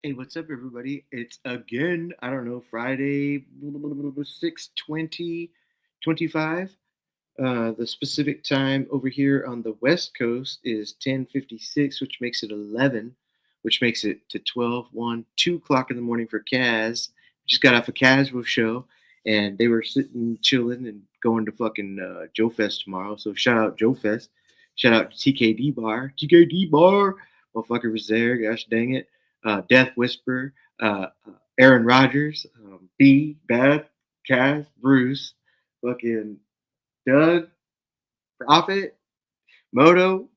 Hey, what's up, everybody? It's again, I don't know, Friday, 6:20, 25. The specific time over here on the West Coast is 10:56, which makes it 11, which makes it to 12, 1, 2 o'clock in the morning for Kaz. Just got off a casual show, and they were sitting, chilling, and going to fucking Joe Fest tomorrow. So shout out Joe Fest. Shout out to TKD Bar. TKD Bar. Motherfucker was there. Gosh dang it. Death Whisper. Aaron Rodgers. B. Beth. Kaz. Bruce. Fucking Doug, Prophet, Moto,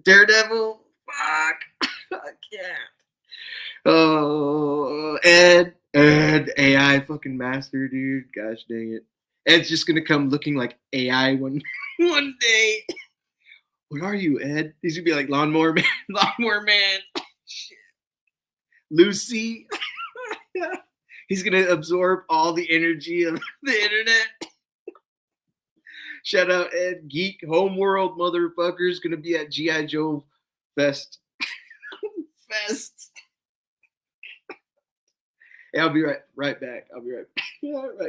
Daredevil, fuck, I can't. Oh, Ed, AI fucking master, dude. Gosh dang it. Ed's just gonna come looking like AI one day. What are you, Ed? He's gonna be like Lawnmower Man, Lawnmower Man. Shit. Lucy. He's gonna absorb all the energy of the internet. Shout out Ed, Geek Homeworld motherfuckers, gonna be at GI Joe Fest. Fest. Hey, I'll be right back. I'll be right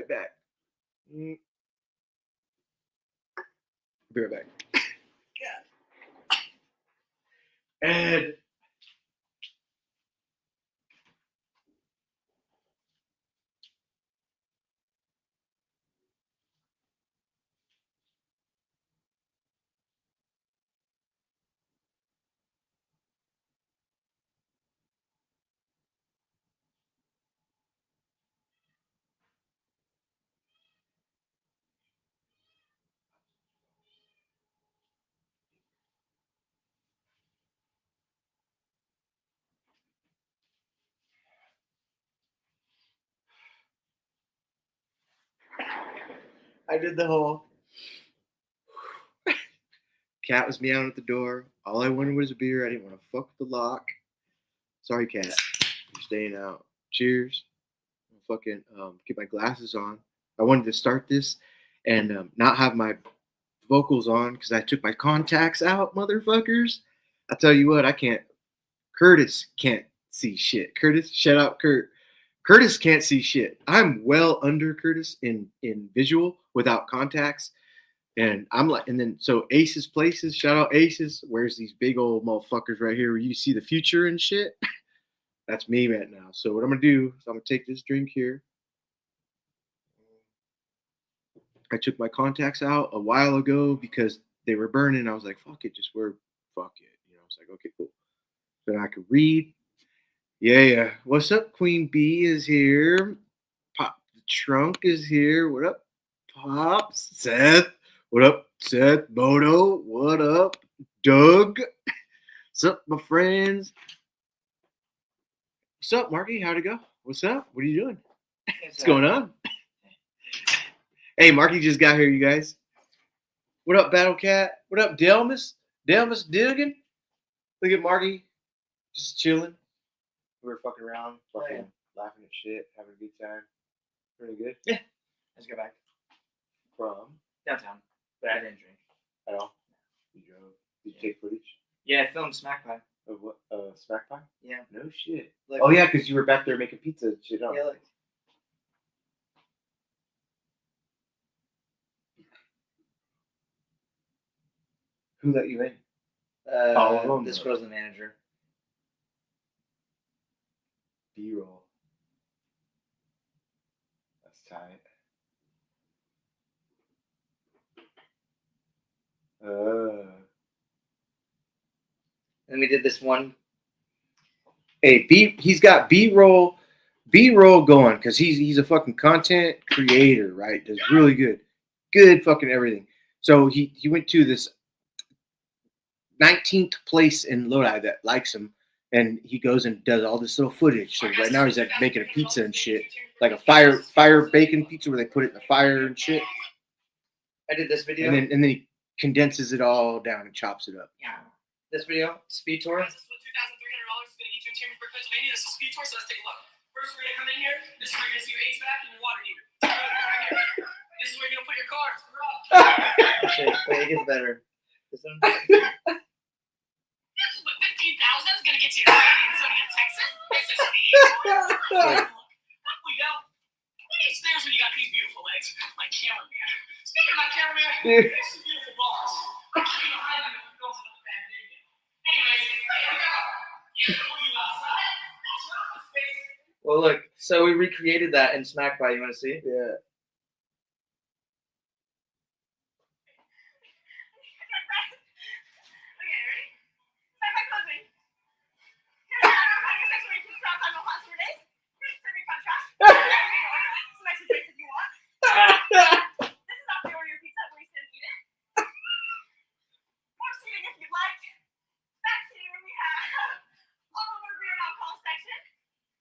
back. I'll be right back. God. Ed. I did the whole cat was meowing at the door. All I wanted was a beer. I didn't want to fuck with the lock. Sorry, cat. I'm staying out. Cheers. I'll fucking get my glasses on. I wanted to start this and not have my vocals on because I took my contacts out, motherfuckers. I tell you what, I can't. Curtis can't see shit. Curtis, shout out Kurt. Curtis can't see shit. I'm well under Curtis in visual without contacts. And I'm like, and then so Aces Places, shout out Aces. Where's these big old motherfuckers right here where you see the future and shit? That's me right now. So what I'm gonna do is I'm gonna take this drink here. I took my contacts out a while ago because they were burning. I was like, fuck it, just wear fuck it. You know, I was like, okay, cool. Then I could read. Yeah. What's up? Queen Bee is here. Pop the Trunk is here. What up, Pops? Seth. What up, Seth? Moto. What up, Doug? What's up, my friends? What's up, Marky? How'd it go? What's up? What are you doing? What's going on? Hey, Marky just got here, you guys. What up, Battle Cat? What up, Delmas? Delmas Dugan? Look at Marky. Just chilling. We were fucking around, laughing at shit, having a good time. Pretty good. Yeah. Let's go back. From downtown, but I didn't drink at all. You drove. Did you take footage? Yeah, I filmed Smack Pie. Of what? Smack Pie? Yeah. No shit. Like, oh yeah, because you were back there making pizza and shit. Yeah, like. Who let you in? This girl's the manager. B-roll. That's tight. And we did this one. Hey, he's got B-roll going because he's a fucking content creator, right? Does really good fucking everything. So he went to this 19th place in Lodi that likes him, and he goes and does all this little footage. So right now he's like making a pizza and shit, like a fire bacon pizza where they put it in the fire and shit. I did this video, and then he condenses it all down and chops it up. Yeah, this video, speed tour. $2,300 is going to get you in Chambersburg, Pennsylvania. This is speed tour, so let's take a look. First, we're going to come in here. This is where you're going to see your HVAC and your water heater. Right here. This is where you're going to put your car. Wait, it gets better. This one. This is what $15,000 is going to get you in Texas. This Like, up we go. What do you stairs when you got these beautiful legs? My cameraman. Speaking of my cameraman, there's some beautiful balls. You know, I don't know if it goes into the bad video. Anyways, there you go. Beautiful you outside. That's your office space. Well, look. So we recreated that in Smack By. You want to see? Yeah.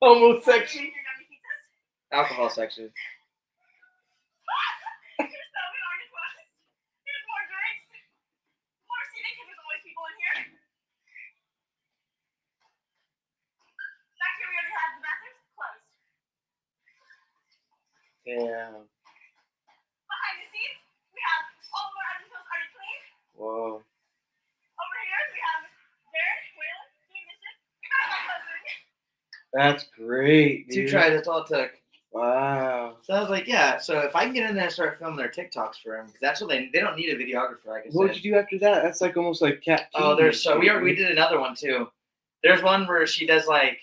Almost section. Alcohol section. Yeah. Behind the scenes, we have all of our utensils already cleaned. Whoa. Over here, we have Jared, Waylon, doing dishes. That's my husband. That's great, Two dude. tries. That's all it took. Wow. So I was like, yeah. So if I can get in there and start filming their TikToks for them, because that's what they don't need a videographer. Like I said. What would you do after that? That's like almost like cat. Oh, there's so we did another one too. There's one where she does like,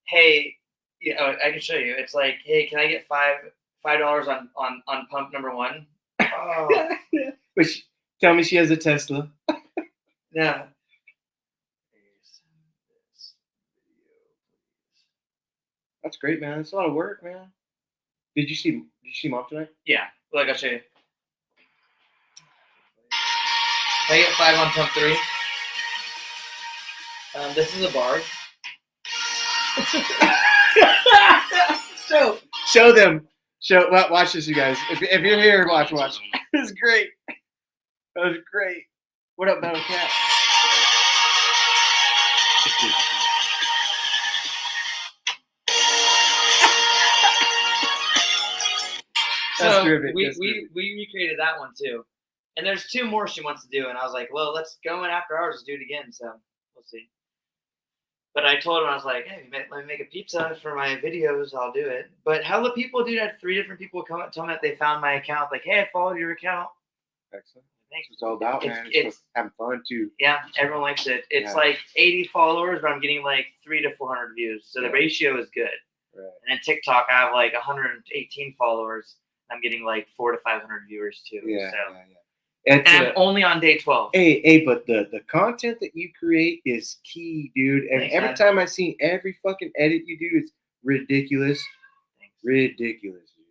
hey, you know, I can show you. It's like, hey, can I get $5 on pump number 1? Oh, But tell me she has a Tesla. yeah. That's great, man. That's a lot of work, man. Did you see Mom tonight? Yeah. Look, I'll show you. Can I get 5 on pump 3? This is a bar. Show them. Watch this, you guys. If you're here, watch. It's great. That was great. What up, Battle Cat? That's So terrific. we recreated that one too, and there's 2 more she wants to do, and I was like, well, let's go in after hours, let's do it again. So we'll see. But I told him, I was like, hey, let me make a pizza for my videos. I'll do it. But hella people, dude, I had 3 different people come up, tell me that they found my account. Like, hey, I followed your account. Excellent. That's what it's all about, man. It's having fun too. Yeah, everyone likes it. It's like 80 followers, but I'm getting like 300 to 400 views. So the ratio is good. Right. And then TikTok, I have like 118 followers. I'm getting like 400 to 500 viewers too. Yeah. So. And I'm only on day 12. Hey, but the content that you create is key, dude. And Thanks, every man. time I see every fucking edit you do, it's ridiculous. Thanks. Ridiculous, dude.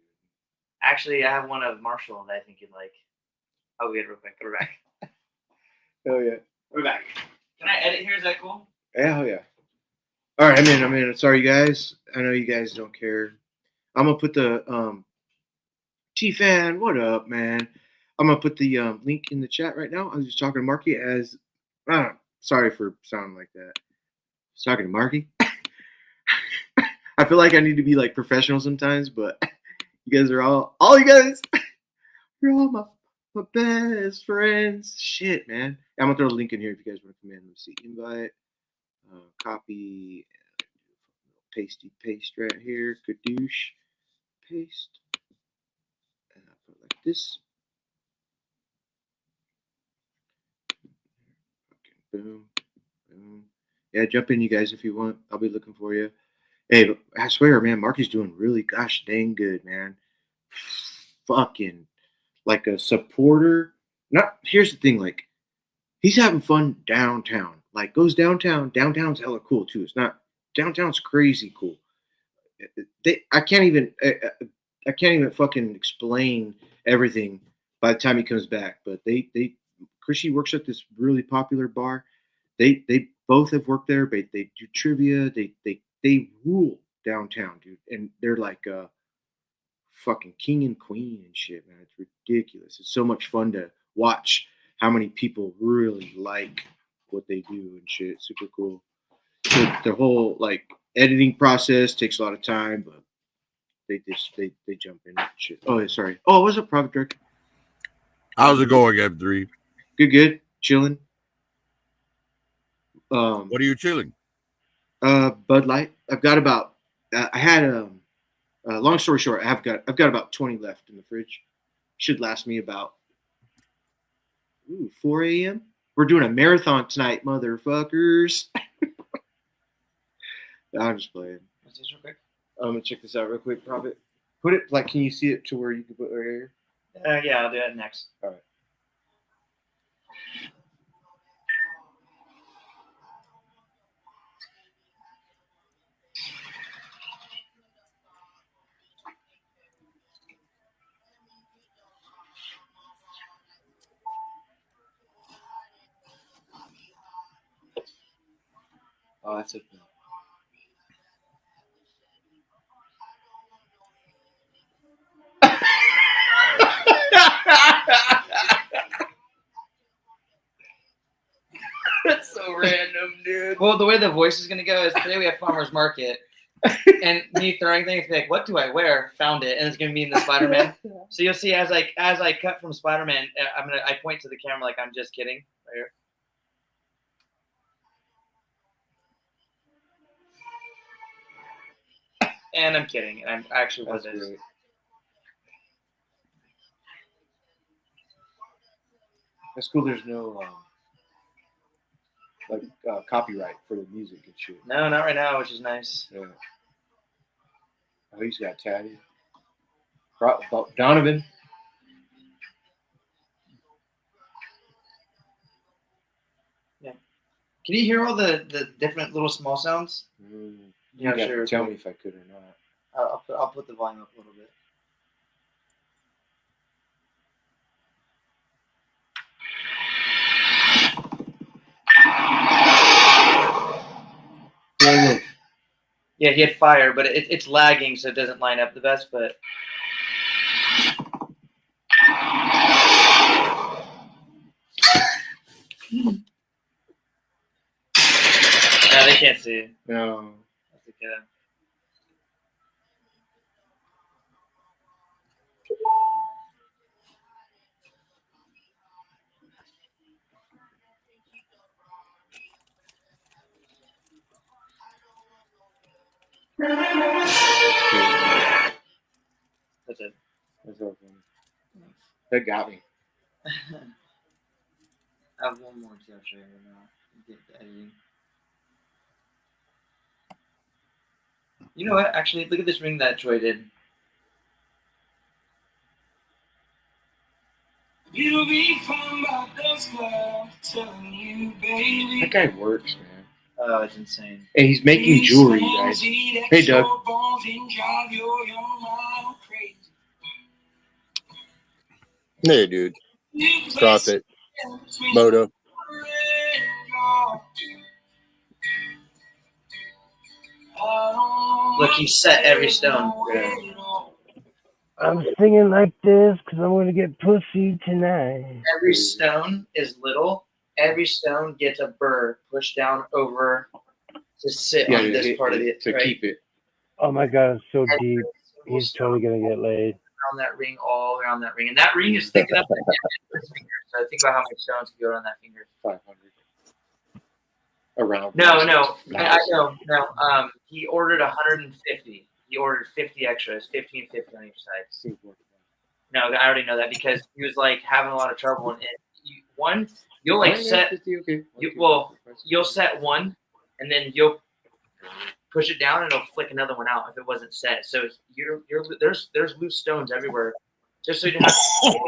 Actually, I have one of Marshall that I think you'd like. Oh, good, real quick. We're back. Oh yeah. We're back. Can I edit here? Is that cool? Hell yeah. All right, I'm in. Sorry, guys. I know you guys don't care. I'm gonna put the T-Fan. What up, man? I'm gonna put the link in the chat right now. I was just talking to Marky as. Sorry for sounding like that. I was talking to Marky. I feel like I need to be like professional sometimes, but you guys are all you guys. You're all my best friends. Shit, man. I'm gonna throw a link in here if you guys want to come in. Let me see. Invite. Copy. Paste right here. Kadoosh. Paste. And I'll put it like this. Okay, boom. Boom. Yeah, jump in, you guys, if you want. I'll be looking for you. Hey, but I swear, man, Marky's doing really gosh dang good, man. Fucking like a supporter. Here's the thing, like he's having fun downtown. Like goes downtown. Downtown's hella cool too. It's not downtown's crazy cool. I can't even fucking explain everything by the time he comes back. But Chrissy works at this really popular bar. They both have worked there. But they do trivia. They rule downtown, dude. And they're like fucking king and queen and shit, man. It's ridiculous. It's so much fun to watch how many people really like what they do and shit. It's super cool. The whole like editing process takes a lot of time, but they jump in and shit. Oh, sorry. Oh, what's up, Private Director? How's it going, M3? Good. Chilling. What are you chilling? Bud Light. I've got about. I had long story short, I've got about 20 left in the fridge. Should last me about 4 a.m. We're doing a marathon tonight, motherfuckers. I'm just playing. What's this real quick? I'm gonna check this out real quick. Prophet, put it like. Can you see it to where you can put it right here? Yeah, I'll do that next. All right. Oh, that's it. That's so random, dude. Well, the way the voice is gonna go is today we have farmers market, and me throwing things like, "What do I wear?" Found it, and it's gonna be in the Spider-Man. So you'll see as I cut from Spider-Man, I point to the camera like I'm just kidding right here. And I'm kidding. And I actually was That's this. great. That's cool. There's no copyright for the music and shit. No, not right now, which is nice. Yeah. Oh, he's got tatted. Donovan. Yeah. Can you hear all the different little small sounds? You got to tell me if I could or not. I'll put the volume up a little bit. Yeah, he had fire, but it's lagging, so it doesn't line up the best. But yeah, they can't see. No. That's okay. That's it. That's so funny. That got me. I have one more too. I'll show you right now. Get the editing. You know what? Actually, look at this ring that Troy did. It'll be fun by this club, telling you, baby. That guy works, man. Oh, it's insane. And he's making jewelry, guys. Hey, Doug. Hey, dude. Profit. Moto. Look, he set every stone. Yeah. I'm singing like this because I'm going to get pussy tonight. Every stone is little. Every stone gets a burr pushed down over to sit on this part of it. To keep it. Oh my God, it's so deep. He's totally going to get laid. Around that ring, all around that ring. And that ring is thick enough to fit his finger. So think about how many stones can go around that finger. 500. Around. No. I know. No. He ordered 150. He ordered 50 extras, 50 and 50 on each side. No, I already know that because he was like having a lot of trouble. And you'll like set. You'll set one, and then you'll push it down, and it'll flick another one out if it wasn't set. So there's loose stones everywhere. Just so you don't have to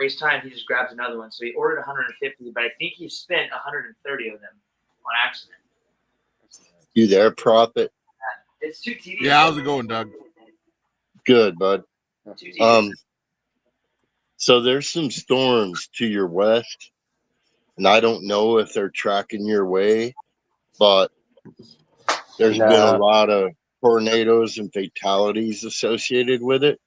waste time, he just grabs another one. So he ordered 150, but I think he spent 130 of them on accident. You there, Prophet? It's too tedious. Yeah, how's it going, Doug? Good, bud. Too tedious. So there's some storms to your west, and I don't know if they're tracking your way, but there's been a lot of tornadoes and fatalities associated with it.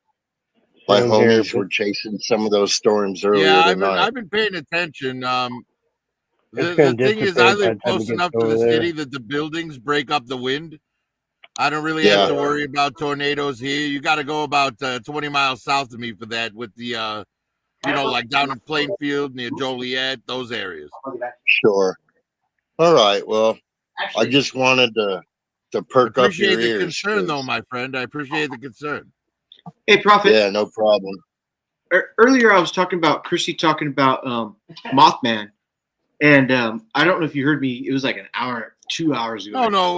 My homies were chasing some of those storms earlier tonight. I've been paying attention. The thing is, I live by the time close it enough gets to the over there. city that the buildings break up the wind. I don't really have to worry about tornadoes here. You got to go about 20 miles south of me for that with the, like down in Plainfield, near Joliet, those areas. Sure. All right. Well, I just wanted to to perk up your Appreciate the ears. concern, though, 'cause- my friend. I appreciate the concern. Hey, Prophet. Yeah, no problem. Earlier I was talking about Chrissy talking about Mothman, and I don't know if you heard me. It was like an hour, 2 hours ago. No.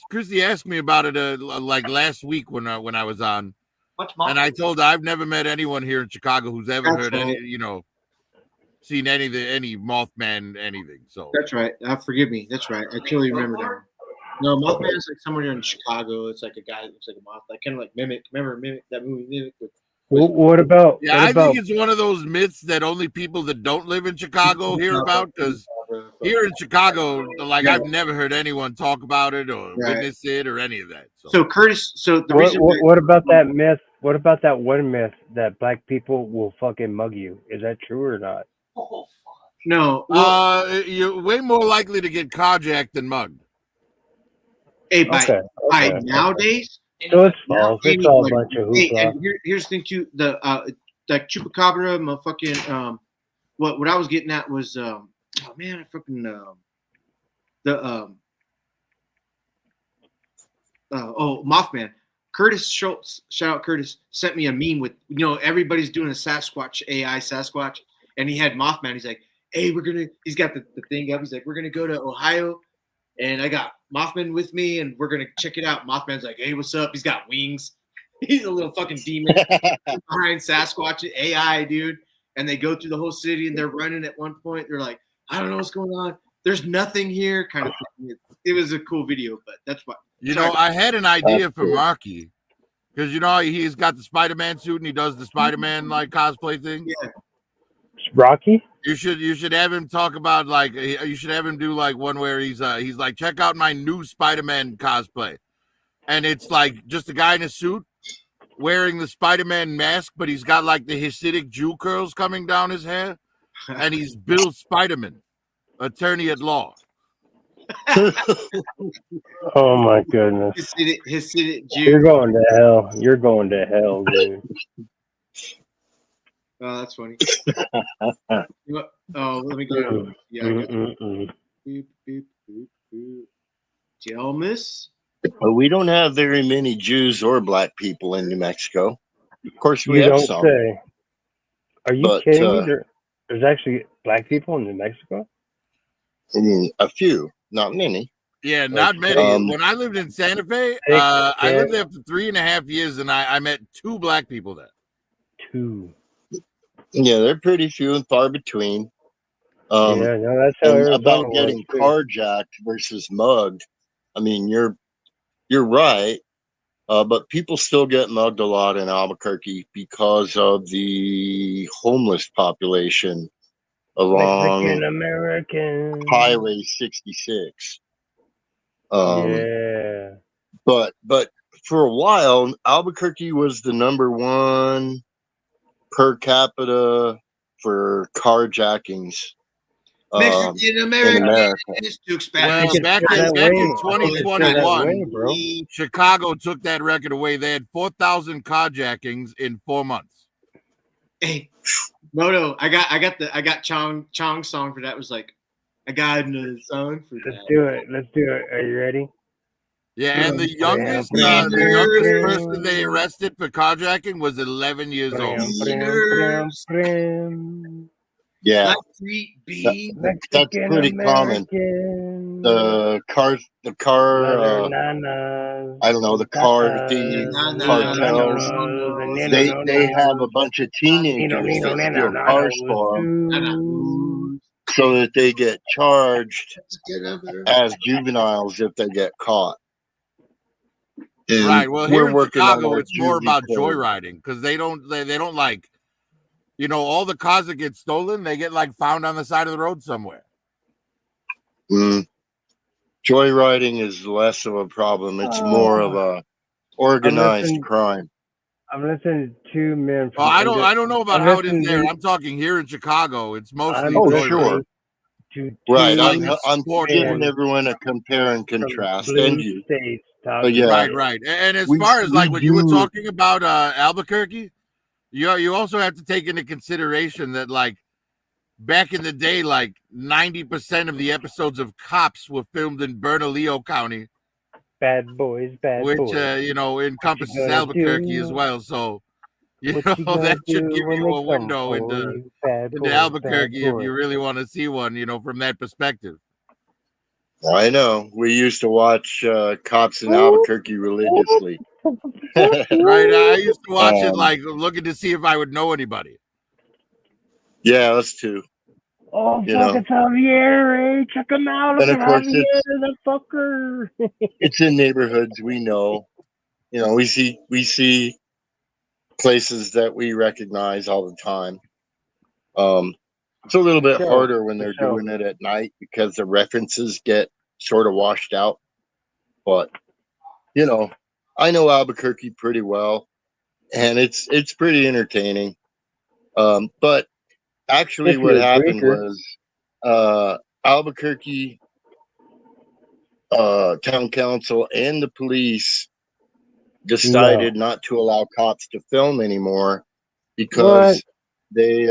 Christy asked me about it like last week when I was on, What's mom? and I told her I've never met anyone here in Chicago who's ever That's heard right. any, seen any Mothman anything. So That's right. Forgive me. That's right. I totally remember that one. No, Mothman is like somewhere in Chicago. It's like a guy that looks like a moth, like kind of like Mimic. Remember Mimic? That movie Mimic. What about? yeah, what I about? think it's one of those myths that only people that don't live in Chicago hear about. Because here in Chicago, like Yeah. I've never heard anyone talk about it or Right. witness it or any of that. So Curtis. So the What, reason. what about that myth? What about that one myth that black people will fucking mug you? Is that true or not? Oh, No. Well, You're way more likely to get carjacked than mugged. hey, by Okay. nowadays. So it's false. It's all a Anyway, bunch of hey, hoopla. and here's the thing too. The like chupacabra, motherfucking what I was getting at was oh man, I fucking Mothman. Curtis Schultz, shout out Curtis, sent me a meme with everybody's doing a Sasquatch AI Sasquatch, and he had Mothman. He's like, hey, he's got the thing up. He's like, we're gonna go to Ohio, and I got Mothman with me, and we're gonna check it out. Mothman's like, hey, what's up? He's got wings. He's a little fucking demon behind Sasquatch AI, dude. And they go through the whole city, and they're running at one point. They're like, I don't know what's going on. There's nothing here. Kind of. It was a cool video, but that's what. I had an idea for Marky because he's got the Spider-Man suit and he does the Spider-Man like cosplay thing. Yeah. Rocky? You should have him talk about you should have him do like one where he's like, check out my new Spider-Man cosplay, and it's like just a guy in a suit wearing the Spider-Man mask, but he's got like the Hasidic Jew curls coming down his hair, and he's Bill Spiderman, attorney at law. Oh my goodness. Hasidic Jew. You're going to hell. You're going to hell, dude. Oh, that's funny. Oh, let me go. Yeah. I got it. Boop, boop, boop, boop. Delmas. But we don't have very many Jews or black people in New Mexico. Of course, we You have don't some. say. Are you But, kidding me? There's actually black people in New Mexico? I mean, a few, not many. Yeah, not many. When I lived in Santa Fe, I lived there for 3.5 years, and I met 2 black people there. 2. Yeah, they're pretty few and far between. Yeah, no, that's how And Arizona about was, getting too. carjacked versus mugged, I mean, you're right, but people still get mugged a lot in Albuquerque because of the homeless population along Mexican American. Highway 66. Yeah. But for a while, Albuquerque was the #1 per capita for carjackings. Mexican in American America. is too expensive. Well, back in 2021, bro. Chicago took that record away. They had 4,000 carjackings in 4 months. Hey, no, I got Chong's song for that. Was like, I got another song for Let's that. do it. Let's do it. Are you ready? Yeah, and the youngest person they arrested for carjacking was 11 years old. Yeah, Street B. that's pretty common. The car. I don't know, the car thieves, cartels. They have a bunch of teenagers that steal cars for them, so that they get charged as juveniles if they get caught. And Right. Well, here in working on Chicago, our it's more juvie about code. joyriding because they don't like, all the cars that get stolen, they get like found on the side of the road somewhere. Joyriding is less of a problem. It's more of a organized crime. I'm listening to 2 men. Well, I don't know about how it is there. I'm talking here in Chicago. It's mostly sure. Right. I'm giving everyone a compare and contrast. And you. But yeah. Right. And as far as like when you were talking about Albuquerque, you also have to take into consideration that like back in the day, like 90% of the episodes of Cops were filmed in Bernalillo County, Bad boys, which encompasses gonna Albuquerque do? as well. So What you that gonna should do give when you they a come window for you? Bad into boys, bad Albuquerque if boys. you really want to see one, from that perspective. I know. We used to watch Cops in Albuquerque religiously. Right? I used to watch it Um, like looking to see if I would know anybody. Yeah, us too. Oh, You fuck, know, it's Javier. Check him out. Look and at of course Javier, the fucker. it's in neighborhoods we know. We see places that we recognize all the time. It's a little bit Show, harder when the they're show. doing it at night because the references get sort of washed out. But I know Albuquerque pretty well, and it's pretty entertaining. But actually, If what you're a happened drinker. was Albuquerque town council and the police decided not to allow cops to film anymore What? because they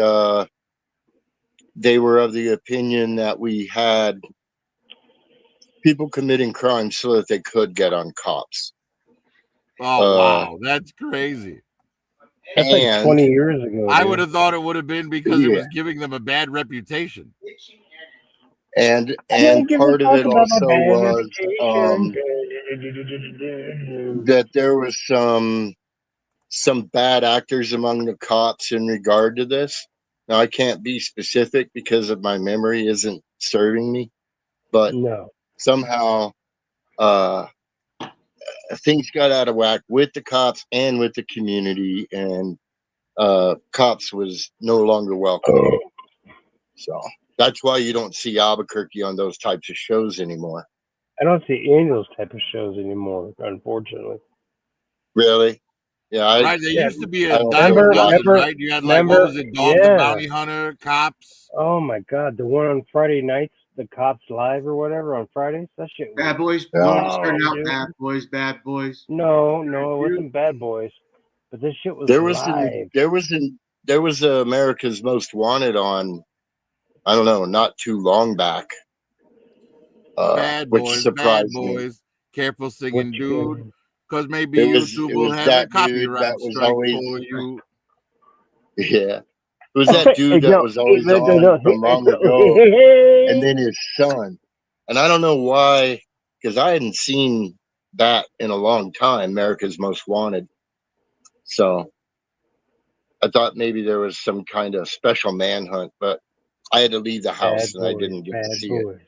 were of the opinion that we had people committing crimes so that they could get on cops. Oh wow, that's crazy. That's like And 20 years ago. I dude. would have thought it would have been because it Yeah. was giving them a bad reputation. and I don't give a part of fuck it about my also bad was reputation. that there was some bad actors among the cops in regard to this. Now I can't be specific because of my memory isn't serving me, but No. somehow things got out of whack with the cops and with the community, and cops was no longer welcome. So that's why you don't see Albuquerque on those types of shows anymore. I don't see any of those type of shows anymore, unfortunately. Really? Yeah, Right, there Yeah. used to be I a don't dime know a why. dozen, right? You had like, what was it, Dog the Yeah. Bounty Hunter, Cops. Oh my god, the one on Friday nights, the Cops Live or whatever on Fridays. That shit was. Bad Boys. Yeah. When we started out, dude. Bad Boys. No, it wasn't Bad Boys, but this shit was There was live. there was America's Most Wanted on, I don't know, not too long back, Bad which boys, surprised me. careful singing, dude. Because maybe It YouTube will was have a that dude copyright that was strike always for you. yeah. It was that dude that was always on from long ago, and then his son. And I don't know why, because I hadn't seen that in a long time, America's Most Wanted. So I thought maybe there was some kind of special manhunt, but I had to leave the house and I didn't get to see it.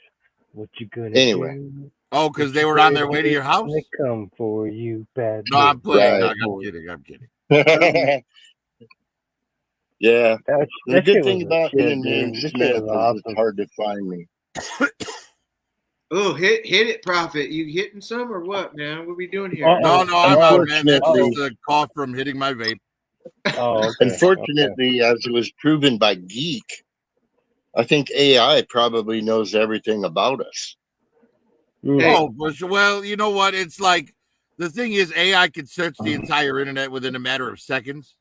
What you gonna Anyway. do? Oh, because they were on their way to your house? They come for you, bad No, I'm boys. playing. Right. Doug. I'm kidding. Yeah. That The good shit thing was about shit, being named dude. This shit Smith was is awesome. it's hard to find me. Oh, hit it, Prophet. You hitting some or what, man? What are we doing here? No, I'm good, man. That's Unfortunately- just a cough from hitting my vape. Oh, okay. Unfortunately, as it was proven by Geek, I think AI probably knows everything about us. Hey. Oh, well, you know what? It's like the thing is, AI can search the entire internet within a matter of seconds.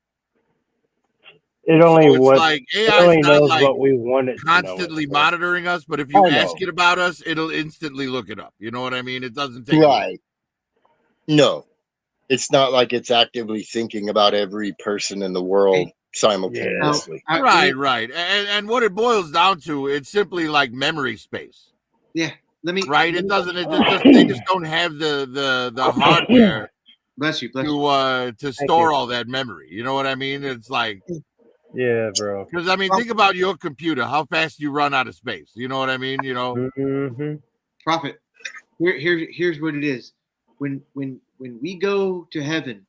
It only so it's was. like It AI only is not knows like what we want it constantly to know. monitoring us, but if you I ask know. it about us, it'll instantly look it up. You know what I mean? It doesn't take Right. No, it's not like it's actively thinking about every person in the world simultaneously. Now, right. And what it boils down to, it's simply like memory space. Yeah. Right. It doesn't. They just don't have the hardware. Bless you. To store all that memory. You know what I mean? It's like. Yeah, bro. Because I mean, think about your computer. How fast you run out of space. You know what I mean? You know. Mm-hmm. Prophet. Here's what it is. When we go to heaven,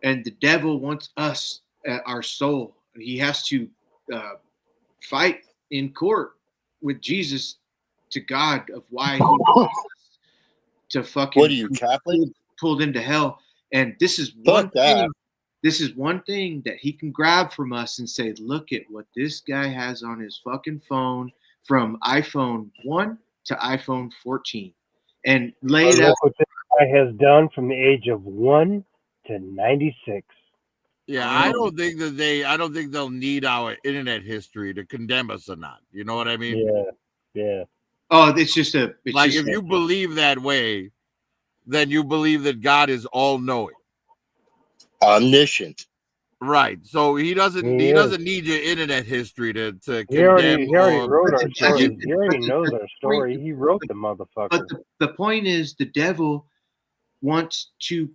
and the devil wants us, our soul, he has to fight in court with Jesus to God of why he wants us to fucking. What are you, Catholic? Pulled into hell, and this is Fuck that. thing. This is one thing that he can grab from us and say, look at what this guy has on his fucking phone from iPhone 1 to iPhone 14. And lay it out. Look what this guy has done from the age of 1 to 96. Yeah, I don't think they'll need our internet history to condemn us or not. You know what I mean? Yeah. Oh, it's just a. It's Like just if you believe that way, then you believe that God is all knowing. Omniscient. Right. So he doesn't is. need your internet history to He already condemn wrote our I story. think- He already but knows the our story. point- He wrote the But motherfucker. the point is, the devil wants to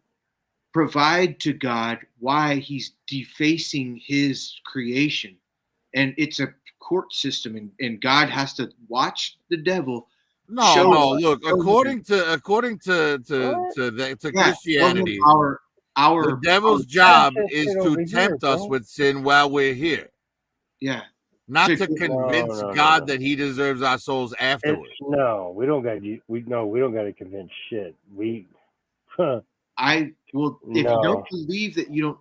provide to God why he's defacing his creation, and it's a court system, and God has to watch the devil. No. Look, What? according to Christianity, our the devil's job is to tempt us with sin while we're here, yeah. not To- to convince No. God that He deserves our souls afterwards. We don't got to convince shit. We if you No. don't believe that, you don't.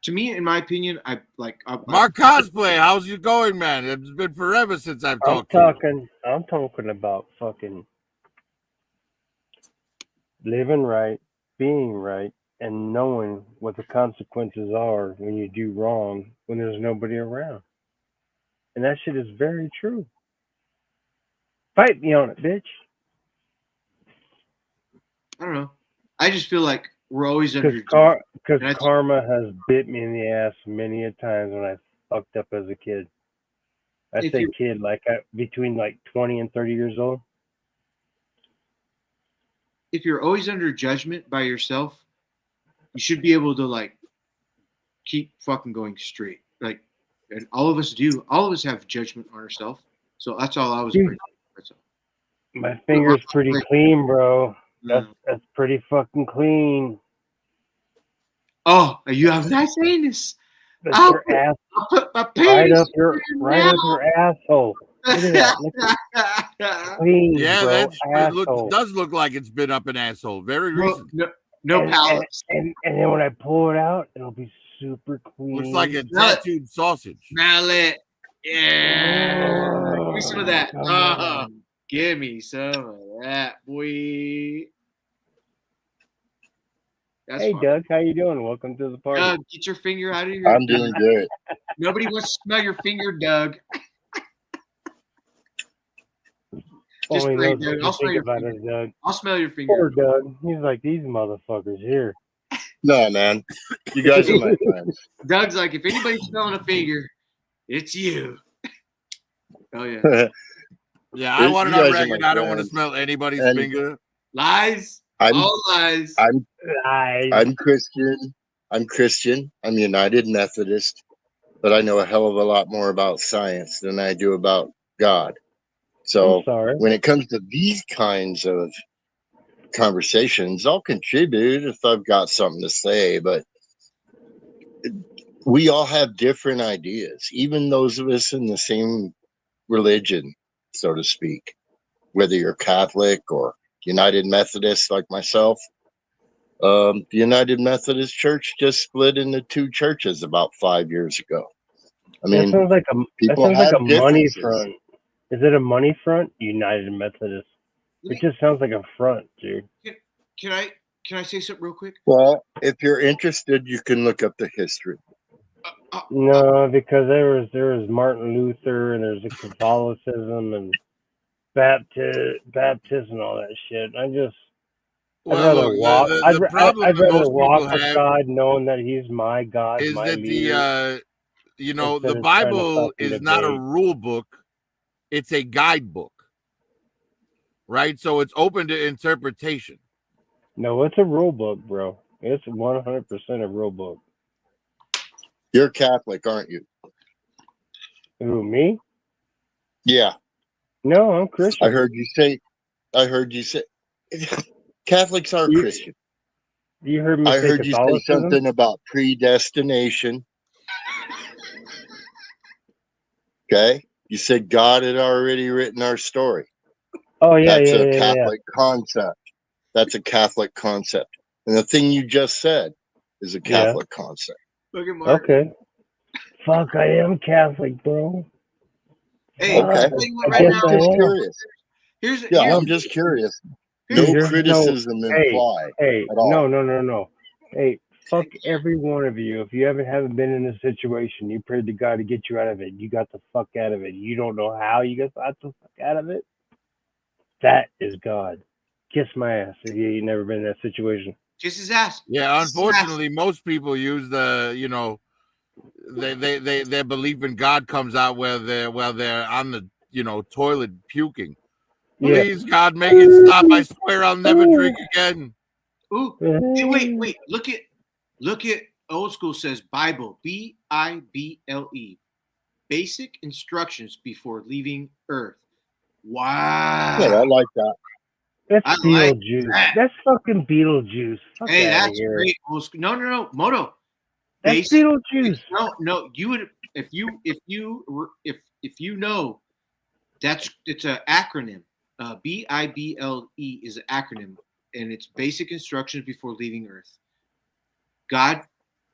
To me, in my opinion, Mark Cosplay, how's you going, man? It's been forever since I've talked to you. I'm talking about fucking living right, being right, and knowing what the consequences are when you do wrong when there's nobody around. And that shit is very true. Fight me on it, bitch. I don't know. I just feel like we're always under. Because karma has bit me in the ass many a times when I fucked up as a kid. I say kid, like between like 20 and 30 years old. If you're always under judgment by yourself, you should be able to like keep fucking going straight. Like, and all of us do. All of us have judgment on ourselves. So that's all I was bringing up. My finger's pretty clean, bro. That's pretty fucking clean. Oh, you have nice anus. That's your ass. I'll put my penis right up your asshole. Look at that. Look at clean, yeah, bro. does look like it's been up an asshole. Very recent. No pallets. And then when I pull it out, it'll be super clean. Looks like a tattooed sausage. Mallet. Yeah. Give me some of that. Give me some of that, boy. That's hey, fun. Doug, how you doing? Welcome to the party. Doug, get your finger out of here. I'm doing good. Nobody wants to smell your finger, Doug. Just wait, Doug. I'll smell your finger. Doug. I'll smell your finger. Poor Doug. He's like, these motherfuckers here. No, man. You guys are my friends. Doug's like, if anybody's smelling a finger, it's you. Oh, yeah. Yeah, I want it on record. I don't want to smell anybody's finger. Lies. All lies. I'm Christian. I'm United Methodist, but I know a hell of a lot more about science than I do about God. So when it comes to these kinds of conversations, I'll contribute if I've got something to say, but we all have different ideas, even those of us in the same religion, so to speak, whether you're Catholic or United Methodist like myself. The United Methodist Church just split into two churches about 5 years ago. I mean, that sounds like a money front. Is it a money front? United Methodist. It just sounds like a front, dude. Can I say something real quick? Well, if you're interested, you can look up the history. No, because there was Martin Luther, and there's a Catholicism and Baptist and all that shit. I'd rather walk with God knowing that He's my God, is my that leader. The Bible is not a rule book; it's a guidebook, right? So it's open to interpretation. No, it's a rule book, bro. It's 100% a rule book. You're Catholic, aren't you? Who, me? Yeah. No, I'm Christian. I heard you say Catholics are Christian. You heard me I heard you say something about predestination. Okay? You said God had already written our story. Oh, yeah, That's a Catholic concept. That's a Catholic concept. And the thing you just said is a Catholic concept. Look at Mark. Okay. Fuck, I am Catholic, bro. Hey, okay. I'm just curious. No criticism implied. Hey, at all. no. Hey, fuck every one of you. If you haven't been in a situation, you prayed to God to get you out of it. You got the fuck out of it. You don't know how you got the fuck out of it. That is God. Kiss my ass if you ain't never been in that situation. Kiss his ass. Yeah, Kiss his ass. unfortunately, most people use the, their belief in God comes out where they're on the, toilet puking. Yeah. Please, God, make it stop. I swear I'll never drink again. Ooh. Hey, wait. Look at old school says Bible. Bible. Basic instructions before leaving Earth. Wow. Yeah, I like that. That's I like Beetlejuice. that. That's fucking Beetlejuice. Fuck Hey, outta that's here. great. Old school. No, Moto. That's Beetlejuice. No. You would if you know it's an acronym. Bible is an acronym, and it's basic instructions before leaving Earth. God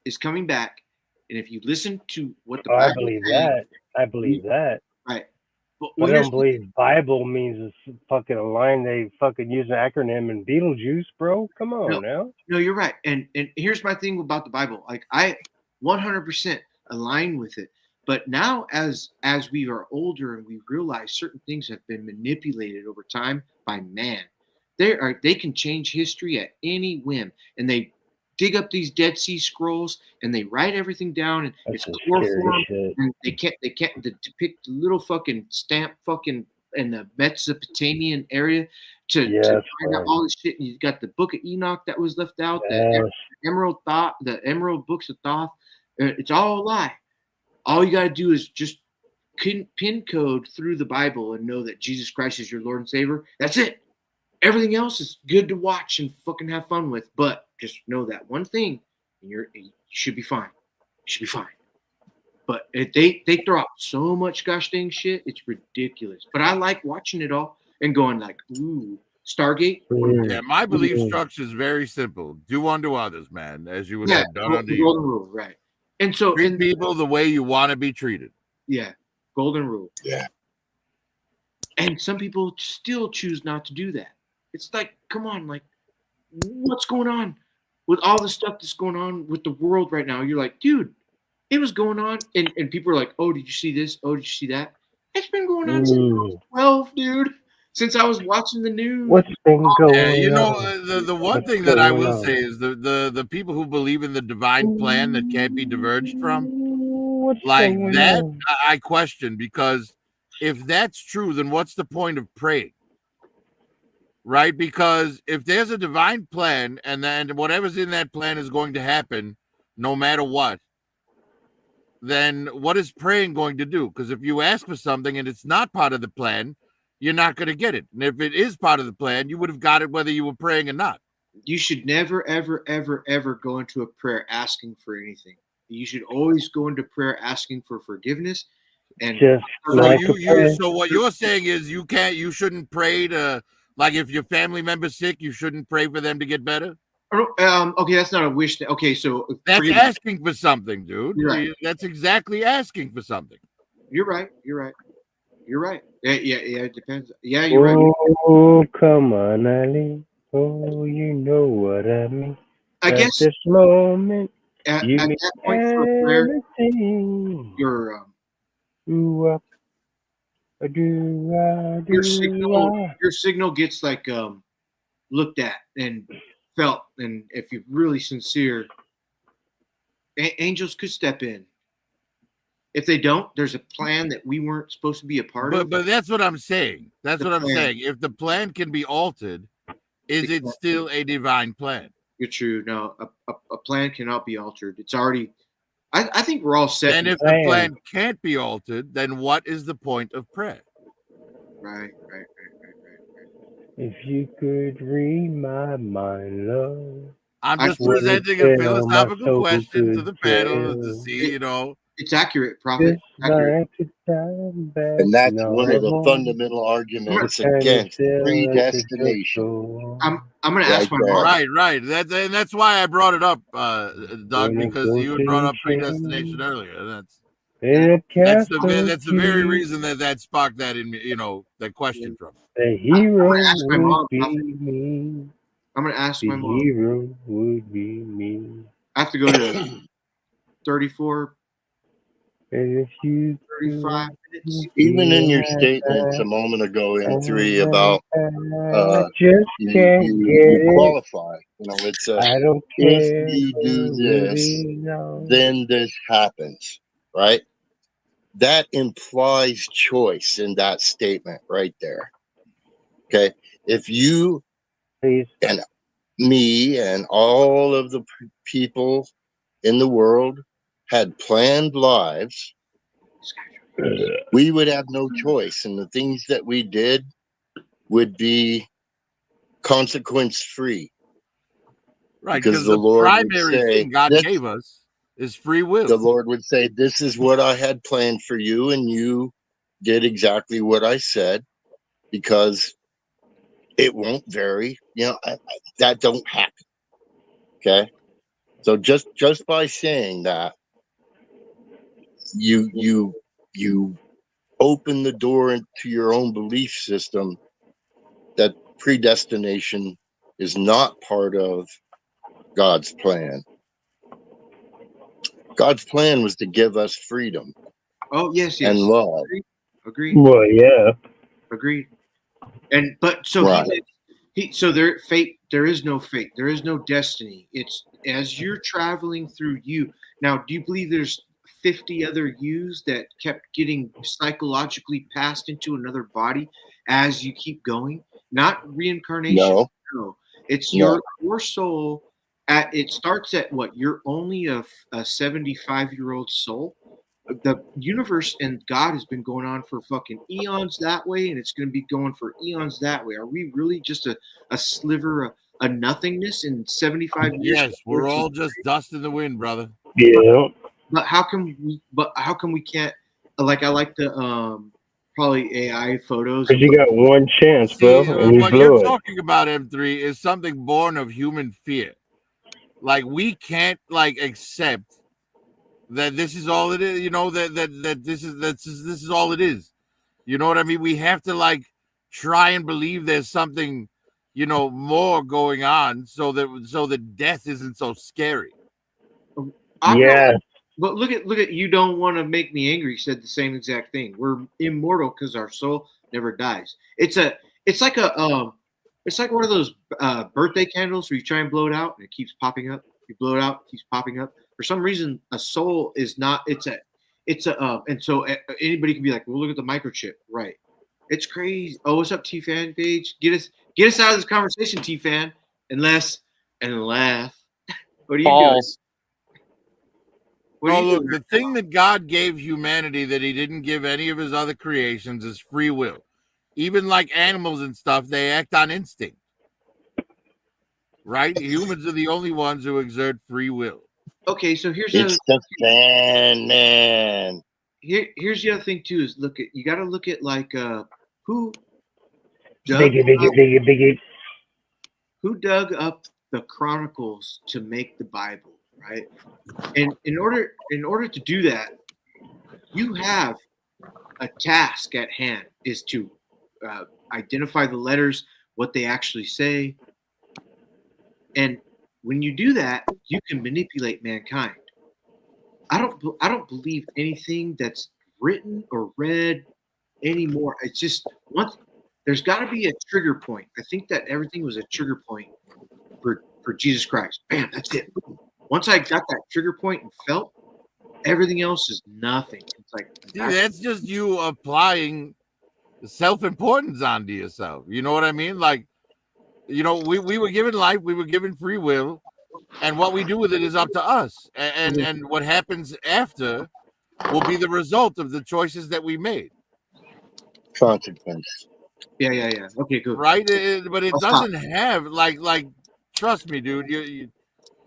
is coming back, and if you listen to what the Bible I believe says, that. I believe that. right? But But I don't believe Bible means it's fucking a line they fucking use an acronym in Beetlejuice, bro. Come on now. No, you're right. And here's my thing about the Bible. Like I 100% align with it. But now as we are older and we realize certain things have been manipulated over time by man, they can change history at any whim. And they dig up these Dead Sea Scrolls and they write everything down and That's it's some chloroform scary shit. and they can't depict the little fucking stamp fucking in the Mesopotamian area to find out all this shit. And you got the Book of Enoch that was left out, the Emerald Books of Thoth. It's all a lie. All you got to do is just pin code through the Bible and know that Jesus Christ is your Lord and Savior. That's it. Everything else is good to watch and fucking have fun with. But just know that one thing, and you should be fine. You should be fine. But they throw out so much gosh dang shit, it's ridiculous. But I like watching it all and going like, ooh, Stargate. Yeah, my belief structure is very simple. Do unto others, man, as you would have done unto you. Golden rule, right? And so treat people the way you want to be treated. Yeah, golden rule. Yeah. And some people still choose not to do that. It's like, come on, like, what's going on with all the stuff that's going on with the world right now? You're like, dude, it was going on, and people are like, oh, did you see this? Oh, did you see that? It's been going on since I was 12, dude. Since I was watching the news. What's been going on? The one thing that I will say is the people who believe in the divine plan that can't be diverged from, like that, I question, because if that's true, then what's the point of praying? Right? Because if there's a divine plan and then whatever's in that plan is going to happen no matter what, then what is praying going to do? Because if you ask for something and it's not part of the plan, you're not going to get it. And if it is part of the plan, you would have got it whether you were praying or not. You should never, ever, ever, ever go into a prayer asking for anything. You should always go into prayer asking for forgiveness. And so what you're saying is you shouldn't pray to, like, if your family member's sick, you shouldn't pray for them to get better? Okay, that's not a wish. Okay, so that's asking for something, dude. Right. That's exactly asking for something. You're right. Yeah, it depends. Yeah, you're right. Oh, come on, Ali. Oh, you know what I mean. I guess this moment, at that point for a prayer, your signal gets like looked at and felt, and if you're really sincere, angels could step in. If they don't, there's a plan that we weren't supposed to be a part of. But that's what I'm saying. That's what I'm saying. If the plan can be altered, is it still a divine plan? You're true. No, a plan cannot be altered. It's already. I think we're all set. And if the plan can't be altered, then what is the point of prayer? Right. If you could read my mind, love. I'm just presenting a philosophical question to the panel to see, It's accurate, Prophet. Accurate. And that's one of the fundamental arguments against predestination. I'm going to ask my mom. Right. That's why I brought it up, Doug, because you had brought up predestination earlier. That's the very reason that sparked that in me, that question from me. The hero I'm going to ask my mom. The hero would be me. I have to go to 34, If you 35 minutes. Even in your statements a moment ago in 3 about I just can't you get it. qualify. It's a I don't if care. you do this, No. then this happens, right? That implies choice in that statement right there. Okay. If you Please. and me and all of the people in the world had planned lives, we would have no choice. And the things that we did would be consequence free. Right, Because because the the Lord would primary say, thing God gave us is free will. the Lord would say, this is what I had planned for you. And you did exactly what I said, because it won't vary. That don't happen. Okay. So just by saying that, you open the door into your own belief system that predestination is not part of God's plan. God's plan was to give us freedom Oh yes, and yes. love. Agreed. Well, yeah. Agreed. But so Right. so there is no fate. There is no destiny. It's as you're traveling through you. Now, do you believe there's 50 other yous that kept getting psychologically passed into another body as you keep going? Not reincarnation. No, No. It's no. your soul it starts at what? You're only a 75-year-old soul. The universe and God has been going on for fucking eons that way, and it's going to be going for eons that way. Are we really just a sliver, a nothingness in 75 years? Yes, we're all just dust in the wind, brother. Yeah. But how come we? But how come we can't? Like I like the probably AI photos. Because you got one chance, See, bro, and you what you're blew it. talking about, M3, is something born of human fear. Like, we can't accept that this is all it is. That this is all it is. You know what I mean? We have to try and believe there's something, more going on, so that death isn't so scary. I'm not. Yeah. But look at you. Don't want to make me angry. Said the same exact thing. We're immortal because our soul never dies. It's like it's like one of those birthday candles where you try and blow it out and it keeps popping up. You blow it out, it keeps popping up. For some reason, a soul is not. And so anybody can be like, well, look at the microchip, right? It's crazy. Oh, what's up, T Fan page? Get us out of this conversation, T Fan. And laugh. What are you doing? Balls. What are Oh, you look, doing? the thing that God gave humanity that he didn't give any of his other creations is free will. Even like animals and stuff, they act on instinct. Right? Humans are the only ones who exert free will. Okay, so It's the fan man. here's the other thing too is you got to look at who dug Biggie. who dug up the chronicles to make the Bible, right? And in order to do that, you have a task at hand is to identify the letters, what they actually say, and when you do that, you can manipulate mankind. I don't believe anything that's written or read anymore. It's just once there's got to be a trigger point. I think that everything was a trigger point for Jesus Christ. Bam, that's it. Once I got that trigger point and felt, everything else is nothing. It's like See, that's just you applying self-importance onto yourself. You know what I mean? We were given life, we were given free will, and what we do with it is up to us. And what happens after will be the result of the choices that we made. Consequence. yeah. Okay, good. Right? But it I'll stop. doesn't have trust me, dude.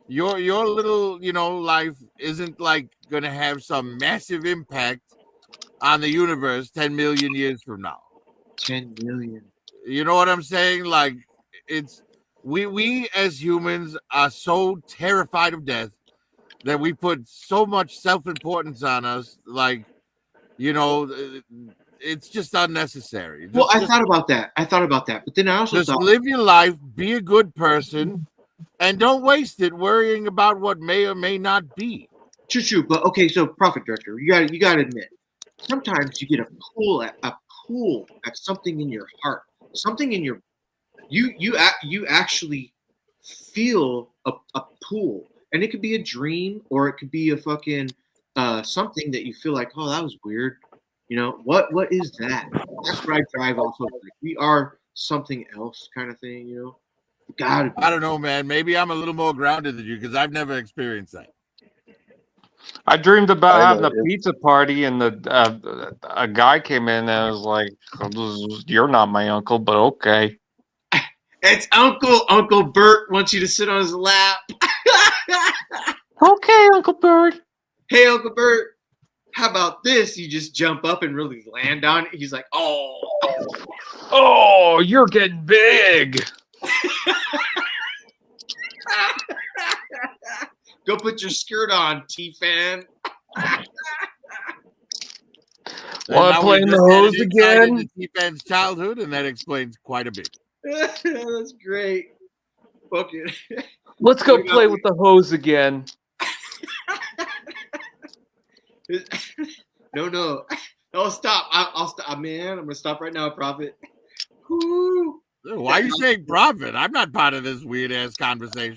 Your little life isn't gonna have some massive impact on the universe 10 million years from now. 10 million. You know what I'm saying? It's we as humans are so terrified of death that we put so much self-importance on us, it's just unnecessary. Well, I thought about that. But then I also Just thought, live your life, be a good person, And don't waste it worrying about what may or may not be. True. But okay, so profit director, you got to admit, sometimes you get a pull at something in your heart, something in your you actually feel a pull, and it could be a dream or it could be a fucking something that you feel like, oh, that was weird. You know what is that? That's what I drive off of. Like, we are something else, kind of thing. You know, gotta be. I don't know, man. Maybe I'm a little more grounded than you because I've never experienced that. I dreamed about I having know. a pizza party, and a guy came in and was like, "You're not my uncle, but okay." It's Uncle Bert wants you to sit on his lap. Okay, Uncle Bird. Hey, Uncle Bert, how about this? You just jump up and really land on it. He's like, oh. Oh, you're getting big. Go put your skirt on, T-Fan. Want to play in the hose again? T-Fan's childhood, and that explains quite a bit. That's great. Fuck it. Let's go play with the hose again. No. Oh, stop. I'll stop. Man, I'm going to stop right now, Prophet. Woo. Why are you saying profit? I'm not part of this weird-ass conversation.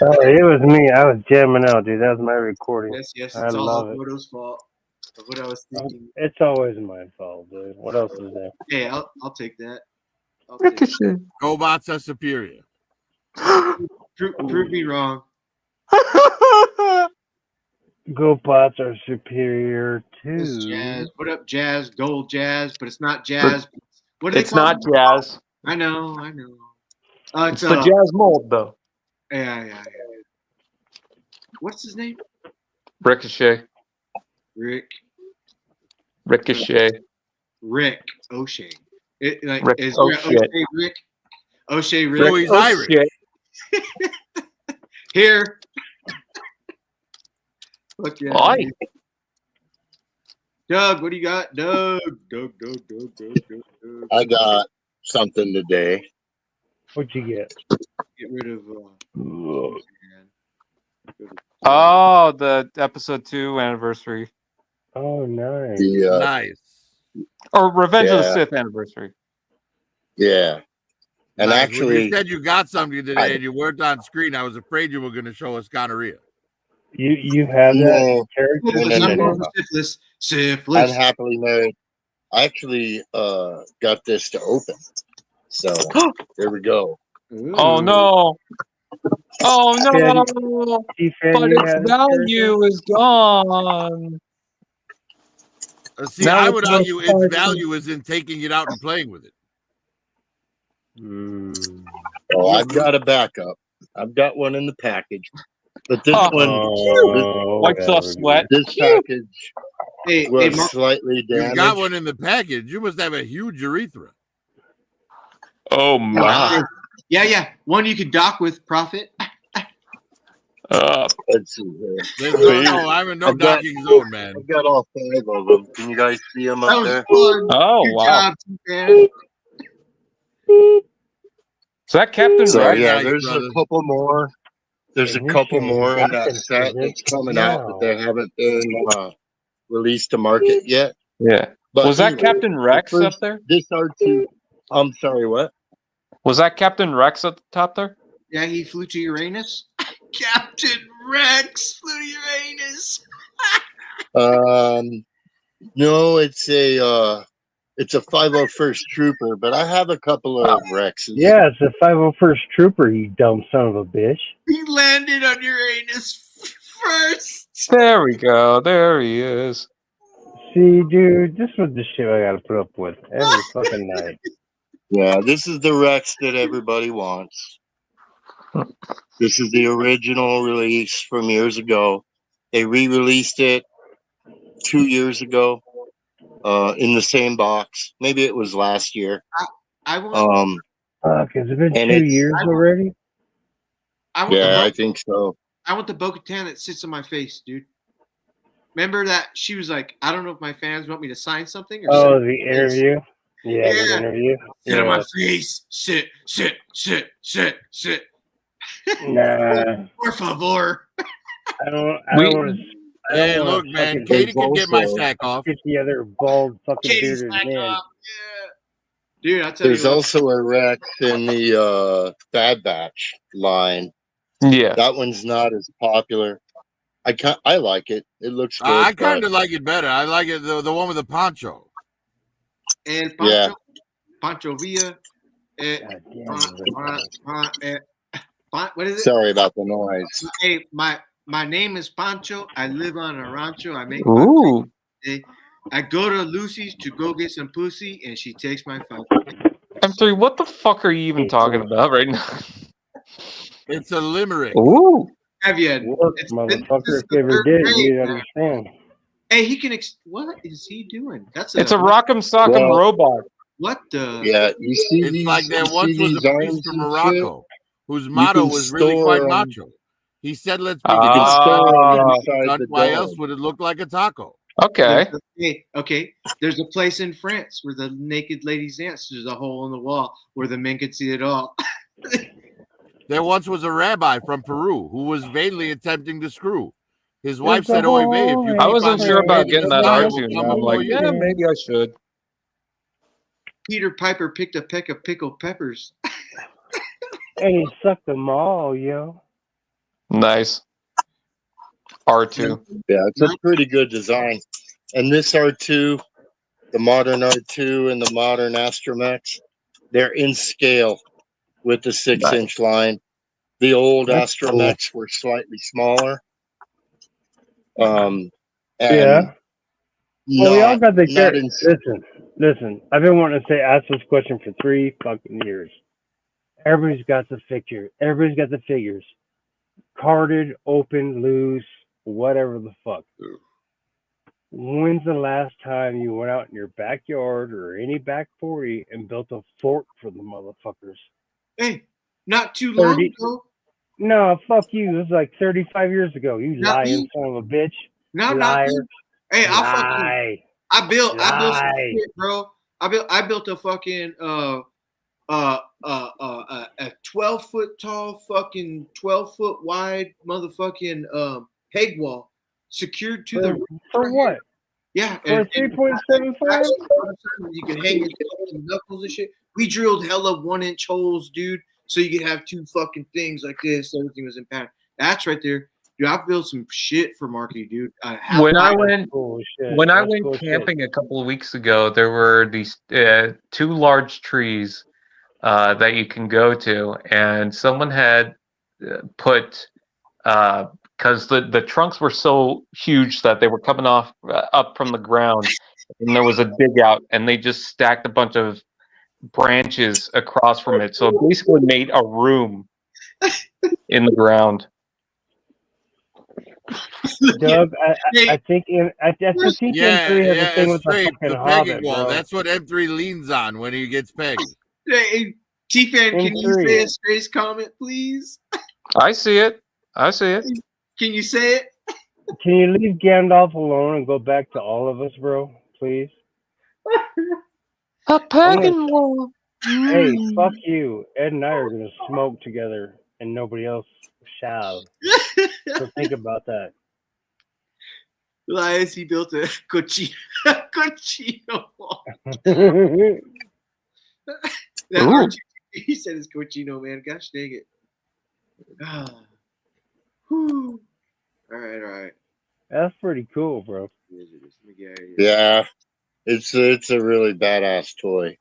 It was me. I was jamming out, dude. That was my recording. Yes. I It's all love it. Moto's fault of what I was thinking. It's always my fault, dude. What else is there? Hey, I'll take that. I'll take that. Robots are superior. Prove me wrong. GoBots are superior It's to Jazz. What up, Jazz? Gold Jazz, but it's not Jazz. What do they It's call not it? jazz. I know. It's the jazz mold, though. Yeah. What's his name? Ricochet. Rick O'Shea. Rick Is O'Shea. Rick? O'Shea Rick. So he's Irish. Here. Fuck yeah. Oi. Doug, what do you got? Doug. I got something today. what'd you get? Get rid of. Oh, the episode 2 anniversary. Oh, nice. The Nice. Or Revenge of the Yeah. Sith anniversary. yeah, and Nice. When actually, you said you got something today and you weren't on screen, I was afraid you were going to show us gonorrhea. You have that character? No. Syphilis. unhappily married. I actually got this to open. So there we go. Oh no! Oh no! T-Fan, But you its have value is gone. See, Now I it's would worth argue its 5 value is in taking it out and playing with it. Oh, I've got a backup. I've got one in the package. But this Wipes off sweat. this package Hey, was Mark, slightly You damaged. got one in the package. You must have a huge urethra. Oh my! yeah. One you could dock with, Prophet. Let's see here. I'm in no I've got- docking zone, man. I've got all 5 of them. Can you guys see them That up was there? fun. Oh Good wow! job, T-Fan. Is that Captain So Rex? yeah, Nice, there's brother. a couple more. There's a And you couple should more in that rock set it. that's coming out, but they haven't been released to market yet. Yeah. But Was that anyway, Captain Rex first- up there? This R2. I'm sorry, what? Was that Captain Rex at the top there? Yeah, he flew to Uranus. Captain Rex flew to Uranus. No, it's a 501st Trooper, but I have a couple of Rexes. Yeah, it's a 501st Trooper, you dumb son of a bitch. He landed on Uranus first. There we go. There he is. See, dude, this was the shit I gotta put up with every fucking night. Yeah, this is the Rex that everybody wants. This is the original release from years ago. They re-released it 2 years ago in the same box. Maybe it was last year. I want. Fuck, has it been And 2 it's- years already? Yeah, I think so. I want the Bo-Katan that sits on my face, dude. Remember that she was like, I don't know if my fans want me to sign something or Oh, sit the interview? Yeah, the Yeah. interview. Sit on my Yeah. face. Sit. Nah, Por favor. I don't We want to. I don't Hey, want look, to man, fucking Katie There's can get my also sack off. get the other bald fucking Katie's bearded back man. up. Yeah. Dude, I'll tell there's you what. also a Rex in the Bad Batch line. yeah. That one's not as popular. I like it. It looks I good, kind but of like it better. I like it the one with the poncho. And yeah. Pancho Villa. Eh, God damn uh, it. what is it? Sorry about the noise. Hey, my name is Pancho. I live on a rancho. I make Ooh. $5 I go to Lucy's to go get some pussy, and she takes my $5. M3, what the fuck are you even talking about right now? It's a limerick. Ooh. Have you? Work, This motherfucker. is If the you ever third did it, grade, you'd man. understand. Hey, he can. What is he doing? It's a rock'em sock'em Well, robot. What the? Yeah, you see It's like you there see once was a these priest arms from and shit. Morocco whose You motto can was really quite store them. macho. He said, "Let's be You can blunt. store them Ah, inside Cut, the why else dome. would it look like a taco?" okay. Okay. There's a place in France where the naked ladies dance. There's a hole in the wall where the men can see it all. There once was a rabbi from Peru who was vainly attempting to screw. His There's wife a said, "Oy vey, if hole you in I keep wasn't on sure about misbehaving, getting the that sky art will tune. come I'm for like, you." yeah, maybe I should. Peter Piper picked a peck of pickled peppers. And he sucked them all, yo. Nice. R2. Yeah, it's a pretty good design. And this R2, the modern R2 and the modern Astromech, they're in scale with the 6-inch line. The old That's Astromechs were slightly smaller. And Yeah. Well, we all got the not in Listen. I've been wanting to ask this question for 3 fucking years. Everybody's got the figure. Everybody's got the figures. Carded, open, loose, whatever the fuck. When's the last time you went out in your backyard or any back 40 and built a fort for the motherfuckers? Hey, not too long 30 ago. No, fuck you. It was like 35 years ago. You Not lying me. son of a bitch. No, not Liar. me. Hey, Lie. I built some Lie. shit, bro. I built a fucking a 12-foot tall fucking 12-foot wide motherfucking peg wall secured to the roof For right what? here. Yeah, For and 3.75? you can hang your fucking knuckles and shit. We drilled hella 1-inch holes, dude, so you could have 2 fucking things like this. Everything was in pattern. That's right there. Dude, I built some shit for Marky, dude. When I went Cool shit. when I That's went cool camping shit. a couple of weeks ago, there were these 2 large trees that you can go to, and someone had put because the trunks were so huge that they were coming off up from the ground, and there was a dig out, and they just stacked a bunch of branches across from it, so it basically made a room in the ground. Doug, I think I think Yeah, M3 has a yeah, thing it's with the straight. fucking The pegging Hobbit, wall. bro. That's what M3 leans on when he gets pegged. Hey, T-Fan, can you M3. say a Stray's comment, please? I see it. Can you say it? Can you leave Gandalf alone and go back to all of us, bro? Please. A gonna- pegging wall. Hey, fuck you. Ed and I are gonna smoke together, and nobody else shall. So think about that. Elias, he built a cochino wall. That Ooh. he said it's cochino, man. Gosh dang it. Ah. Whew. All right. That's pretty cool, bro. Let me get out of here. Yeah, it's a really badass toy.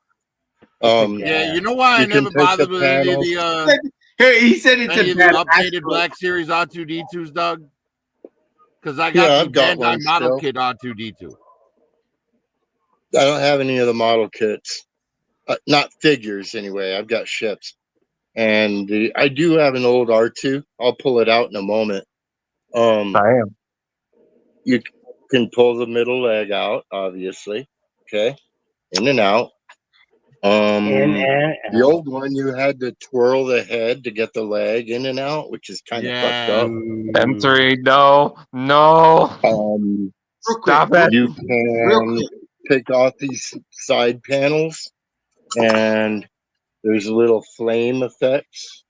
Yeah, you know why I You can never take bothered the with any of panels. the Hey, he said it's any a of the bad updated asteroid. Black Series R2D2s, Doug? Because I Yeah, got the I've got Bandai one model still. kit R2D2. I don't have any of the model kits, not figures anyway. I've got ships, and I do have an old R2. I'll pull it out in a moment. Damn. You can pull the middle leg out, obviously. Okay, in and out. The old one, you had to twirl the head to get the leg in and out, which is kind of fucked Yeah. up. M3, no. Real quick. Stop it. You Real can quick. take off these side panels, and there's little flame effects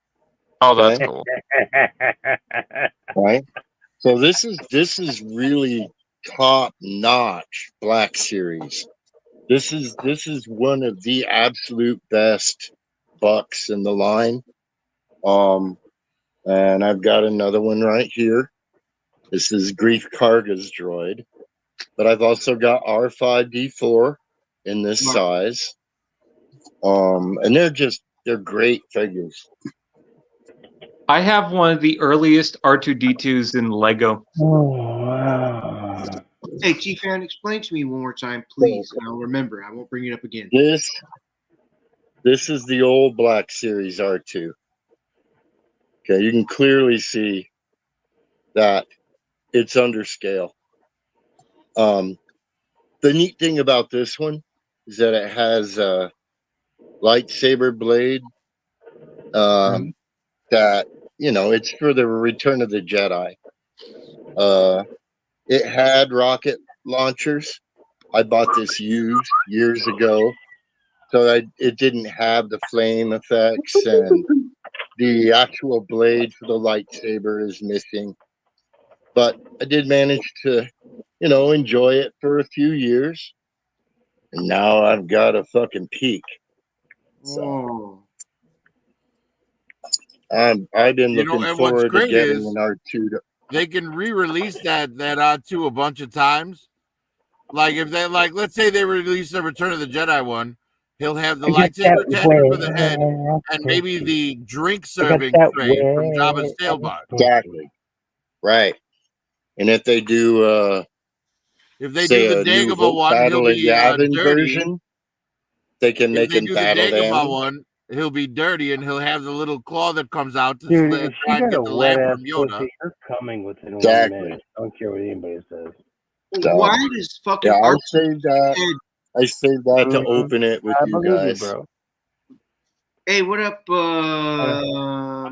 Oh, that's Okay. cool. Right. So this is really top notch Black Series. This is one of the absolute best bucks in the line. And I've got another one right here. This is Grief Karga's droid. But I've also got R5D4 in this Wow. size. And they're great figures. I have one of the earliest R2D2s in Lego. Oh, wow. Hey, Chief Fan, explain to me one more time, please, and I'll remember. I won't bring it up again. This is the old Black Series R2. Okay, you can clearly see that it's under scale. The neat thing about this one is that it has a lightsaber blade. That it's for the Return of the Jedi. It had rocket launchers. I bought this used years ago, so it didn't have the flame effects, and the actual blade for the lightsaber is missing. But I did manage to, enjoy it for a few years, and now I've got a fucking peak. So Oh, I've been You know, looking and what's forward to great getting is an R2. they can re-release that R2 a bunch of times. Like if they let's say they release the Return of the Jedi one, he'll have the I got lightsaber that attachment for the head wet and maybe pussy. the drink I got serving that tray from Jabba's wet tailbot. pussy. Exactly. Right. And if they do If they say do the a new Dagobah Hope one, he'll Battle of be Yavin dirty. version, they can If make they him do the battle Dagobah damage. one, he'll be dirty and he'll have the little claw that comes out to Dude, if try she and got get a the wet lamp ass from Yoda. pussy, you're coming within 1 Exactly. minute. I don't care what anybody says. So, why does fucking yeah, art I saved that to open it with I you believe guys. you, bro. Hey, what up, Malama?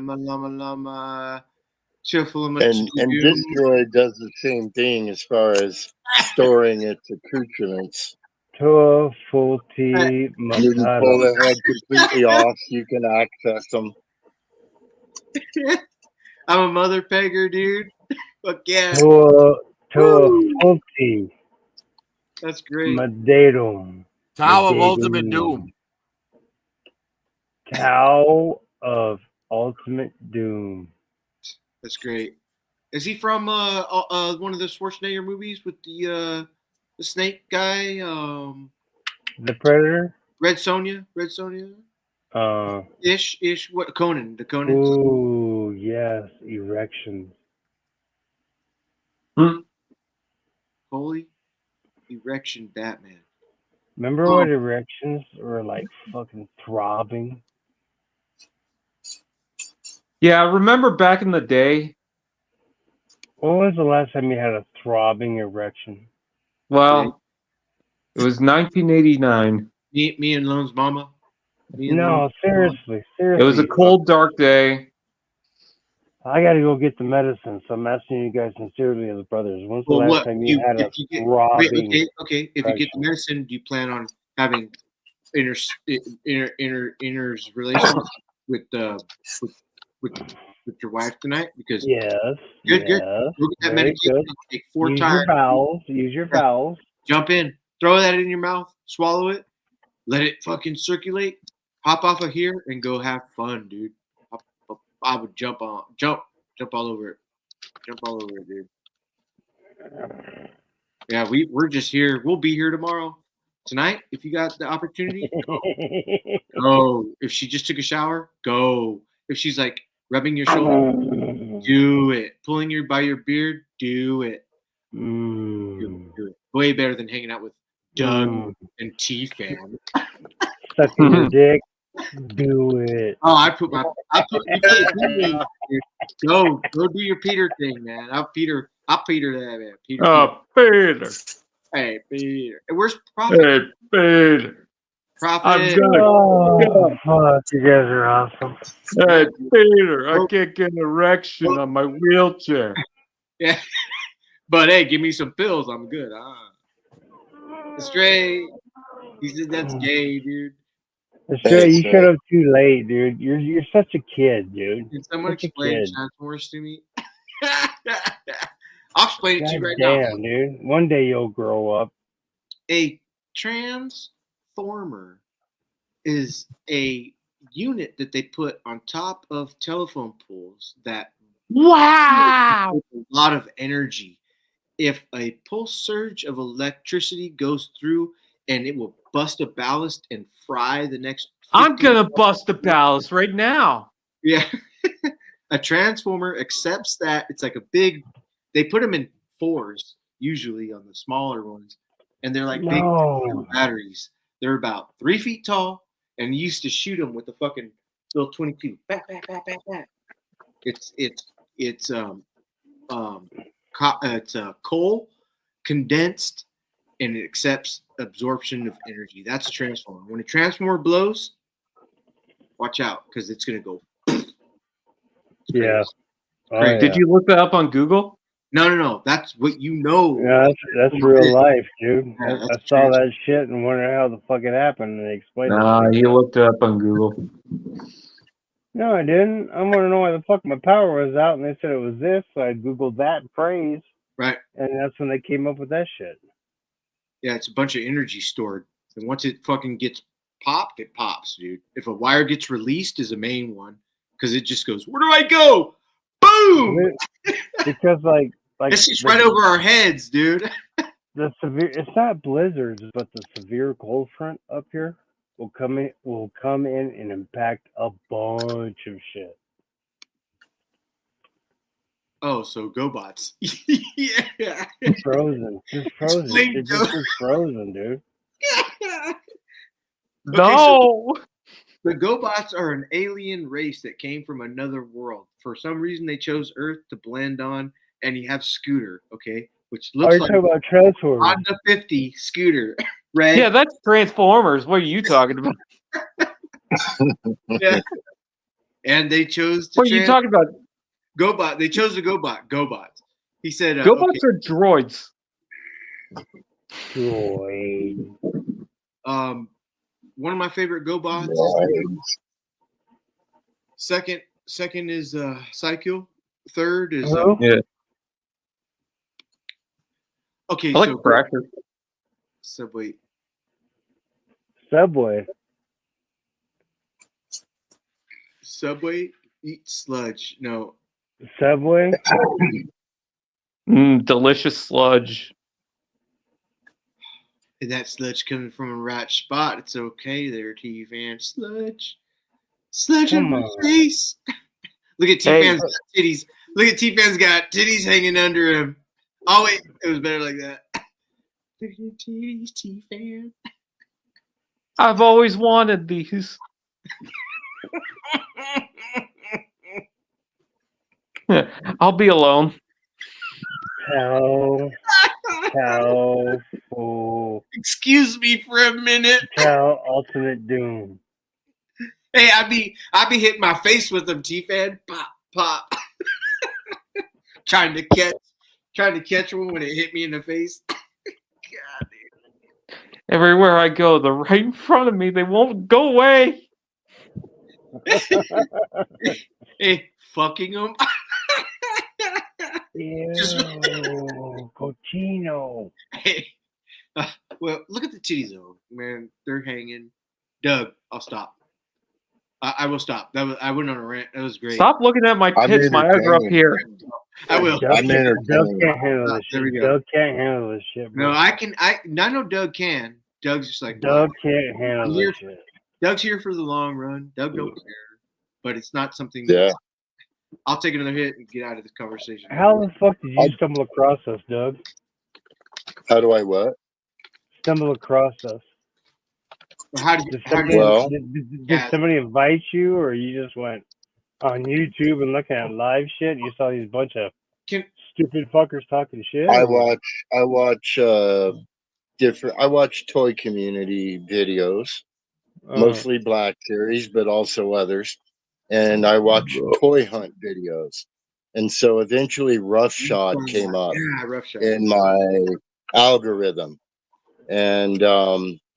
And this droid does the same thing as far as storing its accoutrements. Toa Fulti You can Matata. pull the head completely off, you can access them. I'm a mother pegger, dude. Fuck yeah. Toa Fulti That's great. Maderum. Tower of Ultimate Doom. Tau of Ultimate Doom. That's great. Is he from one of the Schwarzenegger movies with the snake guy? The Predator? Red Sonja? Ish. What Conan? The Conan. Ooh, yes, erections. Holy erection, Batman. Remember what erections were like fucking throbbing? Yeah, I remember back in the day. When was the last time you had a throbbing erection? Well, it was 1989. Me and Lone's mama. No, seriously. It was a cold, dark day. I gotta go get the medicine, so I'm asking you guys sincerely as brothers. When's the last time you had a throbbing? Okay. If you get the medicine, do you plan on having inner relations with your wife tonight? Because yes, good. Look at that medication. Take 4 times. Use your vowels. Jump in. Throw that in your mouth. Swallow it. Let it fucking circulate. Hop off of here and go have fun, dude. I would jump all over it. Dude. Yeah, we're just here. We'll be here tomorrow. Tonight, if you got the opportunity, go. If she just took a shower, go. If she's like rubbing your shoulder, do it. Pulling you by your beard, do it. Do it. Way better than hanging out with Doug and T-Fan. Sucking your dick, do it. Oh, you put it in, Go do your Peter thing, man. I'll Peter that, man. Peter. Hey, Peter. Where's Prophet? Hey, Peter. Prophet. I'm good. Oh, fuck, you guys are awesome. Hey, Peter, I can't get an erection on my wheelchair. Yeah. But hey, give me some pills. I'm good. Straight. He said that's gay, dude. Australia, you showed so up too late, dude. You're such a kid, dude. Can someone Such a explain kid. Transformers to me? I'll explain it to God you right now. damn, dude. One day you'll grow up. A transformer is a unit that they put on top of telephone poles that Wow. a lot of energy. If a pulse surge of electricity goes through, and it will bust a ballast and fry the next. I'm 50 gonna bust the ballast right now. Yeah. A transformer accepts that. It's like a big, they put them in fours, usually on the smaller ones. And they're like big No. batteries. They're about 3 feet tall. And you used to shoot them with a fucking little 22. Back, back, back, back, back. It's coal condensed, and it accepts absorption of energy. That's a transformer. When a transformer blows, watch out, because it's gonna go. Yeah. Oh, Crazy. yeah. Did you look that up on Google? No. That's what you know. Yeah, that's real life, dude. Yeah, I that's saw that shit and wondered how the fuck it happened, and they explained it. Nah, you looked it up on Google. No, I didn't. I want to know why the fuck my power was out, and they said it was this, so I googled that phrase, Right. and that's when they came up with that shit. Yeah, it's a bunch of energy stored, and once it fucking gets popped, it pops, dude. If a wire gets released, is a main one, because it just goes, where do I go? Boom! Because like It's just right over our heads, dude. the severe. It's not blizzards, but the severe cold front up here will come in and impact a bunch of shit. Oh, so GoBots. Yeah. Frozen. Just frozen. Explain, It's Joe. just frozen, dude. No. So the GoBots are an alien race that came from another world. For some reason, they chose Earth to blend on, and you have Scooter, okay, which Are looks you like talking about Transformers? Honda 50 Scooter, right? Yeah, that's Transformers. What are you talking about? Yeah. And they chose to What are you talking about? GoBot. They chose the GoBot. He said, GoBots are droids. Droid. one of my favorite GoBots. Second is Cycle. Third is Yeah. okay. I like So Cracker. Subway. Subway eat sludge. No. Subway. Delicious sludge. And that sludge coming from a right spot. It's okay there, T-Fan. Sludge Come on on. my face. Look at T-Fan's got titties. Look at T-Fan's got titties hanging under him. Oh wait, it was better like that. Look at your titties, T-Fan. I've always wanted these. I'll be alone. Cow. Oh. Excuse me for a minute. Cow. Ultimate Doom. Hey, I be hitting my face with them, T-Fan. Pop, pop. trying to catch one when it hit me in the face. God, dude. Everywhere I go, they're right in front of me. They won't go away. Hey, fucking them. Ew, cochino. Hey, well, look at the titties though, man. They're hanging. Doug, I'll stop. I will stop. I went on a rant. That was great. Stop looking at my I'm tits. My eyes are up entertained. here. I will. Doug I'm can't entertained. handle this There we shit. go. Doug can't handle this shit, bro. No, I can. I know Doug can. Doug's just like Doug can't handle here- this shit. Doug's here for the long run. Doug don't care, but it's not something. Yeah. I'll take another hit and get out of this conversation. How the fuck did you stumble across us, Doug? How do I what? Stumble across us. How did you? Well- Did somebody invite you, or you just went on YouTube and looking at live shit? And you saw these bunch of stupid fuckers talking shit. I watch different. I watch toy community videos, mostly Black Series, but also others. And I watch toy hunt videos. And so eventually Roughshod came up Yeah, Roughshod. in my algorithm. And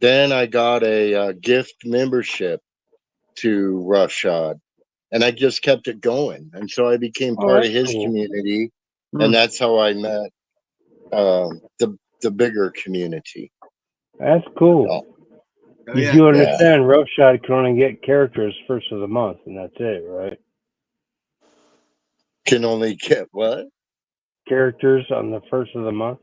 Then I got a gift membership to Roughshod, and I just kept it going. And so I became Oh, part that's of his cool. community, Hmm. and that's how I met the bigger community. That's cool. Oh, Oh You yeah. do understand Roughshod can only get characters first of the month, and that's it, right? can only get what? Characters on the first of the month.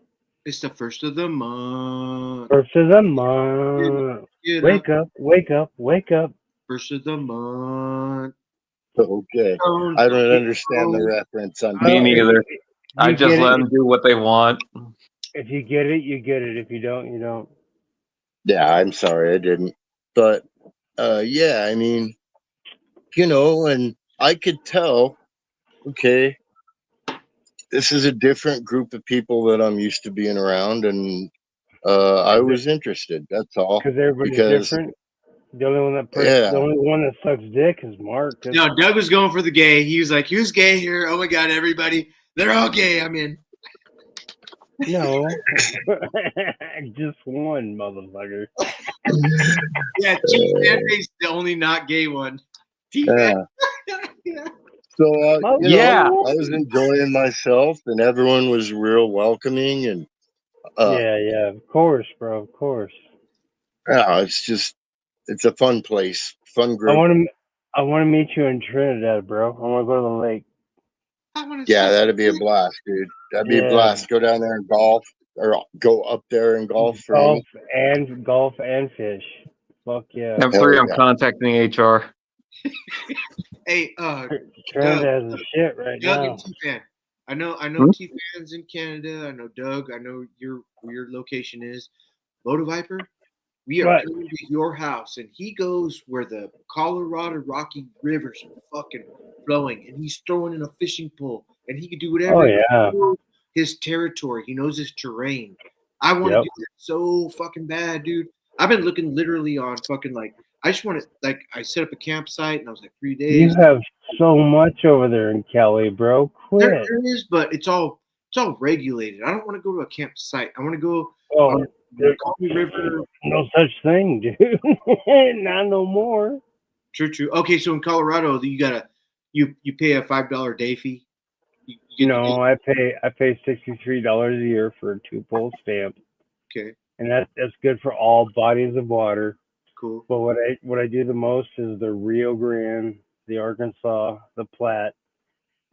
It's the first of the month. First of the month. Get Wake up, wake up, wake up. First of the month. Okay, Don't I don't get understand the old. reference. I'm Me Well, neither. I you just get let it. them do what they want. If you get it, you get it. If you don't, you don't. Yeah, I'm sorry I didn't. But yeah, I mean, and I could tell, okay, this is a different group of people that I'm used to being around, and I was interested. That's all. Because everybody's Because different. The only one yeah, the only one that sucks dick is Mark. No, Doug was going for the gay. He was like, "Who's gay here? Oh my god, everybody! They're all gay. I'm in." No, just one motherfucker. Yeah, Chief Fanbase, the only not gay one. Chief yeah. yeah. So Yeah. I was enjoying myself, and everyone was real welcoming, and Yeah, of course, bro, of course. yeah, it's a fun place, fun I group. want to, I want to meet you in Trinidad, bro. I want to go to the lake. I want to Yeah, that'd be a blast, dude. That'd be a Yeah, blast. Go down there and golf, or go up there and golf for me. golf and fish. Fuck yeah. I'm Hell sorry, I'm yeah. contacting HR. Hey, Trinidad is shit right Doug now. and T-Fan. I know Hmm? T-Fan's in Canada. I know Doug. I know where your location is. Moto Viper, we are What? coming to your house, and he goes where the Colorado Rocky rivers are fucking flowing, and he's throwing in a fishing pole, and he can do whatever. Oh yeah. His territory. He knows his terrain. I want to Yep. do that so fucking bad, dude. I've been looking literally on fucking I just want to I set up a campsite, and I was like 3 You days. have so much over there in Cali, bro. There Quit. is, but it's all regulated. I don't want to go to a campsite. I want to go Oh, on the there's Colby River. no such thing, dude. Not no more. True. Okay, so in Colorado, you pay a $5 day fee. You get the No, I pay $63 a year for a 2-pole stamp, okay, and that's good for all bodies of water. cool. But what I do the most is the Rio Grande, the Arkansas, the Platte,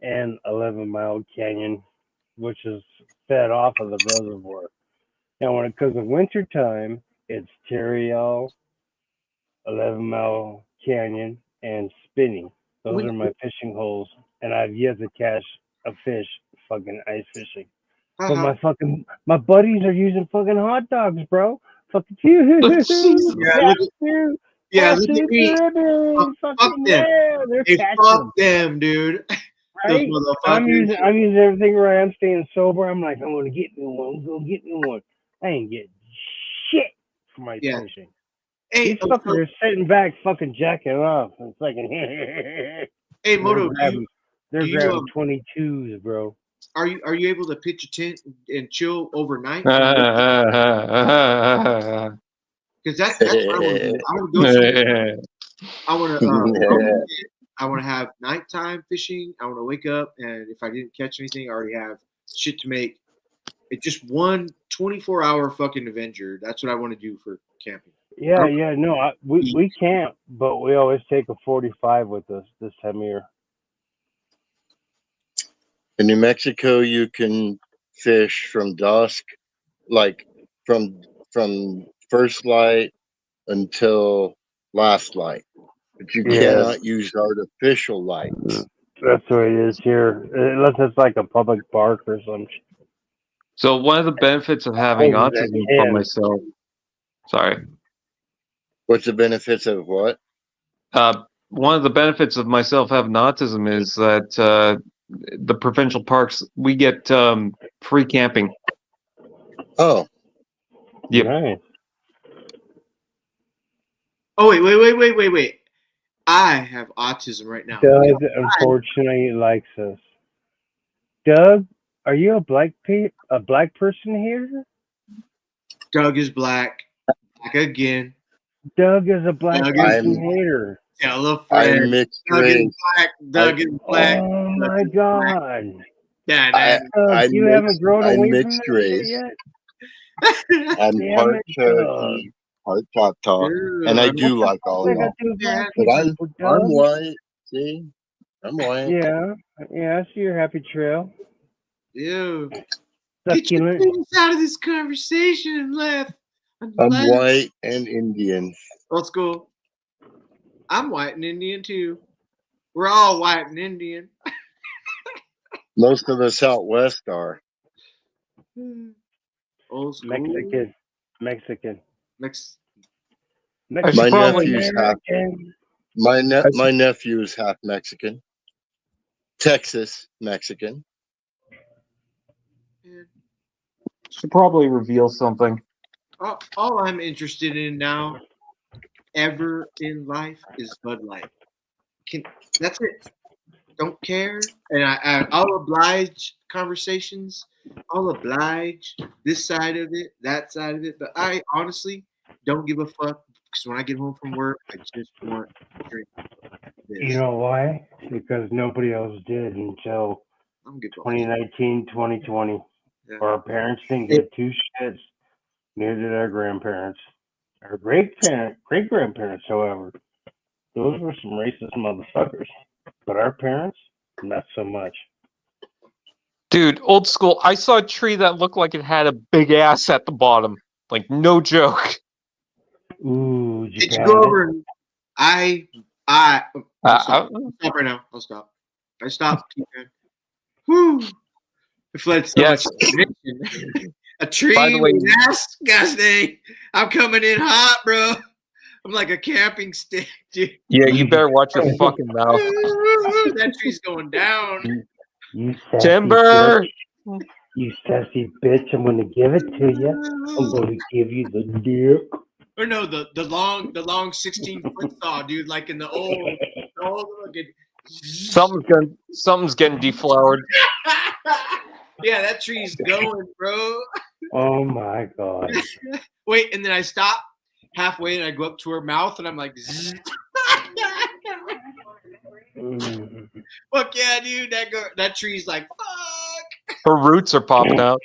and 11-mile canyon, which is fed off of the reservoir. Now, when it comes to winter time, it's Terriel, 11-mile canyon, and Spinning. Those When, are my fishing holes, and I've yet to catch a fish fucking ice fishing. But my buddies are using fucking hot dogs, bro. Fucking Jesus. yeah, look at me. Fuck fucking them. yeah, they're Hey, catching fuck them, them, dude. Those right? motherfuckers. I'm using everything right. I'm staying sober. I'm like, I'm gonna get me one. I'm gonna get me one. I ain't getting shit for my Yeah. fishing. Hey, These fuckers are sitting back, fucking jacking off, and fucking. hey, Moto, They're do you grabbing 22s, bro. are you able to pitch a tent and chill overnight? Because that's what I want to do. I want to go somewhere. I want to I want to have nighttime fishing. I want to wake up, and if I didn't catch anything, I already have shit to make. It's just one 24-hour fucking adventure. That's what I want to do for camping. Yeah, no, we can't, but we always take a 45 with us this time of year. In New Mexico, you can fish from dusk, like from first light until last light, but you cannot use artificial lights. That's the way it is here, unless it's like a public park or some shit. So one of the benefits of having autism for myself. Sorry. What's the benefits of what? One of the benefits of myself having autism is that the provincial parks we get free camping. Oh, Yep. Nice. Oh wait. I have autism right now. Doug unfortunately likes us. Doug, are you a black person here? Doug is black. back again. Doug is a black Doug person is- hater. Tell a I'm friend. mixed Doug is race. black. Doug is black. Oh Doug my is black. God. Da-da. Doug, you haven't grown I'm away from mixed that shit race. yet? I'm Damn part it, Doug. Cherokee, part Choctaw, and I Dude, do like all I y'all. got two black But people, I'm Doug. white. See, I'm white. Yeah, I see your happy trail. Ew. Get your Succulent. penis out of this conversation and laugh. I'm white and Indian. Let's go. I'm white and Indian too. We're all white and Indian. Most of us out west are. Old school. Mexican. Mex- I should My probably- nephew's half. My nephew is half Mexican. Texas Mexican. Should probably reveal something. all I'm interested in now, ever in life, is Bud Light. That's it. Don't care, and I'll oblige conversations. I'll oblige this side of it, that side of it. But I honestly don't give a fuck because when I get home from work, I just want to drink this. You know why? Because nobody else did until I don't give a fuck. 2019, 2020. Yeah. Our parents didn't get two shits. Neither did our grandparents. Our great-grandparents, however, those were some racist motherfuckers. But our parents, not so much. Dude, old school. I saw a tree that looked like it had a big ass at the bottom. Like, no joke. Ooh, Did you Japan. go over? And I'll stop. Uh, Stop right now. I'll stop. I stopped. Whew. It fled so Yes. much conviction. A tree By the way- with ass, gosh dang. I'm coming in hot, bro. I'm like a camping stick, dude. Yeah, you better watch your fucking mouth. That tree's going down. You sassy Timber! bitch. You sassy bitch. I'm going to give it to you. I'm going to give you the dick. Or no, the long 16-foot saw, dude, like in the old fucking. Something's getting deflowered. Yeah, that tree's going, bro. Oh my God. Wait, and then I stop halfway and I go up to her mouth and I'm like, Mm. fuck yeah, dude. That tree's like, fuck. Her roots are popping out.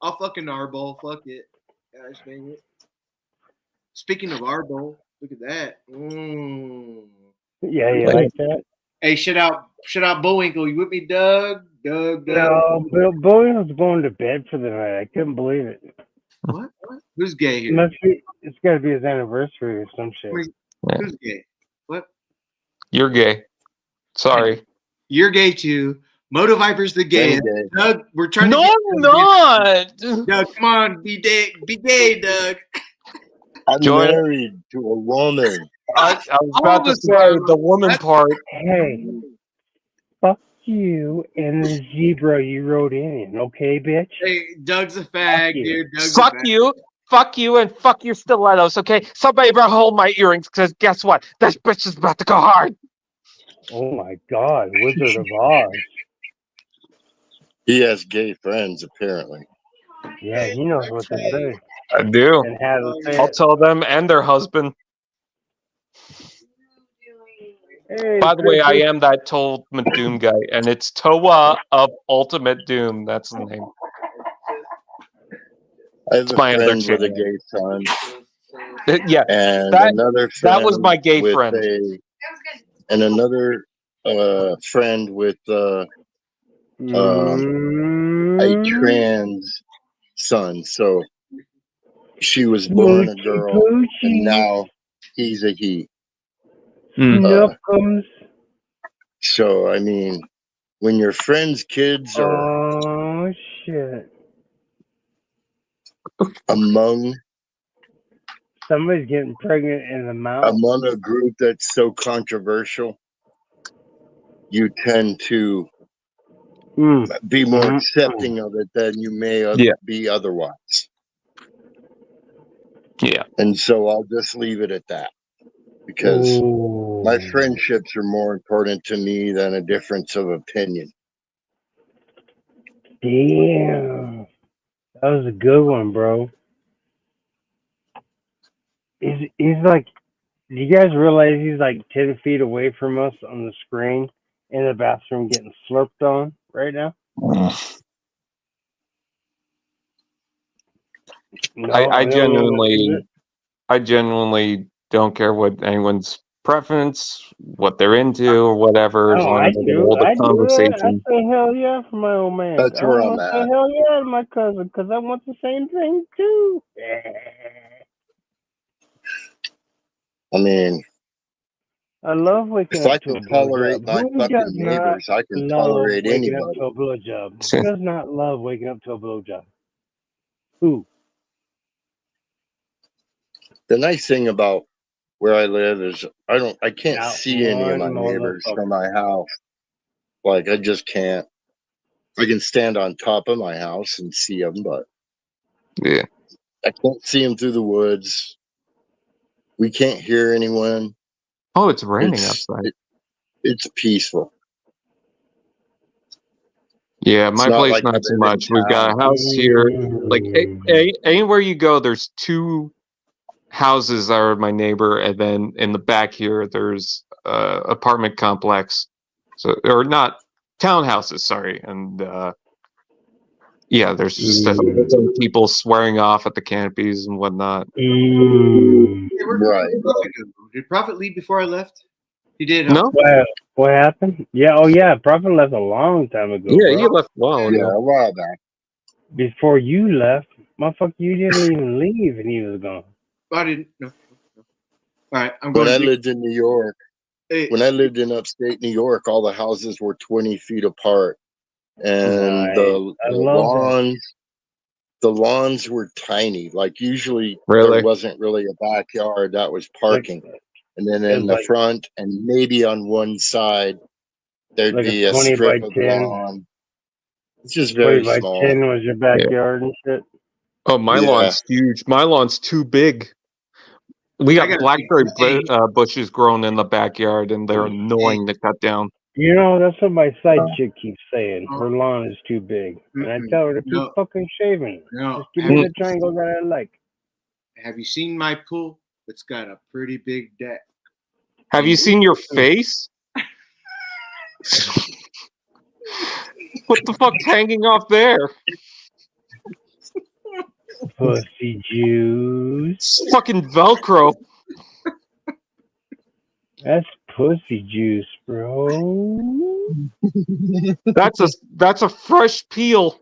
I'll fucking Arbol. Fuck it. Gosh dang it. Speaking of Arbol, look at that. Yeah, you like that? Hey, shout out Bullwinkle. You with me, Doug? Doug. No, Bowie was going to bed for the night. I couldn't believe it. What? Who's gay here? It's got to be his anniversary or some shit. Who's gay? What? You're gay. Sorry. You're gay too. Moto Viper's the gay. Doug, we're trying No, to I'm not. Doug, come on, be gay, Doug. I'm Join- married to a woman. I was about to say the woman part. Hey, fuck you and the zebra you rode in, okay, bitch? Hey, Doug's a fag, you. dude. Doug's Fuck a fag. you. Fuck you and fuck your stilettos, okay? Somebody better hold my earrings because guess what? That bitch is about to go hard. Oh my God, Wizard of Oz. He has gay friends, apparently. Yeah, he knows what to say I do. and how to say I'll it. tell them and their husband. Hey, By the way, I Chris, am that Ultimate Doom guy, and it's Toa of Ultimate Doom. That's the name. I have a my other friend with a channel. gay son, Yeah, and That- another friend that was my gay with friend. and another friend with a trans son. So she was born a girl, and now he's a he. Snookums. So I mean, when your friends' kids are Oh shit! among Somebody's getting pregnant in the mouth. among a group that's so controversial, you tend to be more accepting of it than you may be otherwise. Yeah. And so I'll just leave it at that, because my friendships are more important to me than a difference of opinion. Damn, that was a good one, bro. He's like, do you guys realize he's like 10 feet away from us on the screen in the bathroom getting slurped on right now? No, I we don't know what genuinely is it. I genuinely don't care what anyone's preference, what they're into, or whatever, as Oh, long I as I can do. hold a I do that. I conversation. say hell yeah for my old man. That's I where I'm want to say at. hell yeah to my cousin because I want the same thing too. I mean, I love waking if I up to can a tolerate blowjob. my Who does fucking not neighbors, I can love tolerate waking up anybody. to a blowjob? Who does not love waking up to a blowjob? Who? The nice thing about where I live is I can't Not see any of one my neighbors from motherfucker. my house. Like I just can't. I can stand on top of my house and see them, but Yeah. I can't see them through the woods. We can't hear anyone. Oh, it's raining It's outside. it's peaceful. Yeah, It's my not place like I not so live in much. We've got town. a house here. Like Mm. anywhere you go, there's two houses that are my neighbor, and then in the back here, there's apartment complex. So or not townhouses, sorry, and yeah, there's just a Mm. some people swearing off at the canopies and whatnot. Mm. Hey, Right. where'd Prophet go? Did Prophet leave before I left? He did, huh? No, What happened? Yeah, oh yeah, Prophet left a long time ago, yeah, he bro. left a while Yeah, ago. a while back. Before you left, motherfucker, you didn't even leave and he was gone. I didn't. No. All right, I'm When going I to. lived in New York, Hey, when I lived in upstate New York, all the houses were 20 feet apart, and Nice. I love that. the lawns were tiny. Like usually there Really? wasn't really a backyard, that was Like parking. And then it in was the like front and maybe on one side there'd like a be a 20 by strip of 10. lawn. It's just 20 very by small. 10 was your Yeah. backyard and shit. Oh, my Yeah. lawn's huge. My lawn's too big. We I got got a blackberry big. Hey, bushes growing in the backyard, and they're hey. annoying to cut down. You know, that's what my side chick keeps saying. Oh, Her lawn is too big. And I mm-mm. tell her to keep No, fucking shaving. no. Just give me the triangle that I like. Have you seen my pool? It's got a pretty big deck. Have you seen your face? What the fuck's hanging off there? Pussy juice. It's fucking Velcro. That's pussy juice, bro. That's a fresh peel.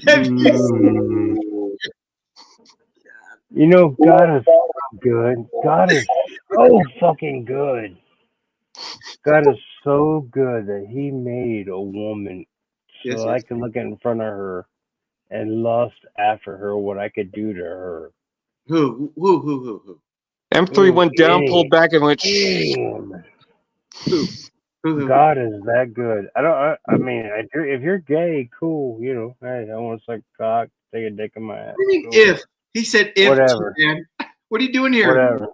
Mm. You know, God is so good. God is so fucking good. God is so good that He made a woman Yes, so I yes. could look in front of her and lust after her, what I could do to her. Who? M3 went down, pulled Any back, and went shh. woman. Who? God is that good. I mean, if you're gay, cool. You know, hey, I want to suck cock, take a dick in my ass. What do you mean Cool. if? He said if, Whatever. man. What are you doing here?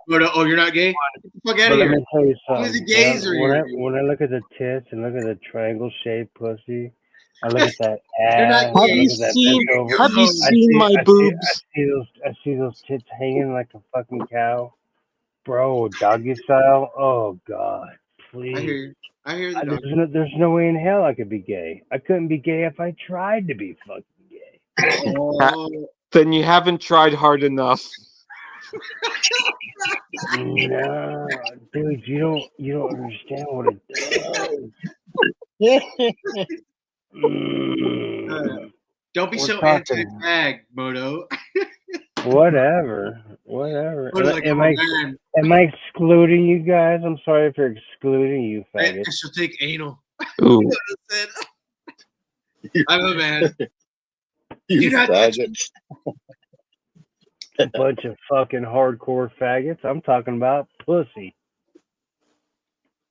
Whatever. Oh, you're not gay? Get the fuck out But of let here. me tell you Only the something. gays are here. When I look at the tits and look at the triangle shaped pussy, I look at that You're not ass, Have gay. you look at that seen? bent over. Have you Oh, seen my boobs? I see those tits hanging like a fucking cow, bro. Doggy style. Oh God, I hear please. you. I hear the dog. There's no way in hell I could be gay. I couldn't be gay if I tried to be fucking gay. Oh, Then you haven't tried hard enough. No, dude, you don't understand what it does. Mm, don't be we're so talking anti-fag, Moto. whatever. Moto like, oh man, Am I excluding you guys? I'm sorry for excluding you, I faggots. shall take anal. Ooh. I'm a man. You You're not touch me. faggots. Bunch of fucking hardcore faggots. I'm talking about pussy.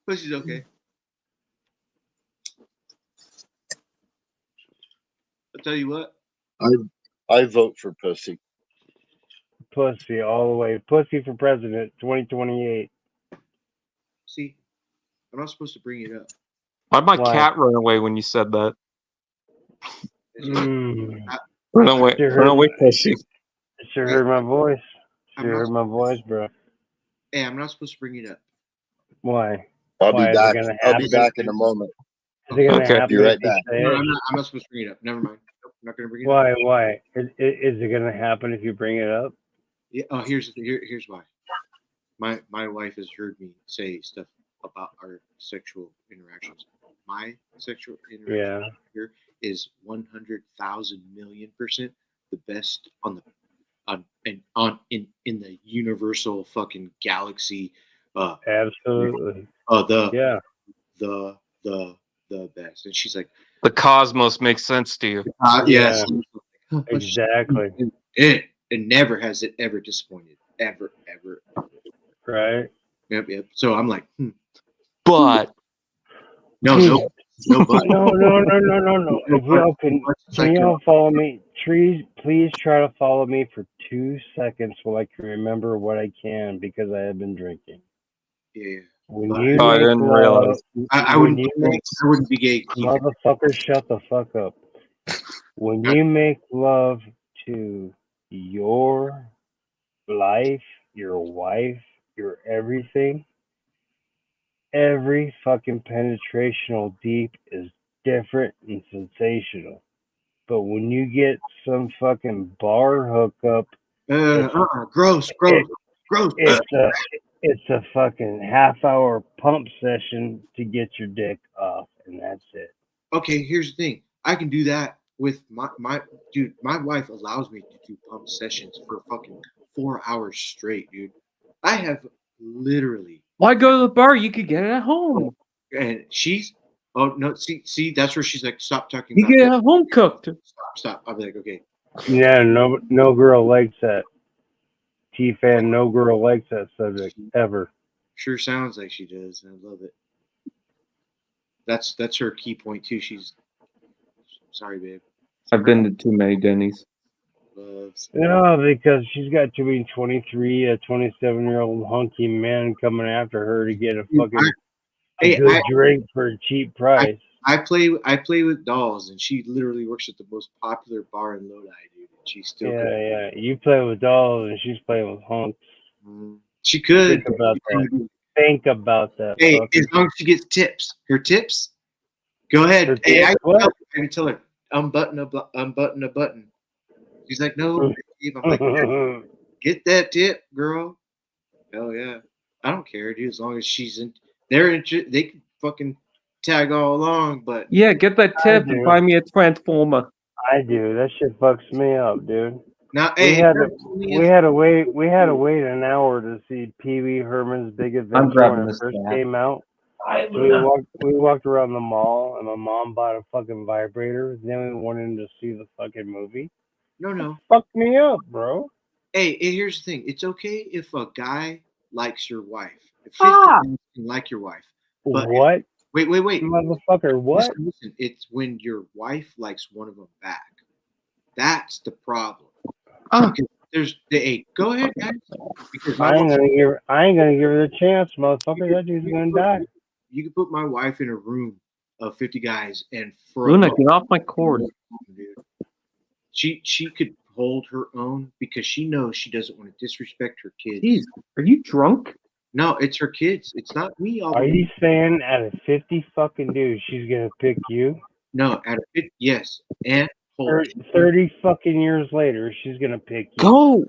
Pussy's okay. I'll tell you what. I vote for pussy. Pussy all the way. Pussy for president 2028. See, I'm not supposed to bring it up. Why'd my Why? cat run away when you said that? It's fine. Mm. Run away, She heard, pussy. Sure heard my voice. I'm Sure not heard my voice, bro. Hey, I'm not supposed to bring it up. Why? I'll Why be is back. it gonna I'll be happen? back in a moment. Is it gonna Okay. happen Be right if you back. say No, it? I'm not supposed to bring it up. Never mind. Nope, I'm not gonna bring it up. Why? Is it gonna happen if you bring it up? Yeah, here's why. My wife has heard me say stuff about our sexual interactions. My sexual interaction Yeah. here is 100,000,000,000% the best on the in the universal fucking galaxy. Absolutely. The Yeah. the the the best. And she's like, The cosmos makes sense to you. yes, Exactly. it never has it ever disappointed, ever. Right. Yep. So I'm like, But no, but No. If y'all can It's like, y'all follow me? Trees, please try to follow me for 2 seconds while I can remember what I can because I have been drinking. yeah. When But you I make didn't love, realize. I when wouldn't you be gay. make I wouldn't be gay. motherfucker, shut the fuck up. When you make love to your life, your wife, your everything, every fucking penetrational deep is different and sensational. But when you get some fucking bar hookup, Gross. it's a fucking half-hour pump session to get your dick off, and that's it. Okay, here's the thing. I can do that with my dude. My wife allows me to do pump sessions for fucking 4 hours straight, dude. I have literally, Why go to the bar? You could get it at home. and she's, oh no, see, that's where she's like, stop talking You about get it that. at home cooked. Stop. I'll be like, okay, Yeah, no girl likes that. T-fan, no girl likes that subject ever. sure sounds like she does. I love it. That's her key point too. She's sorry, babe. I've been to too many Denny's. Loves. No, because she's got to be 23, a 27-year-old hunky man coming after her to get a fucking good drink for a cheap price. I play with dolls, and she literally works at the most popular bar in Lodi, dude. And she's still Yeah. You play with dolls, and she's playing with hunks. She could Think about that. Think about that. Hey, fucker. as long as she gets tips, her tips. Go ahead. Her Hey, tips, what? I can tell her unbutton a button. She's like, no, Dave. I'm like, get that tip, girl. Hell yeah. I don't care, dude. As long as she's in, they can fucking tag all along. But Yeah, get that tip and buy me a transformer. I do. That shit fucks me up, dude. now, We hey, had to wait an hour to see Pee Wee Herman's Big Adventure when it first came out. So we walked around the mall, and my mom bought a fucking vibrator. Then we went in to see the fucking movie. no. Fucked me up, bro. Hey, here's the thing. It's okay if a guy likes your wife. If 50 guys can like your wife. But What? Wait. Motherfucker, what? Listen. It's when your wife likes one of them back. That's the problem. Hey, go ahead, guys. Because I ain't gonna give her the chance, motherfucker. That dude's gonna die. You can put my wife in a room of 50 guys, and for Luna, a get off my cord. dude, she could hold her own because she knows she doesn't want to disrespect her kids. Jeez, are you drunk? No, it's her kids. It's not me. Are you saying out of 50 fucking dudes, she's gonna pick you? No, out of 50, yes, and 30 fucking years later, she's gonna pick you. Go.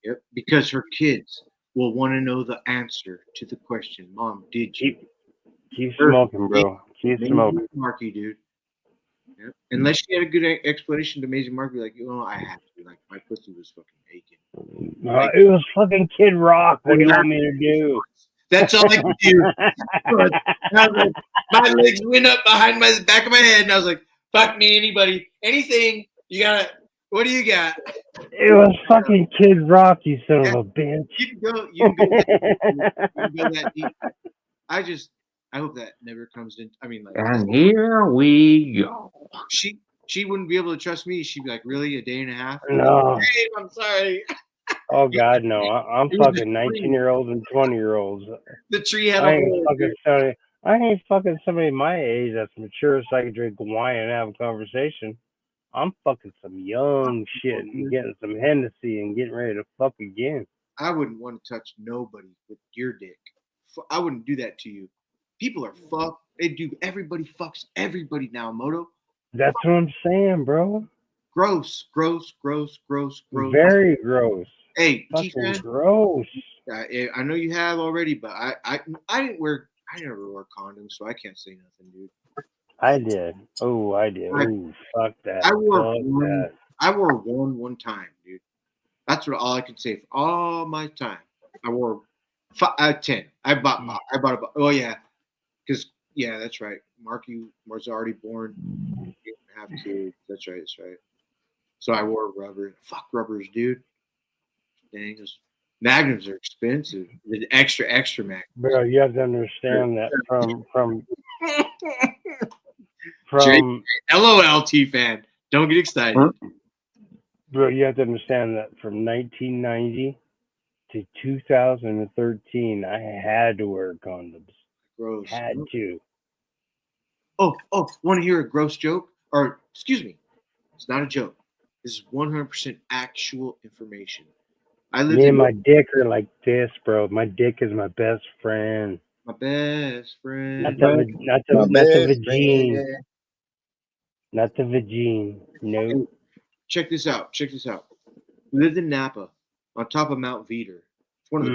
Yep, because her kids will want to know the answer to the question. Mom, did you? Keep smoking, bro. Keep smoking. Marky, dude. Yep. Unless she had a good explanation to Amazing Mark, be like, I have to. Like, my pussy was fucking aching. It was fucking Kid Rock. What do you want me to do? That's all I could do. My legs went up behind my back of my head, and I was like, fuck me, anybody. Anything. You got what do you got? It was fucking Kid Rock, you son of a bitch. You can go that deep. I hope that never comes in. I mean, like, and here we go. She wouldn't be able to trust me. She'd be like, really, a day and a half? No. Hey, I'm sorry. Oh God, no! I'm fucking 19-year-olds and 20-year-olds. The tree had I ain't fucking somebody my age that's mature so I can drink wine and have a conversation. I'm fucking some young shit and getting some Hennessy and getting ready to fuck again. I wouldn't want to touch nobody with your dick. I wouldn't do that to you. People are fucked. They do. Everybody fucks everybody now, Moto. That's what I'm saying, bro. Gross, gross, gross, gross, gross. Very gross. Hey, Fucking G-Fan, gross. I know you have already, but I never wore condoms, so I can't say nothing, dude. I did. Oh, I did. Oh, fuck that. I wore Fuck one. that. I wore one time, dude. That's what all I can say for all my time. I wore 10. I bought a. Oh yeah, because yeah, that's right. Marky was already born. You didn't have kids. That's right. That's right. So I wore rubber. Fuck rubbers, dude. Dang, those magnums are expensive. The extra magnums. Bro, you have to understand that from LOL, T-Fan. Don't get excited. Bro, you have to understand that from 1990 to 2013, I had to wear condoms. Gross. Had to. Oh, want to hear a gross joke? Or, excuse me, it's not a joke. This is 100% actual information. Me and my dick are like this, bro. My dick is my best friend. My best friend. Not the vagine. Not the vagine. No. Check this out. We lived in Napa, on top of Mount Veeder. It's one of the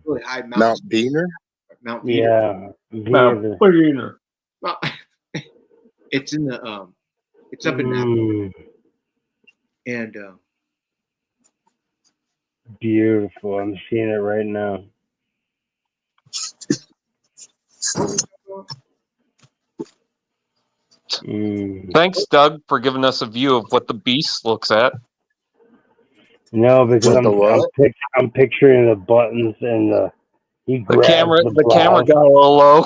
really high mountains. Mount Veeder? Mount Veeder. Yeah. Mount Veeder. It's in the it's up in Napa. And beautiful. I'm seeing it right now. Thanks, Doug, for giving us a view of what the beast looks at. No, because I'm picturing the buttons and the camera got a little low.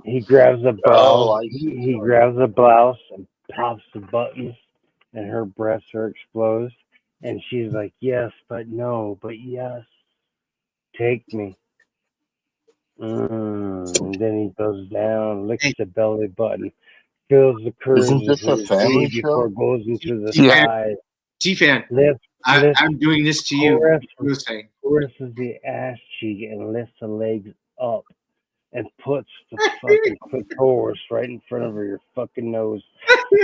He grabs the blouse. He grabs the blouse and pops the buttons, and her breasts are exposed. And she's like, "Yes, but no, but yes, take me." And then he goes down, licks the belly button, feels the curves of his knee before it goes into the side. T-Fan, I'm doing this to you. Caresses the ass cheek and lifts the legs up and puts the fucking clitoris right in front of your fucking nose.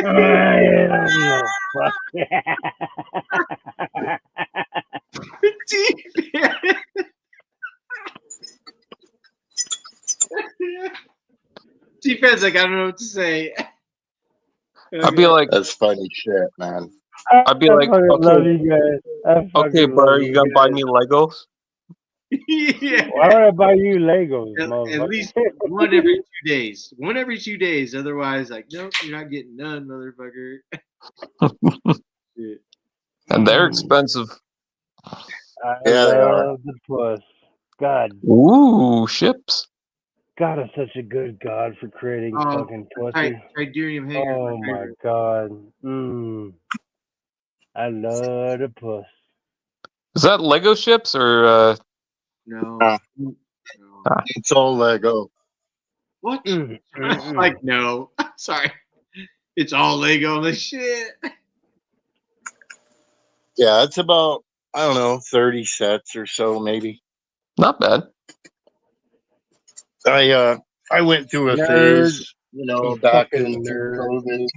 I don't know. T-Fan. T-Fan's like, I don't know what to say. I'd be like, that's funny shit, man. I'd be like, love you guys. Okay, bro, are you gonna buy me Legos? Yeah. Why would I buy you Legos? At least one every 2 days. One every 2 days. Otherwise, like, nope, you're not getting none, motherfucker. And they're expensive. I love the puss. God. Ooh, ships. God is such a good God for creating fucking pussy. Triderium hanger. Oh my God. I love the puss. Is that Lego ships or No. It's all Lego. What? Like, no. Sorry. It's all Lego. Like, shit. Yeah, it's about, I don't know, 30 sets or so, maybe. Not bad. I went through a phase, back into COVID.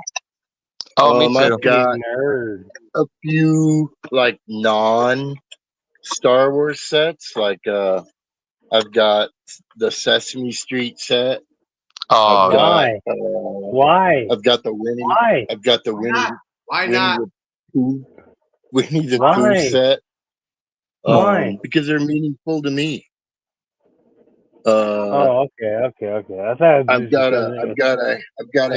Oh, me too. I've got a few like non-Star Wars sets. Like I've got the Sesame Street set. Oh, why? I've got the Winnie. Why? I've got the Winnie. Why not? Winnie the Pooh set. Why? Because they're meaningful to me. Okay. I thought I've got a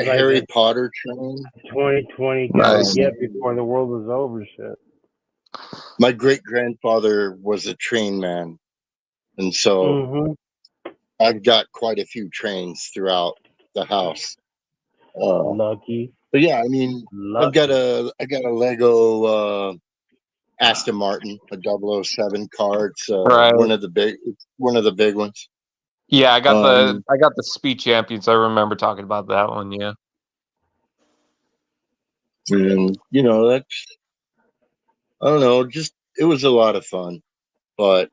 Harry Potter train. 2020 gotta get before the world is over. Shit. My great grandfather was a train man, and so I've got quite a few trains throughout the house. Lucky. But yeah, I mean, I got a Lego Aston Martin, a 007 car. It's one of the big ones. Yeah, I got the Speed Champions. I remember talking about that one. Yeah. And that's, I don't know, just it was a lot of fun. But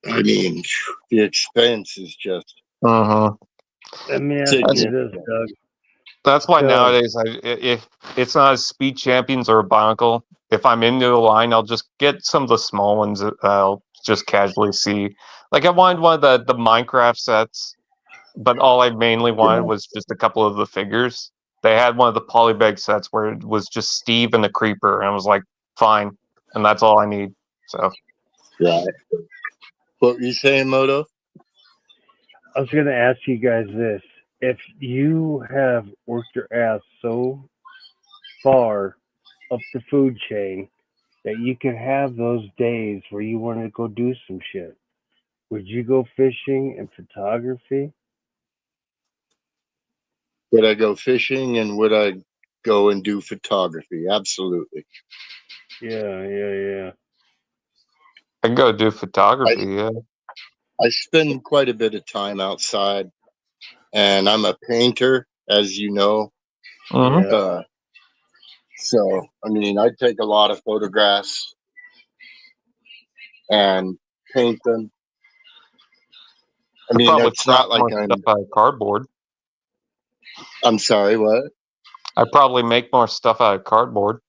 I mean, the expense is just Uh-huh. Let me ask you this, significant. Doug. That's why So, nowadays, if it's not a Speed Champions or a Bionicle, if I'm into a line, I'll just get some of the small ones that I'll just casually see. Like I wanted one of the Minecraft sets, but all I mainly wanted Yeah, was just a couple of the figures. They had one of the polybag sets where it was just Steve and the Creeper, and I was like, fine, and that's all I need. So right. What were you saying, Moto? I was going to ask you guys this. If you have worked your ass so far up the food chain that you can have those days where you want to go do some shit, would you go fishing and photography? Would I go fishing and would I go and do photography? Absolutely. Yeah. I can go do I, photography. Yeah. I spend quite a bit of time outside, and I'm a painter, as you know. Hmm. Yeah. Uh, so, I mean, I take a lot of photographs and paint them. I I'd mean, probably it's craft not like more stuff out of cardboard. I'm sorry, what? I'd probably make more stuff out of cardboard.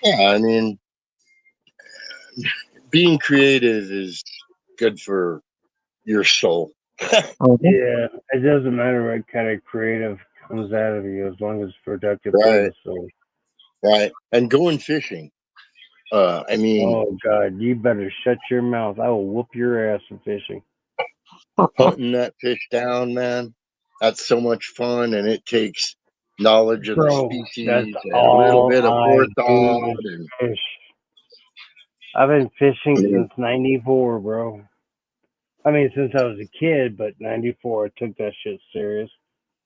Yeah, I mean, being creative is good for your soul. Mhm. Yeah. It doesn't matter what kind of creative comes out of you as long as it's productive for Right, the soul. right. And going fishing. I mean, Oh, God. You better shut your mouth. I will whoop your ass in fishing. hunting that fish down, man, that's so much fun, and it takes knowledge of the Bro, that's species and a little all bit of I do forethought. is And fish. I've been I fishing mean, since '94, bro. I mean, since I was a kid, but '94, I took that shit serious.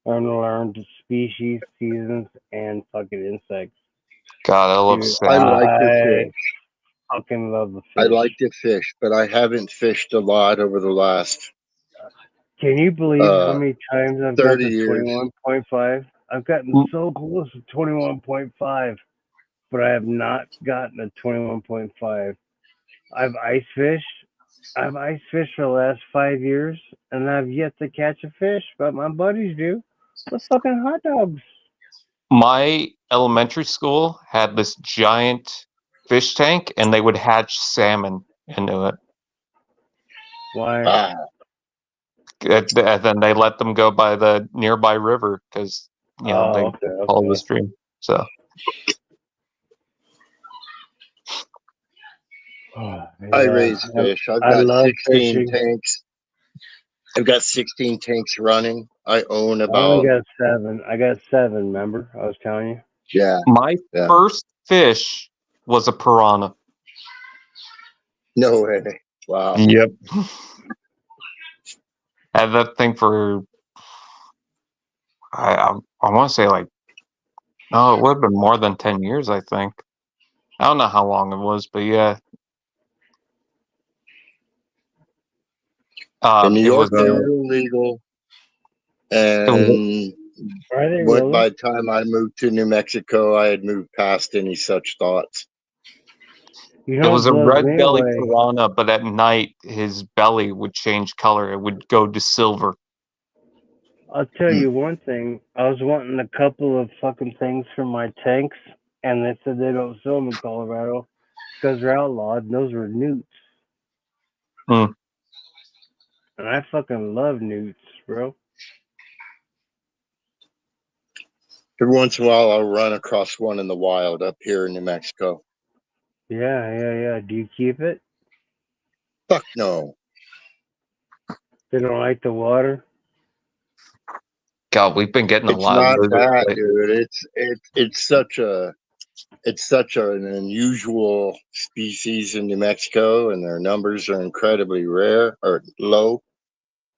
I learned species, seasons, and fucking insects. God, I love Dude, I salmon. like to I fish. fucking love the I fish. like to fish, but I haven't fished a lot over the last Can you believe how uh, many times I've got 30 to years. 21.5? I've gotten M- so close to 21.5, but I have not gotten a 21.5. I've ice fished. I've ice fished for the last 5 years, and I've yet to catch a fish, but my buddies do. With fucking hot dogs. My elementary school had this giant fish tank, and they would hatch salmon into it. Why? Ah, And then they let them go by the nearby river because they Oh, okay, follow the okay. stream. So Oh, I yeah, raise fish. I've I got love 16 fishing. tanks. I've got 16 tanks running. I own I only about, got 7. I got 7. Remember, I was telling you. yeah, my yeah. first fish was a piranha. No way. Wow. Yep. I had that thing for I want to say like it would have been more than 10 years. I think I don't know how long it was, but yeah, In New it was York, they a were illegal. it was And Are they what really? by the time I moved to New Mexico, I had moved past any such thoughts. You it know was what a blows red me belly away? piranha, but at night his belly would change color. It would go to silver. I'll tell Hmm. you one thing. I was wanting a couple of fucking things for my tanks, and they said they don't sell them in Colorado because they're outlawed, and those were newts. Hmm. And I fucking love newts, bro. Every once in a while, I'll run across one in the wild up here in New Mexico. Yeah. Do you keep it? Fuck no. They don't like the water? God, we've been getting a It's lot of not lizards that, lately. dude. It's such an unusual species in New Mexico, and their numbers are incredibly rare or low.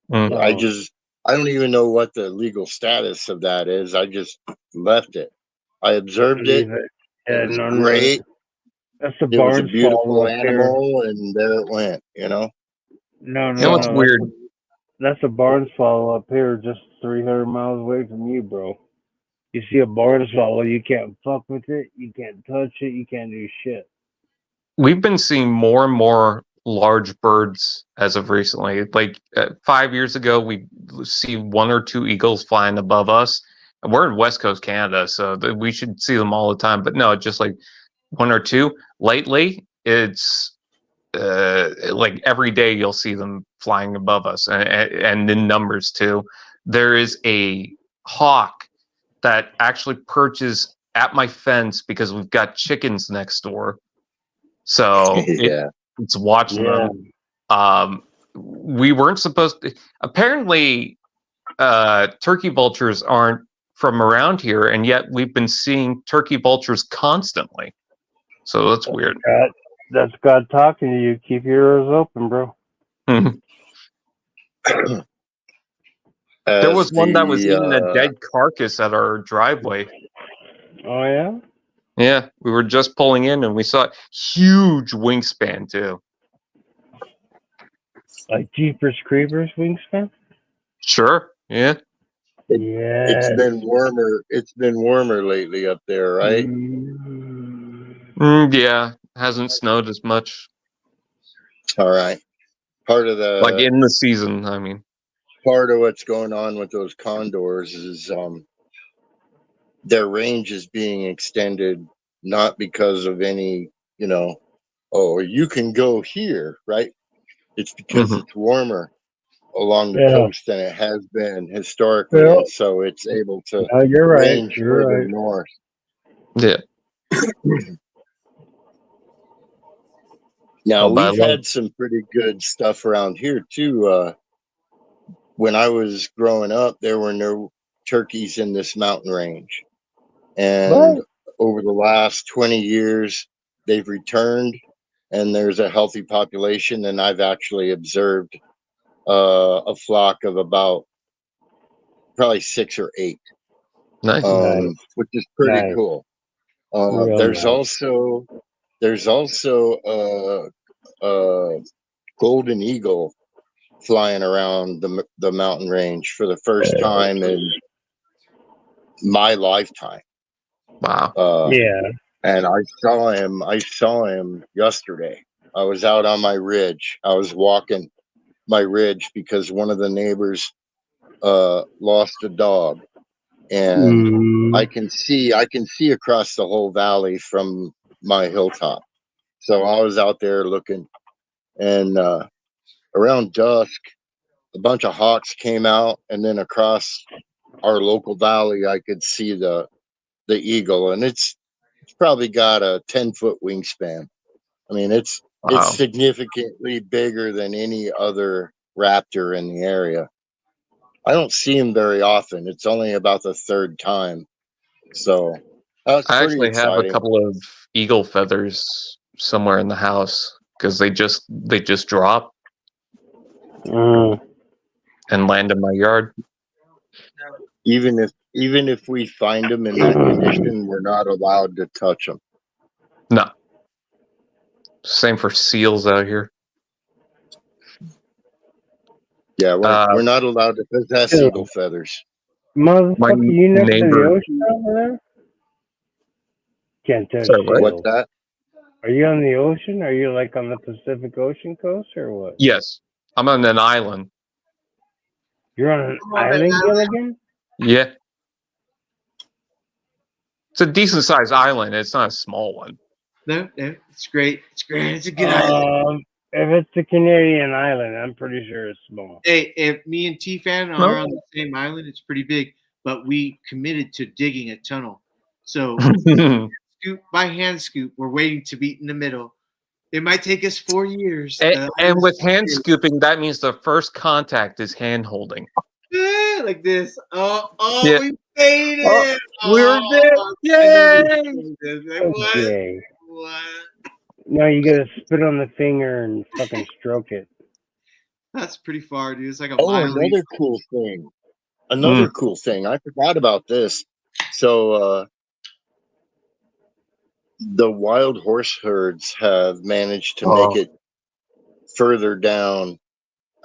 Hmm. I Oh, just I don't even know what the legal status of that is. I just left it. I observed it. leave it. It Yeah, was no. great. That's the It was a barn swallow beautiful up here. animal, and there it went. You know what's So That's weird? that's a barn swallow up here, just 300 miles away from you, bro. You see a barn swallow, you can't fuck with it, you can't touch it, you can't do shit. We've been seeing more and more large birds as of recently. Like 5 years ago, we see one or two eagles flying above us. And we're in West Coast Canada, so we should see them all the time. But no, just like one or two. Lately, it's like every day you'll see them flying above us, and in numbers too. There is a hawk that actually perches at my fence because we've got chickens next door. So Yeah. it's watching Yeah. them. We weren't supposed to. Apparently, turkey vultures aren't from around here, and yet we've been seeing turkey vultures constantly. So that's weird. That's God talking to you. Keep your ears open, bro. There was one that was eating a the dead carcass at our driveway. Oh yeah. Yeah, we were just pulling in and we saw huge wingspan too. Like Jeepers Creepers wingspan? Sure. Yeah. it's Yeah. been warmer. It's been warmer lately up there, right? Yeah. Hasn't snowed as much. All right. Part of Like the in the season, I mean. part of what's going on with those condors is their range is being extended, not because of any, oh, you can go here, right? It's because Mhm. it's warmer along the Yeah. coast than it has been historically, Yeah. and so it's able to No, you're right. range You're further right. north. Yeah. Now Oh, but I we've love. had some pretty good stuff around here too. When I was growing up, there were no turkeys in this mountain range, and What? over the last 20 years, they've returned, and there's a healthy population. And I've actually observed a flock of about probably 6 or 8, Nice. Nice. which is pretty Nice. cool. Real There's nice. also a golden eagle flying around the mountain range for the first time in my lifetime. Wow. Yeah. And I saw him yesterday. I was out on my ridge. I was walking my ridge because one of the neighbors lost a dog, and I can see across the whole valley from my hilltop. So I was out there looking, and around dusk, a bunch of hawks came out, and then across our local valley, I could see the eagle, and it's probably got a 10-foot wingspan. I mean, it's Wow. significantly bigger than any other raptor in the area. I don't see him very often. It's only about the third time, so that's I pretty actually have a exciting. couple of eagle feathers somewhere in the house because they just drop and land in my yard. Even if we find them in that condition, we're not allowed to touch them. No. Same for seals out here. Yeah, we're not allowed to possess Yeah. eagle feathers. My Motherfucker, you next to the neighbor. ocean over there? Can't touch Sorry, what? What's seals. that? Are you on the ocean? Are you like on the Pacific Ocean coast or what? Yes, I'm on an island. You're on an island, Gilligan? Yeah, it's a decent sized island. It's not a small one. No, it's great. It's great. It's a good island. If it's a Canadian island, I'm pretty sure it's small. Hey, if me and T-Fan No. are on the same island, it's pretty big. But we committed to digging a tunnel. So scoop by hand scoop, we're waiting to be in the middle. It might take us 4 years. And with hand scooping, that means the first contact is hand holding. Like this. Yeah. We made it. We're there. Yay! Okay. What? No, you gotta spit on the finger and fucking stroke it. That's pretty far, dude. It's like a Oh, mile. another cool thing. Another cool thing. I forgot about this. So the wild horse herds have managed to make it further down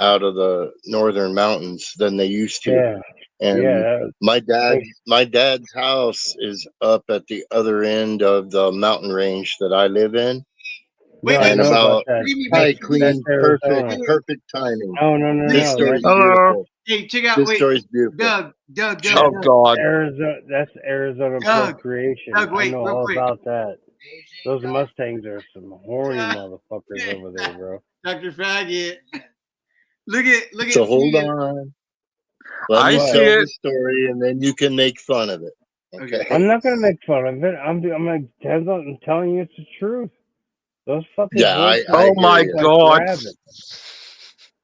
out of the northern mountains than they used to. Yeah. And Yeah, my dad's house is up at the other end of the mountain range that I live in. no, I And know about about that. high, That's clean, Arizona. perfect timing. This No. story's Hello. beautiful. Hey, check out. This Wait, story's beautiful. Doug, Oh God. That's Arizona Doug, procreation. Doug, I wait, know real all quick. about that. Those Mustangs are some horny Doug. motherfuckers over there, bro. Dr. Faggot. Look at So hold on. Let I me see tell it. the story, and then you can make fun of it. Okay. I'm not gonna make fun of it. I'm telling you it's the truth. Those fucking Yeah, horses I Oh hear my you. like God. rabbits.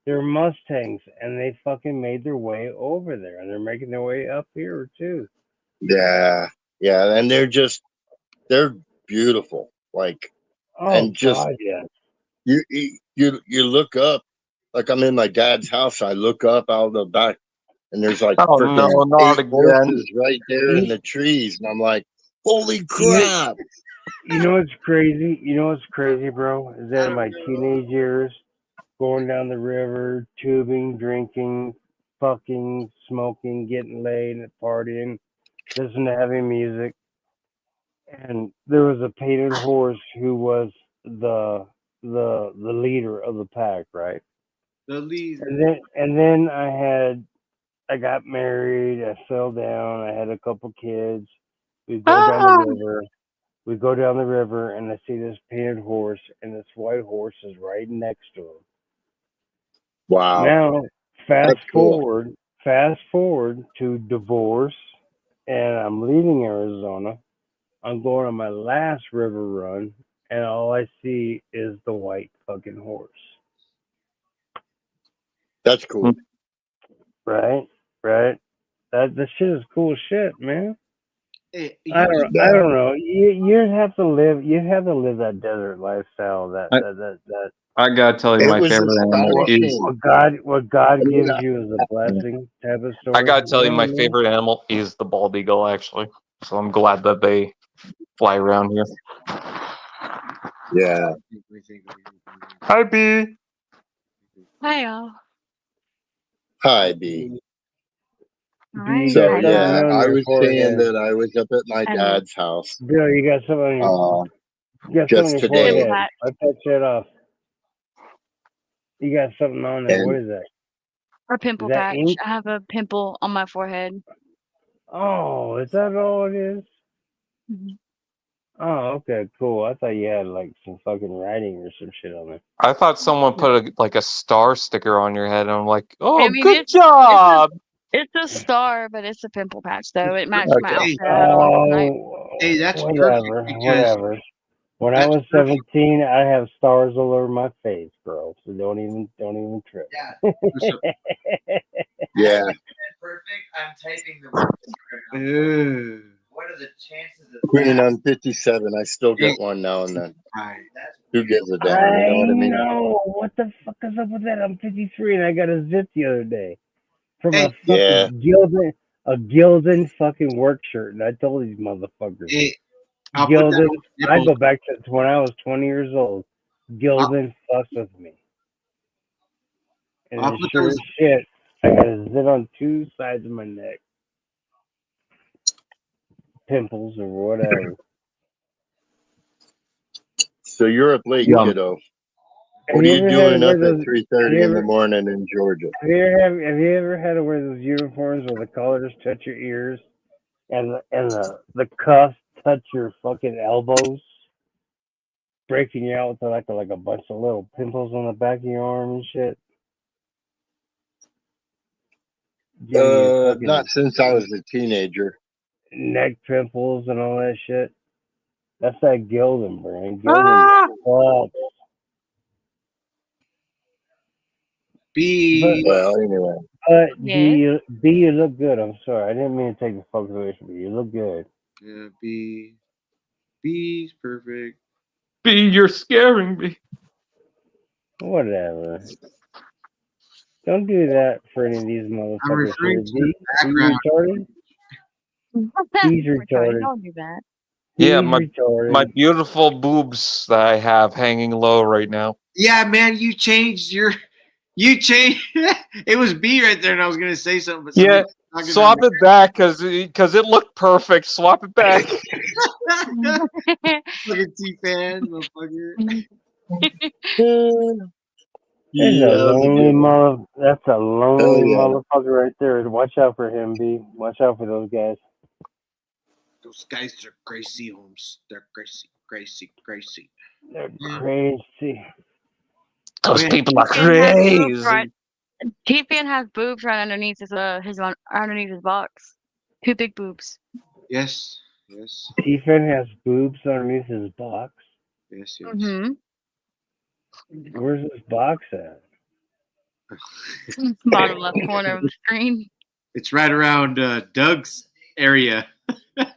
They're Mustangs, and they fucking made their way over there, and they're making their way up here too. Yeah, and they're beautiful. Like, Oh and just God, yeah. you look up. Like I'm in my dad's house. I look up out of the back, and there's like Oh freaking no, not 8 again. horses right there in the trees, and I'm like, holy You, crap! you know what's crazy? You know what's crazy, bro? Is that in my teenage years, going down the river, tubing, drinking, fucking, smoking, getting laid, and partying, listening to heavy music, and there was a painted horse who was the leader of the pack, right? the lead. And then I got married, I fell down, I had a couple kids. We go down the Ah. river. We go down the river, and I see this painted horse, and this white horse is right next to him. Wow, Now, fast that's cool. forward, fast forward to divorce, and I'm leaving Arizona. I'm going on my last river run, and all I see is the white fucking horse. That's cool. Right, right. That shit is cool shit, man. Hey, I you don't, can, I don't know. You'd have to live. You'd have to live that desert lifestyle. That. I gotta tell you, It my was favorite animal is. astonishing. What God I mean, gives you is a blessing type of I story. gotta tell you, You know what my I mean? favorite animal is the bald eagle. Actually, so I'm glad that they fly around here. yeah. Hi, B. Hi, y'all. Hi, B. B, you So got Hi, something yeah, Doug. on I your was saying forehead. that I was up at my And dad's house Bill, you got something on uh, your just pimple today, forehead. patch. Wipe that shit off. You got something on there. What and is that? Or Is pimple that patch. ink? I have a pimple on my forehead. Oh, is that all it is? Mhm. Oh, okay, cool. I thought you had like some fucking writing or some shit on there. I thought someone put a star sticker on your head, and I'm like, I oh, mean, good it's job. it's a star, but it's a pimple patch though. It matched my Okay. hey, outfit I had on tonight. hey, that's perfect Whatever, because whatever. When I that's was perfect. 17, I have stars all over my face, bro. So don't even trip. So, yeah, Perfect. I'm typing the word right now. What are the chances of Queen, that? I'm 57. I still hey, get one now and then. hi. That's Who gives a damn? You I know what I mean? know. What the fuck is up with that? I'm 53 and I got a zip the other day from Hey, a Yeah. fucking Gildan fucking work shirt. And I told these motherfuckers, hey, I'll put that Gildan. on the I nipples. go back to when I was 20 years old. Gildan fucks with me. And I'll as put sure as those. shit, I got a zit on two sides of my neck. Pimples or whatever. So you're up late, Yum. kiddo. Have What are you you ever had to doing wear up at those? Have 3:30 you in the ever? morning in Georgia? Have you ever had to wear those uniforms where the collars touch your ears and the cuffs touch your fucking elbows, breaking you out with like a bunch of little pimples on the back of your arm and shit, giving you fucking Not since I was a teenager. neck pimples and all that shit. That's that Gildan brand. Gildan Ah! fucks. But B. Well, anyway. Yes. B, you look good. I'm sorry, I didn't mean to take the focus away from you. You look good. Yeah, B. B's perfect. B, you're scaring me. Whatever. Don't do that for any of these I'm motherfuckers referring here. to the B background. retarded. He's Retarded. retarded. Don't do that. Yeah, He's my retarded. beautiful boobs that I have hanging low right now. Yeah, man, you changed You changed. It was B right there, and I was gonna say something, but Yeah, somebody swap it back because it looked perfect. Swap it back. Fucking T-fan, motherfucker. There's Yeah, a that was a lonely good one. mother. That's a lonely Yeah. motherfucker right there. Watch out for him, B. Watch out for those guys. Those guys are Gracie Holmes. They're Gracie. They're Yeah. crazy. Those yeah. people are T-Fan has boobs crazy. T-Fan has boobs right underneath his underneath his box. 2 big boobs. Yes. T-Fin has boobs underneath his box. Yes. Mm-hmm. Where's his box at? Bottom left corner of the screen. It's right around Doug's area. Look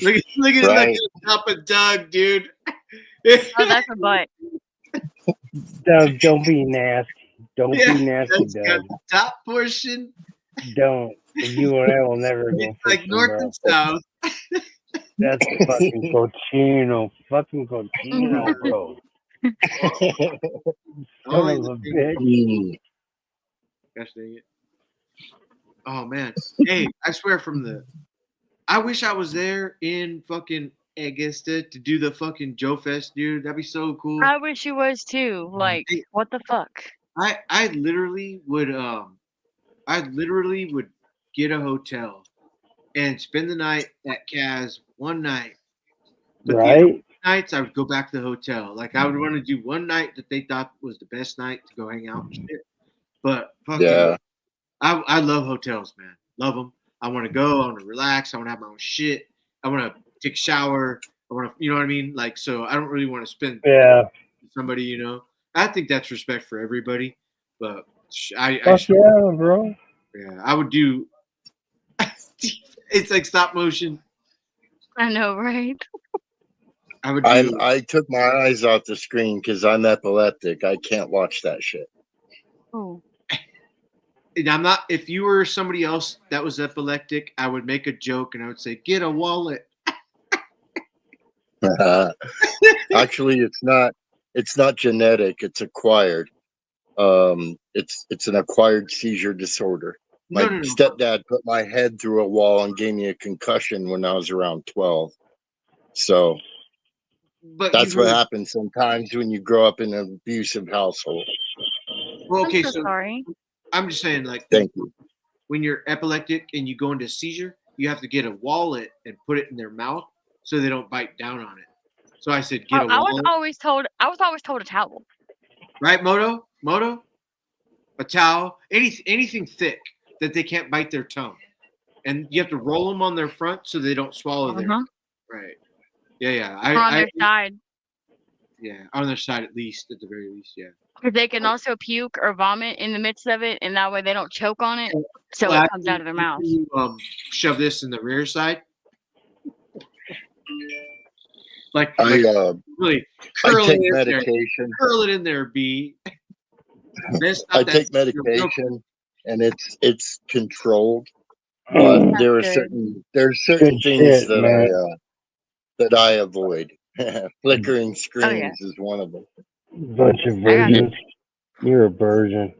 at Right. the top of Doug, dude. Oh, that's a butt. Doug, don't be nasty. Don't Yeah, be nasty, Doug's got Doug. the top portion. Don't. You and I will never go It's like fishing, north bro. and south. That's fucking cochino. Fucking cochino, bro. Son of a bitch. Mm. Gosh dang it. Oh man. Hey, I swear I wish I was there in fucking Augusta to do the fucking Joe Fest, dude. That'd be so cool. I wish you was too. Like, Hey, what the fuck? I literally would get a hotel and spend the night at Kaz one night. But the other Right? nights I would go back to the hotel. Like I would want to do one night that they thought was the best night to go hang out and shit. But fucking, Yeah. I love hotels, man. Love them. I want to go. I want to relax. I want to have my own shit. I want to take a shower. I want to, you know what I mean? Like, so I don't really want to spend Yeah. somebody, you know. I think that's respect for everybody. But I Yeah, bro. yeah, I would do. It's like stop motion. I know, right? I would do. I took my eyes off the screen because I'm epileptic. I can't watch that shit. Oh. And I'm not. If you were somebody else that was epileptic, I would make a joke and I would say, "Get a wallet." Actually, it's not genetic. It's acquired. It's an acquired seizure disorder. My No. stepdad put my head through a wall and gave me a concussion when I was around 12. So But that's you what heard. happens sometimes when you grow up in an abusive household. Well, okay, I'm so so sorry. I'm just saying, like, Thank you. when you're epileptic and you go into seizure, you have to get a wallet and put it in their mouth so they don't bite down on it. So I said, get a I was wallet, always told a towel. right, Moto, a towel, anything thick that they can't bite their tongue, and you have to roll them on their front so they don't swallow their. Uh-huh. Right. Yeah. On their side. Yeah, on their side at least, at the very least, yeah. Because they can also puke or vomit in the midst of it, and that way they don't choke on it, so Well, it comes out of their mouth. You shove this in the rear side, like really curl take it in medication. there. Curl it in there, B. I take medication, and it's controlled. But there are certain Good things shit, man. that I avoid. Flickering screens is one of them. Bunch of virgins. You're a virgin.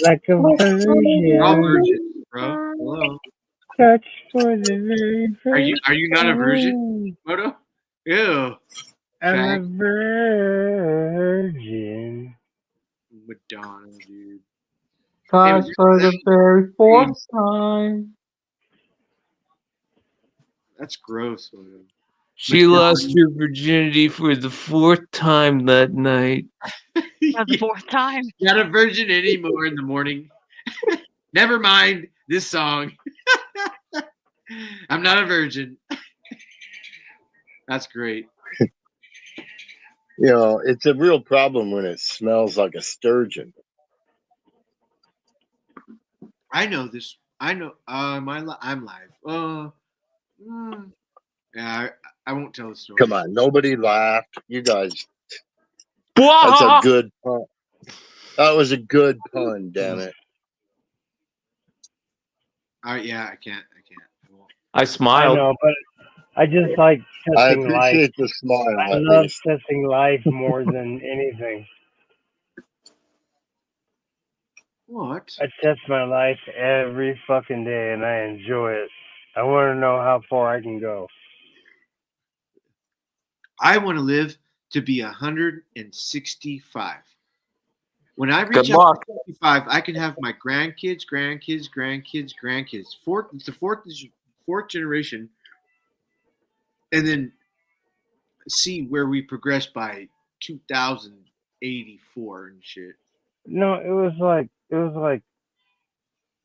Like a virgin. All virgins, bro. Hello. Touch for the very first Are you not a virgin, Moto? Ew. I'm a virgin. Madonna, dude. Touch for the very fourth time. That's gross, Moto. She lost her virginity for the fourth time that night. For the fourth time. Not a virgin anymore in the morning. Never mind this song. I'm not a virgin. That's great. You know, it's a real problem when it smells like a sturgeon. I know this. I know. I'm live. Yeah, I won't tell the story. Come on, nobody laughed. You guys. That's a good pun. That was a good pun, damn it. Yeah, I can't. I smiled. I know, but I just like I testing life. appreciate the smile. I love testing life more than anything. What? I test my life every fucking day, and I enjoy it. I want to know how far I can go. I want to live to be 165. When I Good reach luck. 165, I can have my grandkids. It's the fourth generation, and then see where we progress by 2084 and shit. No, it was like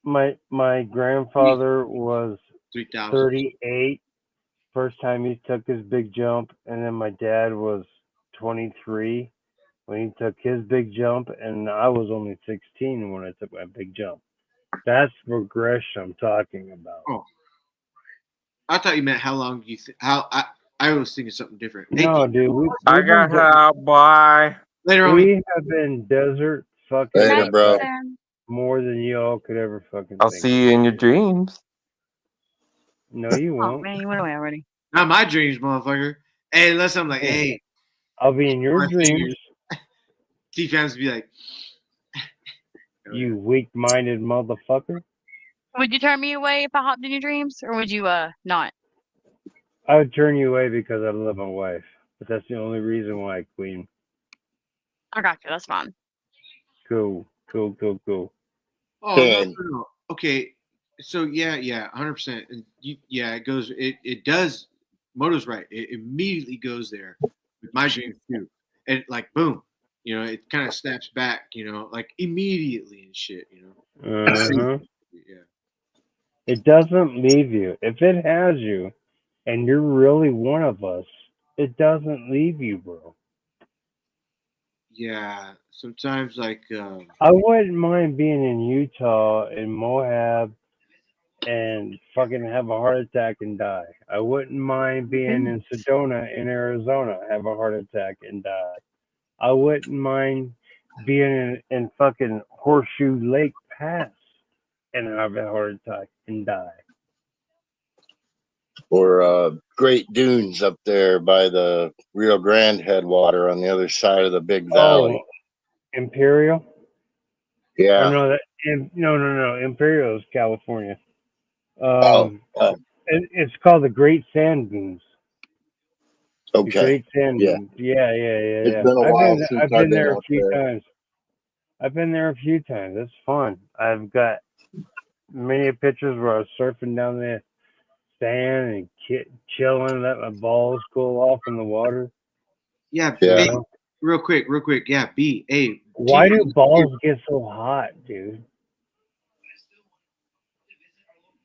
my grandfather was 3000. 38 first time he took his big jump, and then my dad was 23 when he took his big jump, and I was only 16 when I took my big jump. That's progression I'm talking about. Oh, I thought you meant how long you how I was thinking something different. Hey, No, dude, I got help. Bye. later on. we have been desert fucking Later, Night, bro. Sam. more than y'all could ever fucking I'll think see of. you in your dreams. No, you Oh won't. man, you went away already. Not my dreams, motherfucker. Hey, unless I'm like, Yeah. hey, I'll be in your my dreams, fingers. T-fans be like, you weak-minded motherfucker. Would you turn me away if I hopped in your dreams, or would you not? I would turn you away because I love my wife, but that's the only reason why, Queen. I got you. That's fine. Cool. oh no. Okay, so yeah, 100%. And yeah, it goes. It does. Moto's right. It immediately goes there with my dreams too, and like boom, it kind of snaps back, like immediately and shit, Uh-huh. Yeah. It doesn't leave you. If it has you, and you're really one of us, it doesn't leave you, bro. Yeah, sometimes like I wouldn't mind being in Utah and Moab and fucking have a heart attack and die. I wouldn't mind being in Sedona in Arizona, have a heart attack and die. I wouldn't mind being in fucking Horseshoe Lake Pass and have a heart attack and die. Or Great Dunes up there by the Rio Grande headwater on the other side of the big valley. Oh, Imperial? Or Yeah. no, no. Imperial is California. Oh, It's called the Great Sand Dunes. The okay. Great Sand Yeah. Dunes. Yeah. It's been a while since I've I've been been there a up few there. times. I've been there a few times. It's fun. I've got many pictures where I was surfing down the sand and chilling, let my balls cool off in the water. yeah. You Yeah. Hey, know? real quick. Yeah, B. Hey, Why do balls get so hot, dude?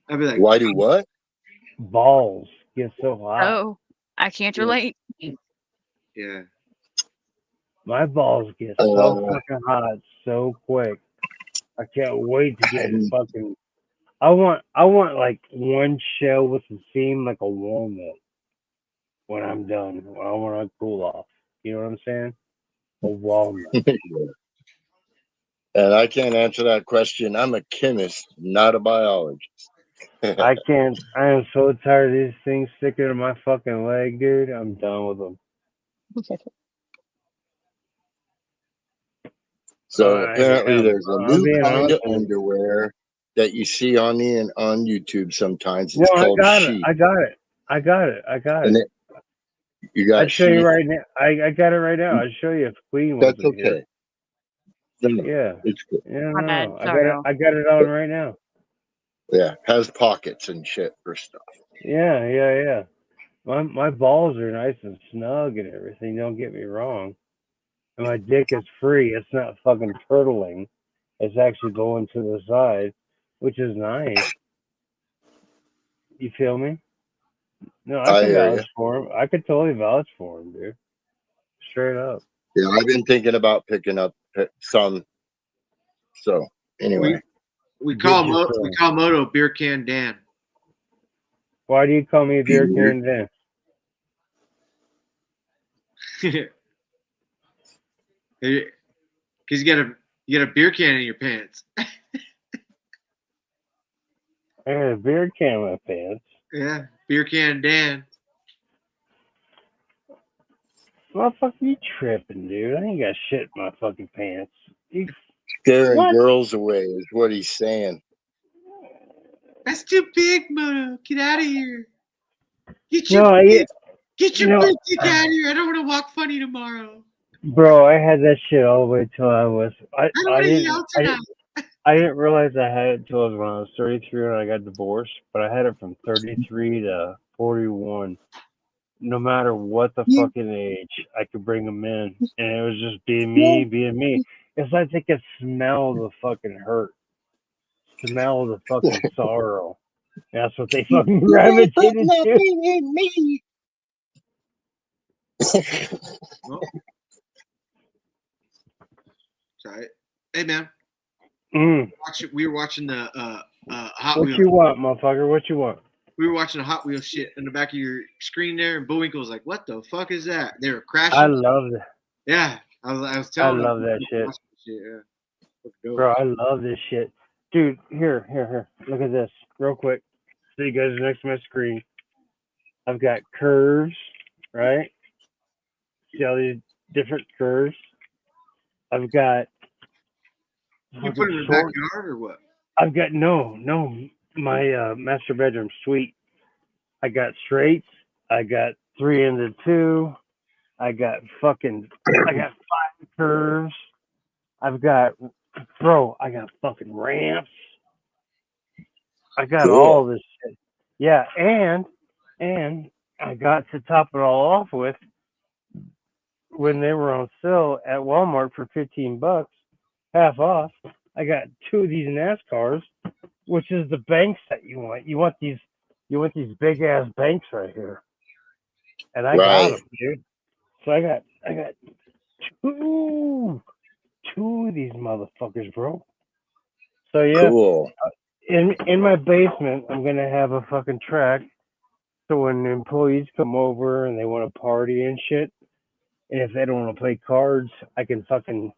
I'd be like, Why do what? Balls get so hot. Oh, I can't relate. yeah. My balls get so Uh, fucking hot so quick. I can't wait to get it fucking. I want like one shell with a seam like a walnut when I'm done. When I want to cool off. You know what I'm saying? A walnut. and I can't answer that question. I'm a chemist, not a biologist. I can't. I am so tired of these things sticking to my fucking leg, dude. I'm done with them. So apparently, there's a I'm new being kind honest of with you. underwear that you see on YouTube sometimes. No, It's I called got it. sheep, I got it. I got it. I got and it. you got I'd show you sheep. right now. I got it right now. I'd show you if Queen That's wasn't here. okay. No, Yeah. it's good. Yeah, My bad. no. Sorry, y'all. I got it on right now. Yeah, has pockets and shit for stuff. Yeah. My balls are nice and snug and everything. Don't get me wrong. And my dick is free. It's not fucking turtling. It's actually going to the side, which is nice. You feel me? No, I I can hear you. vouch for him. I could totally vouch for him, dude. Straight up. Yeah, I've been thinking about picking up some. So anyway, We Get call yourself. Moto Beer Can Dan. Why do you call me a beer can then? Because you got a beer can in your pants. I got a beer can in my pants. Yeah, Beer Can Dan. Motherfucker, you tripping, dude. I ain't got shit in my fucking pants. You Scaring What? girls away is what he's saying. That's too big, Moto. Get out of here. Get No, get your no, big dick out of here. I don't want to walk funny tomorrow. bro. I had that shit all the way till I was. I don't want to yell tonight. I didn't realize I had it till when I was 33 when I got divorced. But I had it from 33 to 41. No matter what the fucking age, I could bring them in, and it was just being me. It's like they could smell the fucking hurt, smell the fucking sorrow. That's what they fucking gravitated to. Me. Well, sorry. Hey, man. We were watching the Hot What Wheels. you want, motherfucker? What you want? We were watching the Hot Wheels shit in the back of your screen there, and Bullwinkle was like, "What the fuck is that?" They were crashing. I love that. Yeah, I was telling I love them, that shit. Yeah. Bro, I love this shit. Dude, here. Look at this. Real quick. So you guys are next to my screen. I've got curves, right? See all these different curves? I've got You put it in the backyard or what? I've got no. My master bedroom suite. I got straights. I got 3 into 2. I got 5 curves. I got fucking ramps. I got all this shit. Yeah, and I got to top it all off with when they were on sale at Walmart for $15, half off. I got 2 of these NASCARs, which is the banks that you want. You want these big ass banks right here, and I got them, dude. So I got 2 of these motherfuckers, bro. So yeah, Cool. in my basement, I'm gonna have a fucking track. So when employees come over and they want to party and shit, and if they don't want to play cards, I can fucking,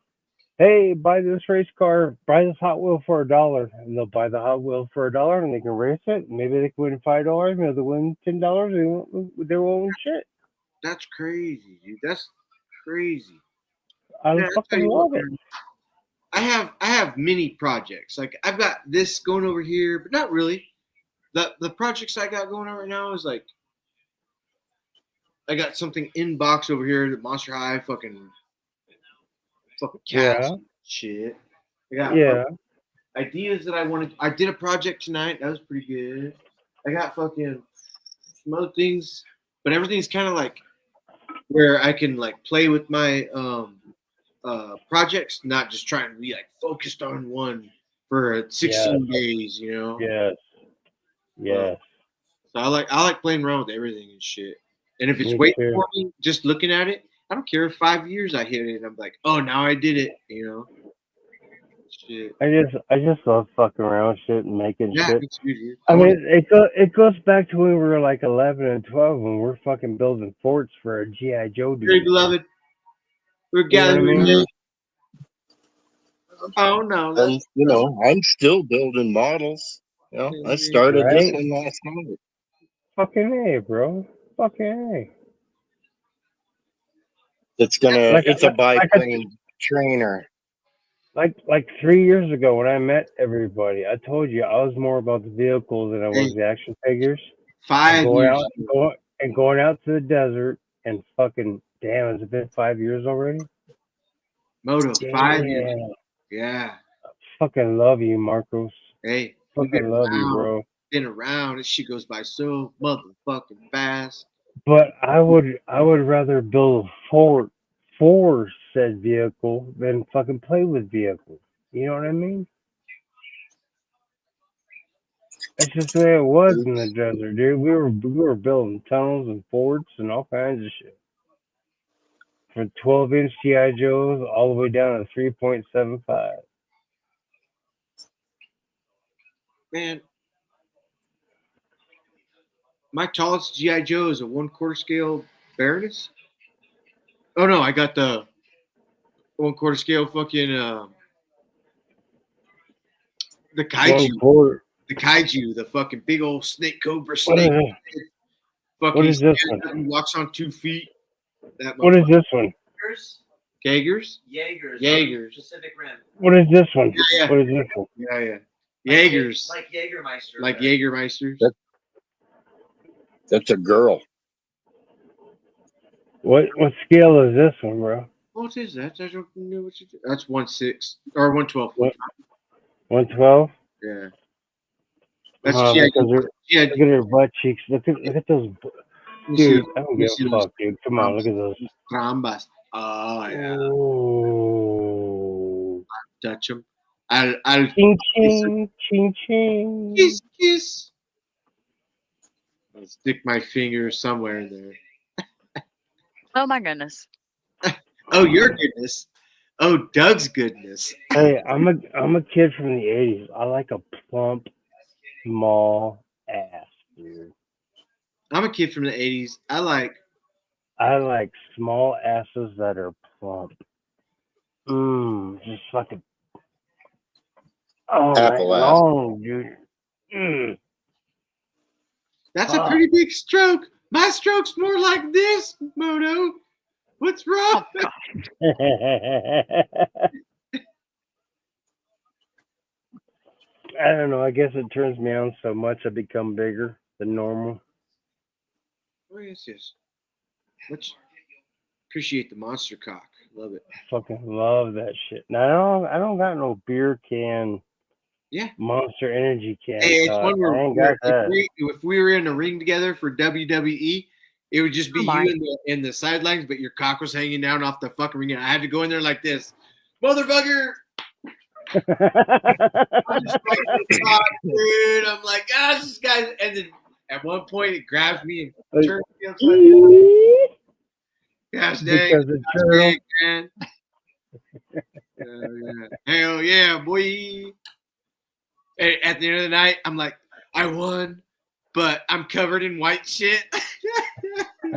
hey, buy this race car, buy this Hot Wheel for $1, and they'll buy the Hot Wheel for $1, and they can race it. Maybe they can win $5. Maybe they'll win $10. They won't win shit. That's crazy, dude. That's crazy. I fucking love it. I have many projects. Like I've got this going over here, but not really. The projects I got going on right now is like I got something in box over here, the Monster High fucking cats shit. I got ideas that I wanted. I did a project tonight. That was pretty good. I got fucking some other things, but everything's kind of like where I can like play with my projects, not just trying to be like focused on one for 16 days, you know? Yes. So I like playing around with everything and shit. And if it's waiting for me, just looking at it, I don't care if 5 years I hit it. I'm like, oh, now I did it, you know? Shit. I just love fucking around with shit and making shit. It's good, dude. I mean, it goes back to when we were like 11 and 12 when we're fucking building forts for a G.I. Joe dude. Very beloved. We're gathering. Oh no! And I'm still building models. I started this one last night. Fucking A, bro. Fucking A. It's a biplane trainer. Like 3 years ago when I met everybody, I told you I was more about the vehicles than I was the action figures. 5 years. Going out to the desert and fucking damn, has it been 5 years already? Moto, 5 years. Yeah. I fucking love you, Marcos. Hey, fucking love you, bro. Been around. This shit goes by so motherfucking fast. But I would rather build a fort for said vehicle than fucking play with vehicles. You know what I mean? That's just the way it was in the desert, dude. We were building tunnels and forts and all kinds of shit. From 12-inch G.I. Joes all the way down to 3.75. Man, my tallest G.I. Joe is a 1/4 scale Baroness. Oh no, I got the 1/4 scale fucking the kaiju. The kaiju, the fucking big old snake cobra snake. What is this one? Walks on 2 feet. What is this one? Kegers? Jaegers. Jaegers. Pacific Rim. What is this one? Yeah. What is this one? Yeah. Jaegers. Like Jägermeister. Like but- Jägermeisters. That's a girl. What scale is this one, bro? What is that? I don't know what you do. That's 1/6 or 1/12. What? 112. Yeah. That's Because yeah. look at her butt cheeks. Look at those. Dude, I don't give a fuck, dude. Come on, look at those. Trambas. Oh yeah. Oh. Touch them. I'll Ching ching, ching ching. kiss. I'll stick my finger somewhere in there. Oh my goodness. Oh, your goodness. Oh, Doug's goodness. Hey, I'm a kid from the '80s. I like a plump, small ass, dude. I'm a kid from the 80s. I like small asses that are plump. Just fucking all night Apple ass. long, dude. that's a pretty big stroke. My stroke's more like this, Moto. What's wrong? I don't know. I guess it turns me on so much I become bigger than normal. Oh, yes. Let's appreciate the monster cock. Love it. I fucking love that shit. Now I don't got no beer can. Yeah. Monster Energy can. Hey, it's cock. one where I ain't got that. if we were in a ring together for WWE, it would just be Oh my. you in the sidelines, but your cock was hanging down off the fucking ring, and I had to go in there like this, motherfucker. I'm just fucking cock, dude. I'm like, gosh, this guy. And then at one point, it grabs me and turns me upside down. Gosh dang, Because it's that's turtle. big, man. Hell yeah, boy. And at the end of the night, I'm like, I won, but I'm covered in white shit. Ew.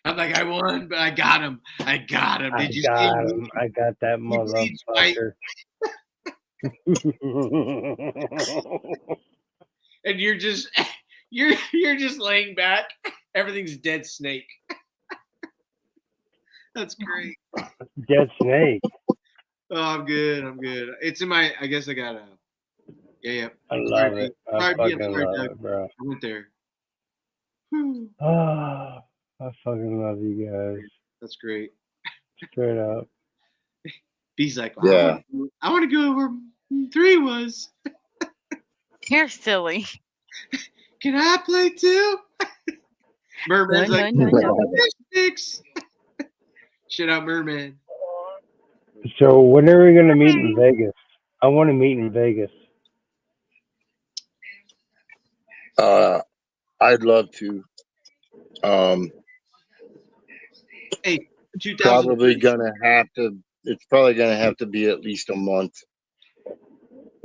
I'm like, I won, but I got him. Did you see him? I got that bleeds white. motherfucker. And you're just laying back. Everything's dead snake. That's great. Dead snake. Oh, I'm good. It's in my. I guess I got a. Yeah. I love it. I Sorry, fucking sorry, love Doug. it, bro. I went there. Oh, I fucking love you guys. That's great. Straight up. B's like, Yeah. I want to go where 3 was. You're silly. Can I play too? Merman's No, like, no, no. sticks. Shut up, Merman. So when are we gonna meet in Vegas? I want to meet in Vegas. I'd love to. Hey, 2000. Probably gonna have to. It's probably gonna have to be at least a month.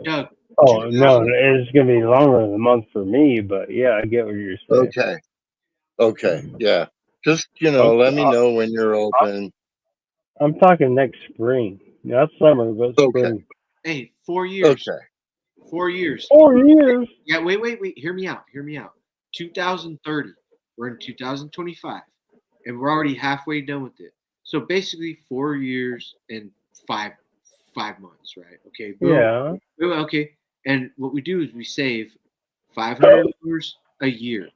Doug, Oh no, it's gonna be longer than a month for me, but yeah, I get what you're saying. Okay. Yeah. Just let me know when you're open. I'm talking next spring. Not summer, but spring. hey, 4 years. Okay. 4 years. 4 years. Yeah, wait. Hear me out. 2030. We're in 2025, and we're already halfway done with it. So basically, 4 years and five months, right? Okay. Boom. Yeah. Okay. And what we do is we save $500 a year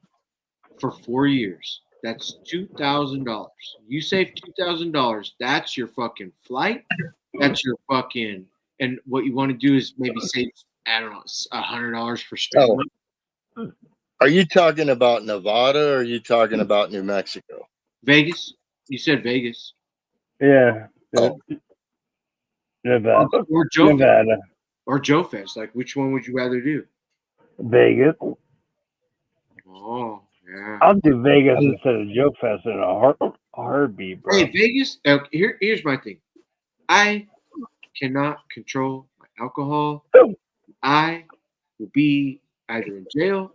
for 4 years. That's $2,000. You save $2,000. That's your fucking flight. That's your fucking. And what you want to do is maybe save, I don't know, $100 for Spain. Are you talking about Nevada or are you talking about New Mexico? Vegas. You said Vegas. Yeah. Oh. Nevada. Or Joe Fest. Nevada. Or Joe Fest. Like, which one would you rather do? Vegas. Oh, yeah. I'll do Vegas instead of Joe Fest in a heartbeat, bro. Hey, Vegas. Here's my thing. I cannot control my alcohol. I will be either in jail,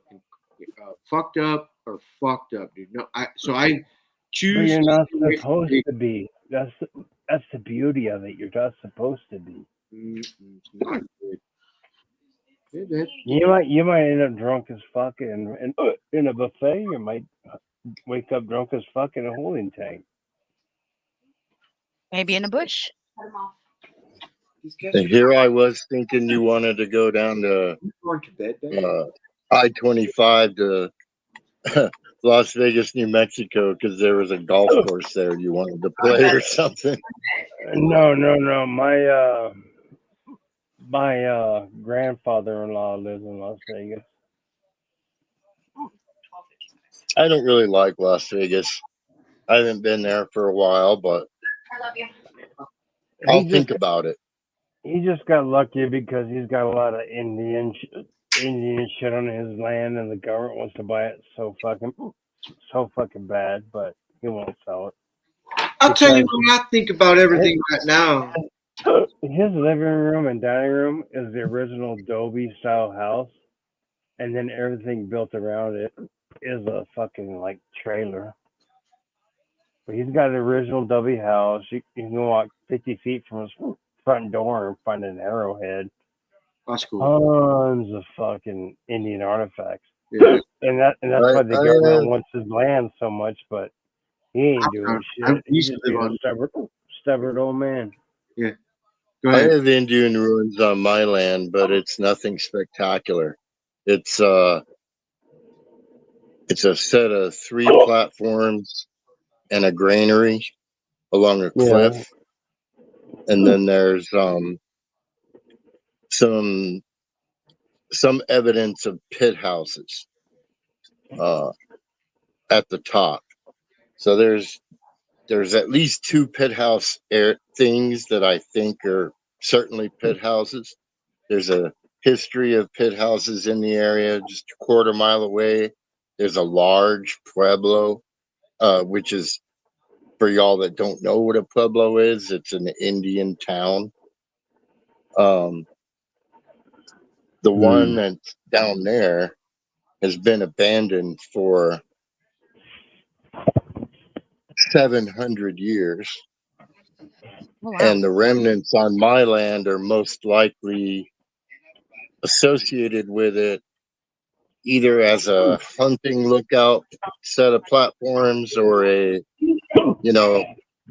fucked up, or fucked up, dude. No, I choose. But you're not to stay away from supposed Vegas. to be. That's the beauty of it. You're not supposed to be. It's not good. Hey, man. You might end up drunk as fuck in a buffet. You might wake up drunk as fuck in a holding tank. Maybe in a bush. These guys And here I was thinking you wanted to go down to are going to bed. Back? I-25 to Las Vegas, New Mexico, because there was a golf course there you wanted to play or something. No. My grandfather-in-law lives in Las Vegas. I don't really like Las Vegas. I haven't been there for a while, but I love you. I'll think about it. He just got lucky because he's got a lot of Indian shit on his land, and the government wants to buy it so fucking bad, but he won't sell it. I'll tell you what I think about everything right now. His living room and dining room is the original Adobe style house, and then everything built around it is a fucking like trailer. But he's got an original Adobe house. You can walk 50 feet from his front door and find an arrowhead. That's cool. Tons of fucking Indian artifacts. Yeah. And that's why the government wants his land so much, but he ain't doing shit. He's just being a stubborn old man. Yeah. Go I ahead. have Indian ruins on my land, but it's nothing spectacular. It's a set of 3 platforms and a granary along a cliff, and then there's some evidence of pit houses at the top. So there's at least 2 pit house things that I think are certainly pit houses. There's a history of pit houses in the area. Just a quarter mile away, there's a large pueblo, which is, for y'all that don't know what a pueblo is, it's an Indian town. The one that's down there has been abandoned for 700 years. Oh, wow. And the remnants on my land are most likely associated with it either as a hunting lookout set of platforms or a,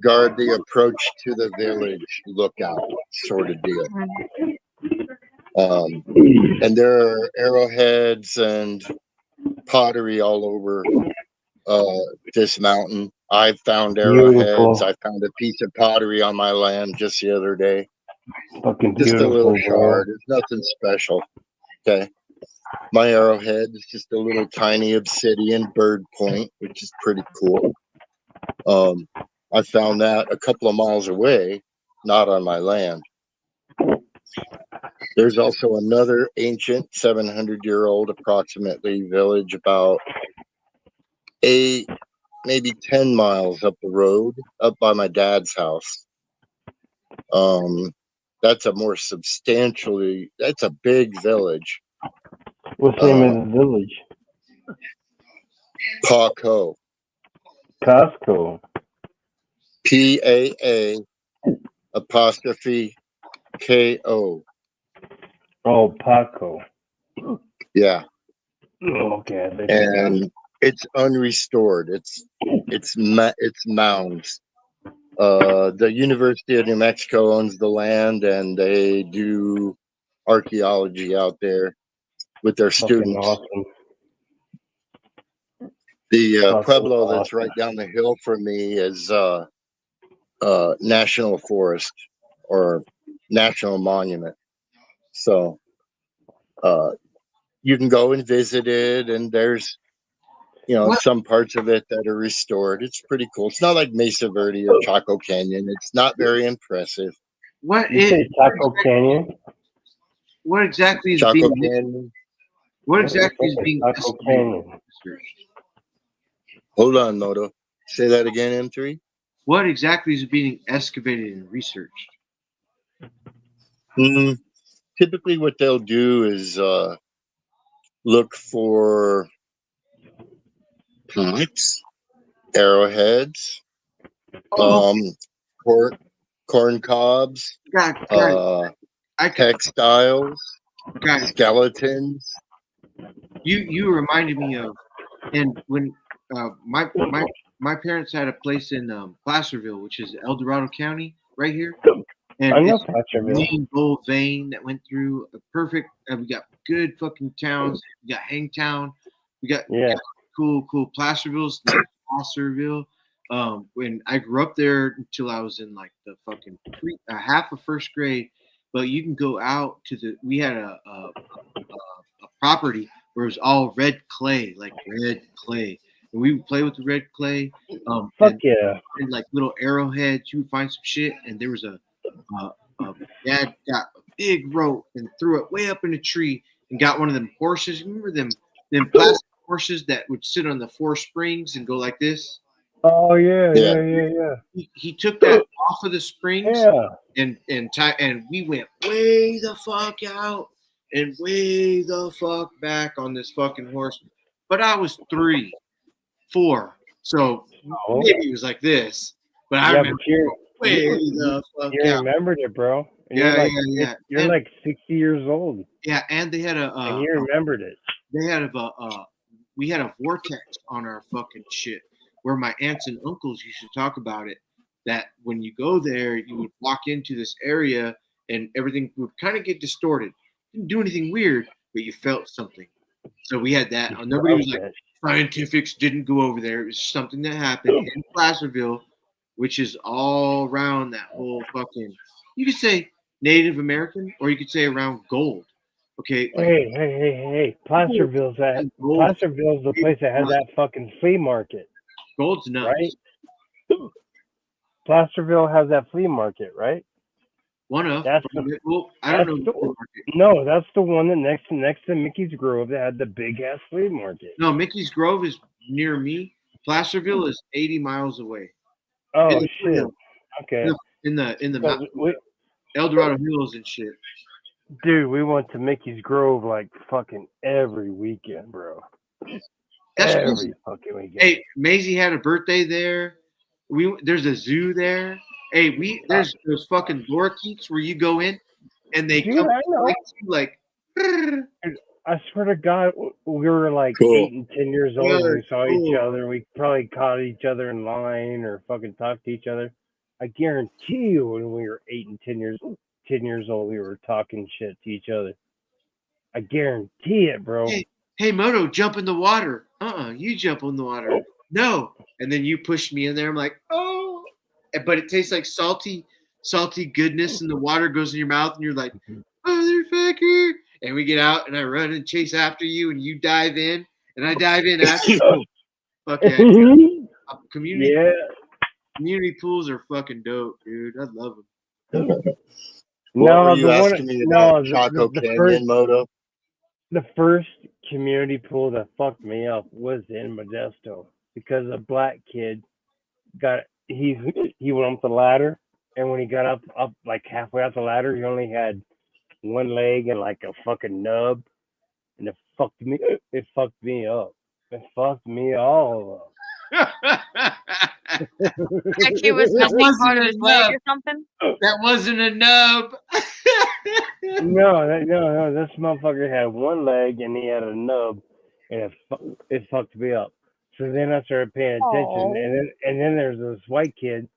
guard the approach to the village lookout sort of deal. And there are arrowheads and pottery all over this mountain. I've found arrowheads. Beautiful. I found a piece of pottery on my land just the other day. Fucking Just a little beautiful, bro. shard. It's nothing special. Okay. My arrowhead is just a little tiny obsidian bird point, which is pretty cool. I found that a couple of miles away, not on my land. There's also another ancient 700-year-old approximately village about 8, maybe 10 miles up the road, up by my dad's house. That's a big village. What's the name of the village? Paco. Costco. PAA apostrophe KO. Oh, Paco. Yeah. Okay. And it's unrestored. It's mounds. The University of New Mexico owns the land, and they do archaeology out there with their students. Awesome. The pueblo that's right down the hill from me is national forest or national monument. So you can go and visit it, and there's some parts of it that are restored. It's pretty cool. It's not like Mesa Verde or Chaco Canyon. It's not very impressive. What You say Chaco Canyon? What exactly is Chaco being? Canyon. What exactly is being? Chaco Canyon. Hold on, Moto. Say that again, M3. What exactly is being excavated and researched? Typically, what they'll do is look for pots, arrowheads, corn cobs, textiles, skeletons. You reminded me of, and when my my parents had a place in Placerville, which is El Dorado County, right here, I and know it's a Placerville. main gold vein that went through a perfect. We got good fucking towns. We got Hangtown. We got Yeah. cool Placerville's like Placerville. When I grew up there until I was in like the fucking half of first grade, but you can go out to the. We had a property where it was all red clay, like red clay, and we would play with the red clay. Fuck And, yeah. and like little arrowheads, you would find some shit, and there was a dad got a big rope and threw it way up in a tree and got one of them horses. Remember them plastic horses that would sit on the four springs and go like this? Oh yeah, Yeah. He took that off of the springs Yeah. and we went way the fuck out and way the fuck back on this fucking horse. But I was 3, 4, so Oh. maybe it was like this. But I Yeah, remember but you're way you, the fuck you out. remembered it, bro. And Yeah, you're like yeah. you're And, like 60 years old, yeah, and they had and you remembered it. they had we had a vortex on our fucking shit where my aunts and uncles used to talk about it. That when you go there, you would walk into this area and everything would kind of get distorted. Didn't do anything weird, but you felt something. So we had that. Nobody was like, scientifics didn't go over there. It was something that happened in Placerville, which is all around that whole fucking. You could say Native American, or you could say around gold. Okay, like Hey. Placerville's the place that has that fucking flea market, gold's nuts. right? Placerville has that flea market, right? One of That's I don't know. No, that's the one that next to Mickey's Grove that had the big ass flea market. No, Mickey's Grove is near me. Placerville is 80 miles away. Oh shit. Okay. In the We, El Dorado Hills and shit. dude, we went to Mickey's Grove like fucking every weekend, bro. That's every crazy. fucking weekend. Hey, Maisie had a birthday there. There's a zoo there. Hey, there's those fucking lorikeets where you go in and they Dude, come I know. like. I swear to God, we were like Cool. 8 and 10 years old when we saw each other. We probably caught each other in line or fucking talked to each other. I guarantee you, when we were 8 and 10 years old, we were talking shit to each other. I guarantee it, bro. Hey, Moto, jump in the water. You jump in the water. No. And then you push me in there. I'm like, oh. But it tastes like salty goodness, and the water goes in your mouth, and you're like, motherfucker. And we get out, and I run and chase after you, and you dive in, and I dive in after you. Fuck yeah. Community pools are fucking dope, dude. I love them. What were you asking me about Chaco Canyon, Moto? The first community pool that fucked me up was in Modesto because a black kid he went up the ladder, and when he got up like halfway up the ladder, he only had one leg and like a fucking nub, and it fucked me up. It fucked me all up. Like he was missing part of his leg or something? That wasn't a nub. No, this motherfucker had one leg and he had a nub, and it fucked me up. So then I started paying attention, and then there's this white kid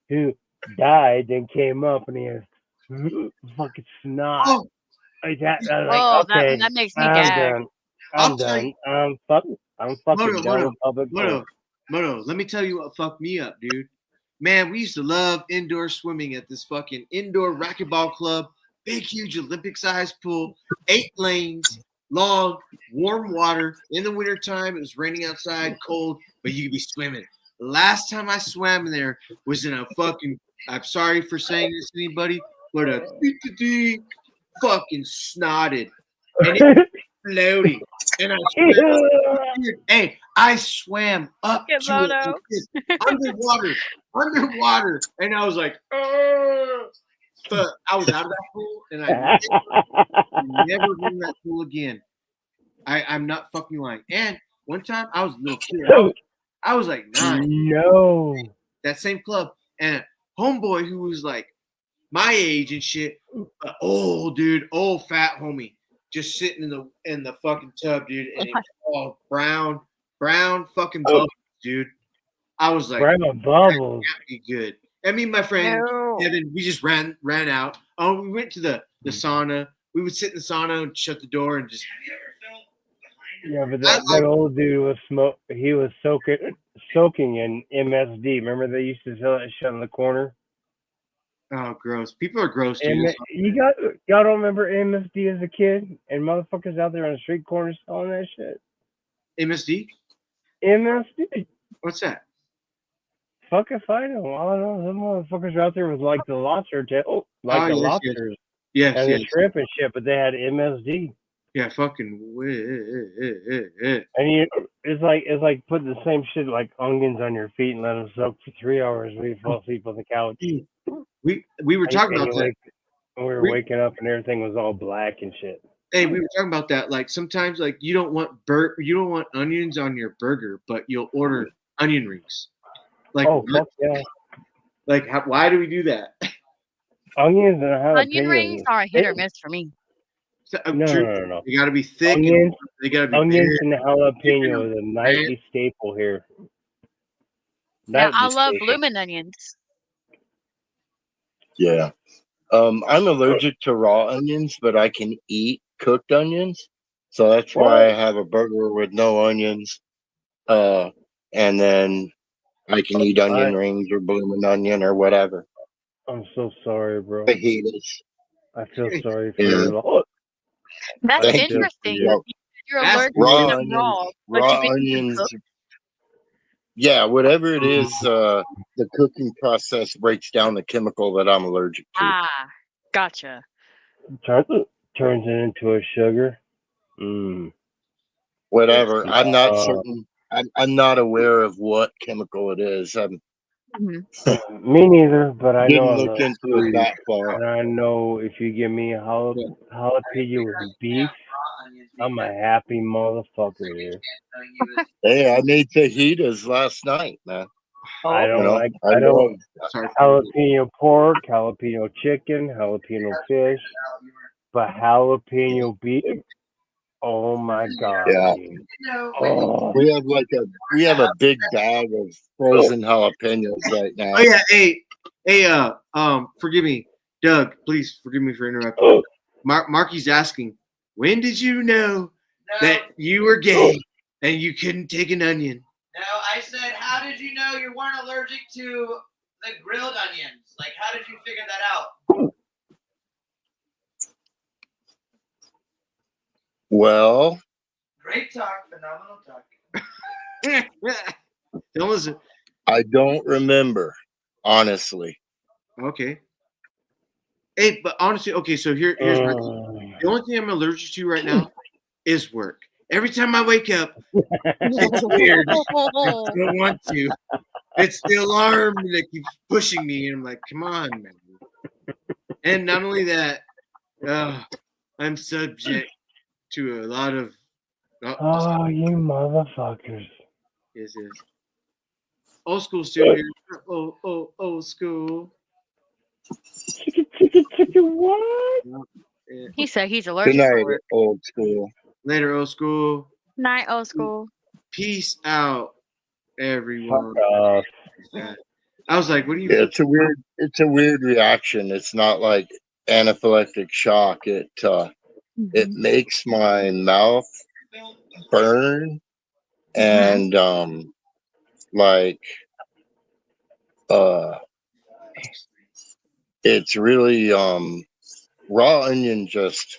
who died and came up, and he has fucking snot. Like that. Okay, that makes me gag. I'm done. I'm fucking done with public pool. Moto, let me tell you what fucked me up, dude. Man, we used to love indoor swimming at this fucking indoor racquetball club. Big, huge Olympic-sized pool, 8 lanes, long, warm water. In the wintertime, it was raining outside, cold, but you could be swimming. The last time I swam in there was in a fucking, I'm sorry for saying this to anybody, but a fucking snotted. And it was floating. And I swam. I swam up to it underwater. And I was like, oh. But I was out of that pool, and I never been in that pool again. I'm not fucking lying. And one time, I was a little kid. I was like 9. No. That same club. And homeboy who was like my age and shit, old fat homie, just sitting in the fucking tub, dude. And it was all brown fucking bubbles, dude. I was like, Grandma Bubbles. be good. I mean, my friend No. Kevin, we just ran out. Oh, we went to the sauna. We would sit in the sauna and shut the door and just. Have you ever felt behind Yeah, but I, that old dude was He was soaking in MSD. Remember they used to sell that shit on the corner. oh, gross! People are gross, dude. Y'all don't remember MSD as a kid and motherfuckers out there on the street corners selling that shit. MSD? MSD. What's that? Fuck if I know. I don't know. Some motherfuckers are out there with like the lobster tail, like Oh, the yes, lobsters yes, and yes. the shrimp and shit, but they had MSD. Yeah, fucking. And it's like putting the same shit like onions on your feet and let them soak for 3 hours when you fall asleep on the couch. We were talking about that. We were waking up and everything was all black and shit. Hey, we were talking about that. Like sometimes, like you don't want onions on your burger, but you'll order onion rings. Like, oh fuck yeah! Like, why do we do that? Onions and jalapenos. Onion rings are a hit or miss for me. So, No. They got to be thick. Onions, they got to be onions big. and jalapeno is a nightly staple here. Yeah, I love blooming onions. Yeah. I'm allergic to raw onions, but I can eat cooked onions. So that's why I have a burger with no onions. And then I can eat onion rings or blooming onion or whatever. I'm so sorry, bro. Fajitas. I feel sorry for you. That's interesting. You're allergic to them raw onions. Yeah, whatever it is, the cooking process breaks down the chemical that I'm allergic to. Ah, gotcha. Turns it into a sugar. Whatever. I'm not certain. I'm not aware of what chemical it is. Me neither, but I didn't know look into it that far. And I know if you give me a jalapeno with beef, I'm a happy motherfucker here. Hey, I made fajitas last night, man. I don't like jalapeno pork, jalapeno chicken, jalapeno fish, but jalapeno beef. Oh my god! Yeah, oh. we have a big bag of frozen jalapenos right now. Oh yeah, hey, forgive me, Doug. Please forgive me for interrupting. Marky's asking, when did you know that you were gay and you couldn't take an onion? No, I said, how did you know you weren't allergic to the grilled onions? Like, how did you figure that out? Well, great talk, phenomenal talk. I don't remember, honestly. Okay. Hey, but honestly, okay, so here's my thing. The only thing I'm allergic to right now is work. Every time I wake up, it's weird. I don't want to. It's the alarm that keeps pushing me, and I'm like, come on, man. And not only that, I'm subject to a lot of. Oh, you motherfuckers! Yes. Old school still here. Old school. What? He said he's allergic. Good night, old school. Later, old school. Night, old school. Peace out, everyone. I was like, what do you? Yeah, it's a weird reaction. It's not like anaphylactic shock. It makes my mouth burn and it's really raw onion just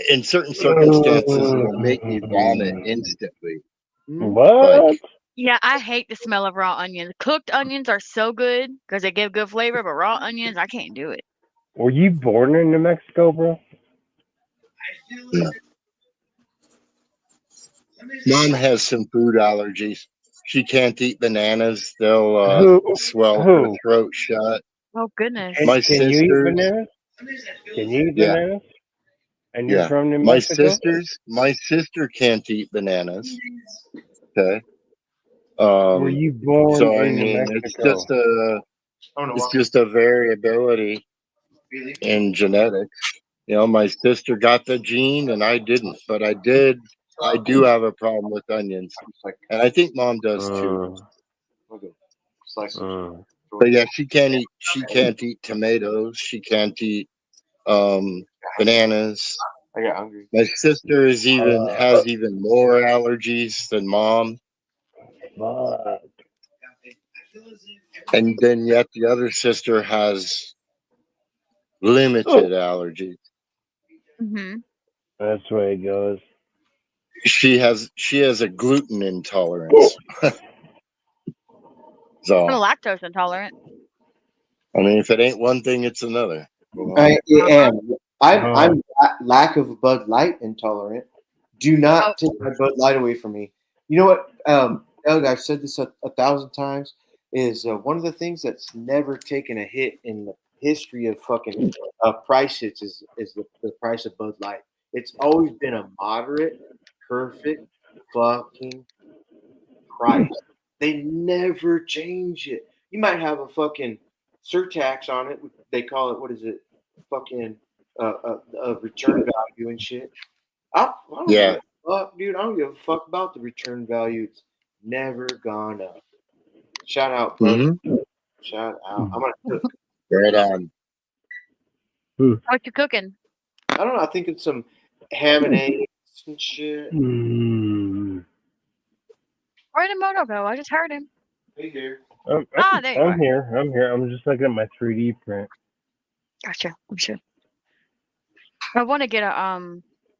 in certain circumstances will make me vomit instantly. What? Yeah, I hate the smell of raw onions. Cooked onions are so good because they give good flavor, but raw onions, I can't do it. Were you born in New Mexico, bro? Mom has some food allergies. She can't eat bananas. They'll swell her throat shut. Oh, goodness. My Can you eat bananas? Can you eat bananas? And you're from New Mexico? My sister can't eat bananas. Okay. Were you born so in I mean, New Mexico? It's just a variability in genetics. You know, my sister got the gene and I didn't, but I do have a problem with onions. And I think mom does too. slice of Mm. But yeah, she can't eat. She can't eat tomatoes. She can't eat bananas. I got hungry. My sister has even more allergies than mom, Fuck. and then yet the other sister has limited allergies. Mm-hmm. That's the way it goes. She has a gluten intolerance. I'm So lactose intolerant. I mean, if it ain't one thing, it's another. You know? I am. I'm Uh-huh. I'm lack of Bud Light intolerant. Do Oh. not take my Bud Light away from me. You know what, Doug? I've said this a 1,000 times. Is one of the things that's never taken a hit in the history of fucking price hits is the price of Bud Light. It's always been a moderate, perfect fucking price. They never change it. You might have a fucking surtax on it. They call it, what is it? Fucking return value and shit. I don't give Yeah. a fuck, dude. I don't give a fuck about the return value. It's never gone up. Shout out, brother. Mm-hmm. Shout out. I'm gonna cook. Right on. What you cooking? I don't know. I think it's some ham and eggs and shit. Mm. Where did Moto go? I just heard him. Hey here. There you I'm are. here. I'm here. I'm just looking at my 3D print. Gotcha. I'm sure. I want to get a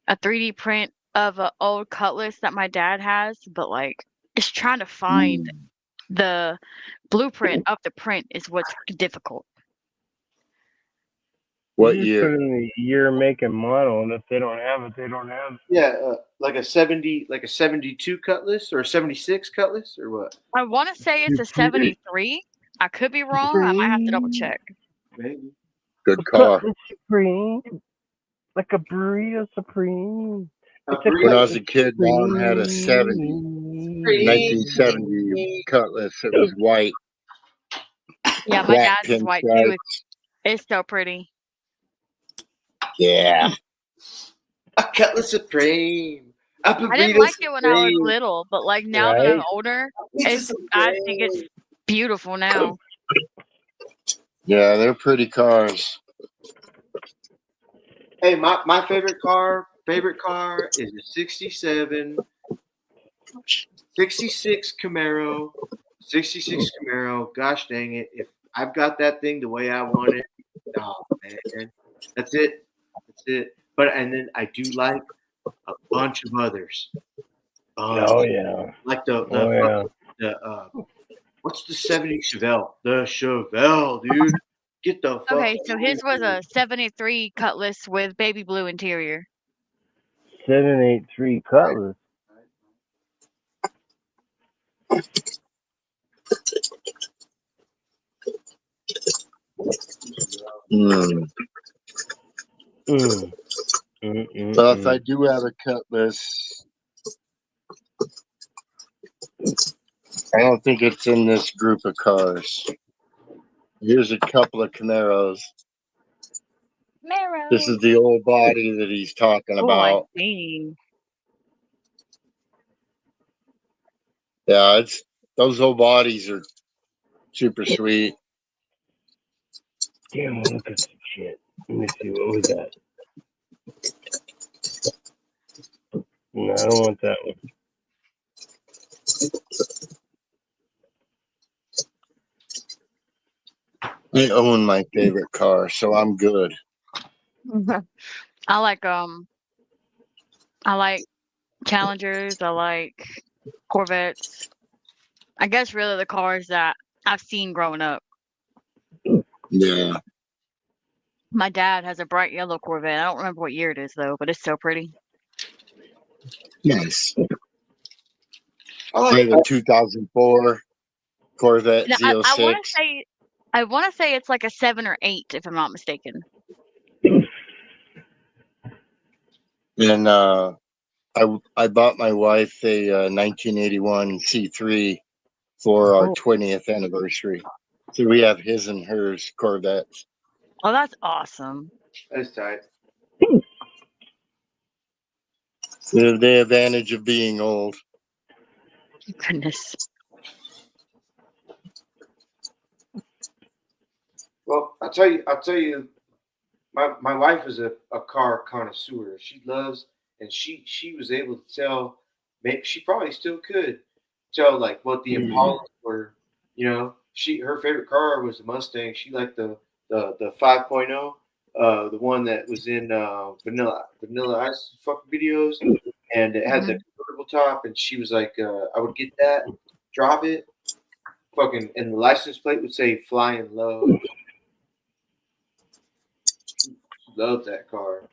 3D print of an old cutlass that my dad has, but like it's trying to find the blueprint of the print is what's difficult. What You just year? put in the year, make, and model, and if they don't have it, they don't have it. Yeah, like a 72 cutlass or a 76 cutlass or what? I want to say it's a 73. I could be wrong. I might have to double check. Maybe. Good A car. Cutlass Supreme, like a burrito Supreme. It's a When I was Cutlass a kid, Mom had a 1970 Supreme. Cutlass. It was white, Yeah, my black dad's is white too. pinstripes. It's so pretty. Yeah. A cutlass supreme. A I didn't burrito like it when I was supreme. little, but like now that I'm Right? older, Pizza I think it's supreme. beautiful now. Yeah, they're pretty cars. Hey, my favorite car is a 67, 66 Camaro. 66 Camaro. Gosh dang it. If I've got that thing the way I want it, oh man. That's it. That's it. But and then I do like a bunch of others. Oh yeah. Like Oh yeah. what's the 70 Chevelle? The Chevelle, dude. Get the fuck. Okay, so his was a 73 Cutlass with baby blue interior. 783 Cutlass. Mm. Well, if I do have a Cutlass, I don't think it's in this group of cars. Here's a couple of Camaros. Camaro. This is the old body that he's talking Oh, I about. see. Yeah, those old bodies are super sweet. Damn, look at some shit. Let me see what we got. No, I don't want that one. I own my favorite car, so I'm good. I like Challengers. I like Corvettes. I guess really the cars that I've seen growing up. Yeah. My dad has a bright yellow Corvette. I don't remember what year it is though, but it's so pretty. Nice. I I like have a 2004 Corvette Now, Z06. I want to say it's like a 7 or 8 if I'm not mistaken. And I bought my wife a 1981 C3 for our Oh. 20th anniversary. So we have his and hers Corvettes. Oh, that's awesome. That's tight. They have the advantage of being old. Goodness. Well, I'll tell you. My wife is a car connoisseur. She loves, and she was able to tell. Maybe she probably still could tell like what the Impalas were. You know, her favorite car was the Mustang. She liked the 5.0, the one that was in Vanilla Ice fucking videos, and it had the Mhm. convertible top. And she was like, I would get that, drop it, fucking, and the license plate would say "Flying Low." Love that car.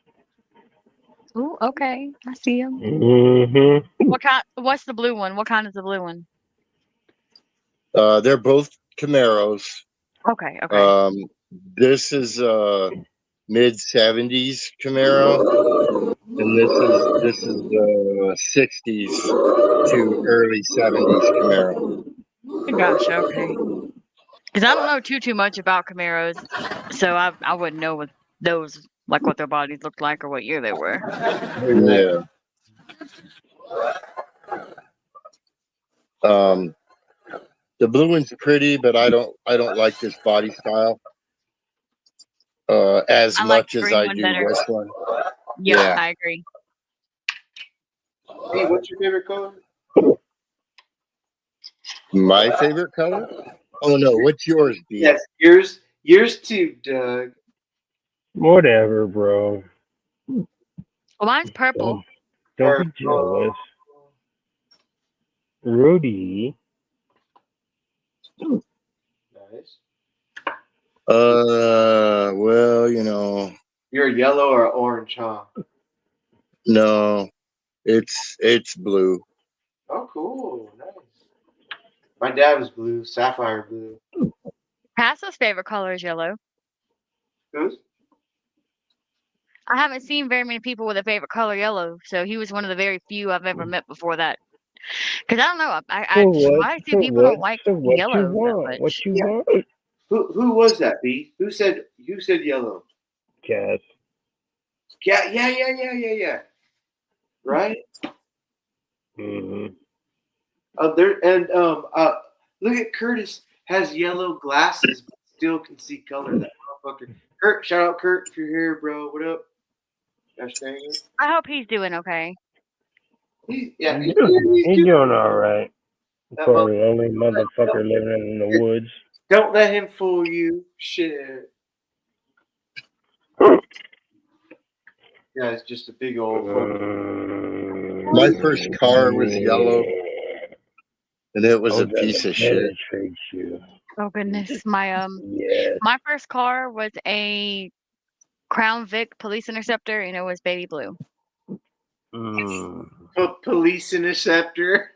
Ooh, okay. I see him. Mm-hmm. What kind? What's the blue one? What kind is the blue one? They're both Camaros. Okay, okay. Um, this is mid '70s Camaro, and this is 60s to early '70s Camaro. Gotcha. Okay. Because I don't know too much about Camaros, so I wouldn't know what those like what their bodies looked like or what year they were. Yeah. The blue one's pretty, but I don't like this body style as I like much the as green I one do better. this one. Yep, Yeah. I agree. Hey, what's your favorite color? My favorite color? Oh no, what's yours, B? Yes, yours too, Doug. Whatever, bro. Well, mine's purple. Don't be jealous. Rudy. Nice. Well, You're a yellow or orange, huh? no, it's blue. Oh, cool. Nice. My dad was blue, sapphire blue. Passo's favorite color is yellow. Who's? I haven't seen very many people with a favorite color yellow, so he was one of the very few I've ever met before that. Because I don't know, So what? quite a few So people what? don't like So what you yellow that want? What much. you Yeah. want? Who was that, B? Who said yellow? Cass. Yeah. Right? Mm-hmm. There and look at Curtis has yellow glasses but still can see color. That motherfucker. Kurt, shout out Kurt if you're here, bro. What up? Gosh dang it. I hope he's doing okay. He's He's doing doing all right. that For the motherfucker. only motherfucker living in the woods. Don't let him fool you. Shit. Yeah, it's just a big old fucking. My first car was yellow, and it was Oh, a piece that of shit. penetrates you. Oh goodness, Yes. my first car was a Crown Vic police interceptor, and it was baby blue. Mm. Police interceptor.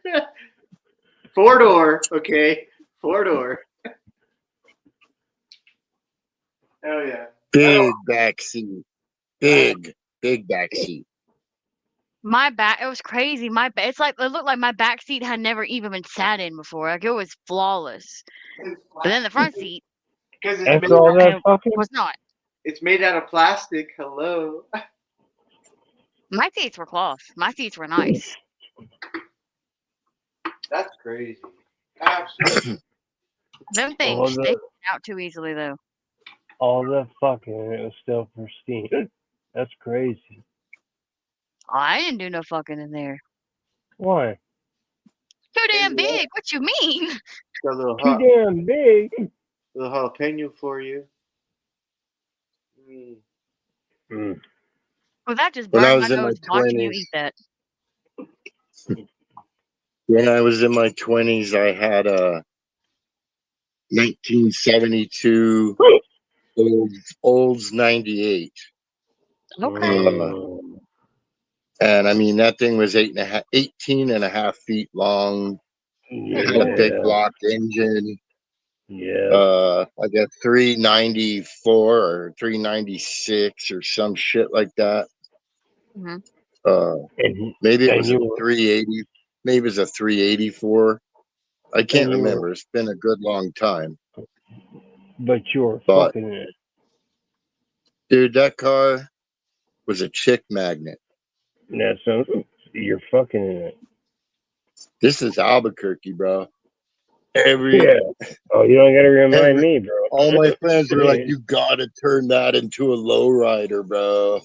4-door, okay. 4-door. Hell yeah. Big backseat. Big backseat. My back, it was crazy. It's like it looked like my back seat had never even been sat in before. Like it was flawless. But then the front seat Because After all that fucking. was not. it's made out of plastic. Hello. My seats were cloth. My seats were nice. That's crazy. Absolutely. Them All things, they the get out too easily though. all the fucking, and it was still pristine. That's crazy. Oh, I didn't do no fucking in there. Why? Too damn big. What you mean? Got a little Too damn big. little jalapeno for you. Mm. Well, that just When I burned my was in my nose watching you 20s, eat that. when I was in my 20s, I had a 1972 Olds 98. Okay. And I mean, that thing was 18 and a half feet long. It had a big Yeah. block engine. Yeah. Like a 394 or 396 or some shit like that. Mm-hmm. Maybe it was a you were, 380. Maybe it was a 384. I can't and you remember. were, It's been a good long time. but you were But fucking in it. dude, that car was a chick magnet. Yeah, so you're fucking in it. This is Albuquerque, bro. Every Yeah. Oh, you don't got to remind me, bro. all my friends were like, "You gotta turn that into a lowrider, bro."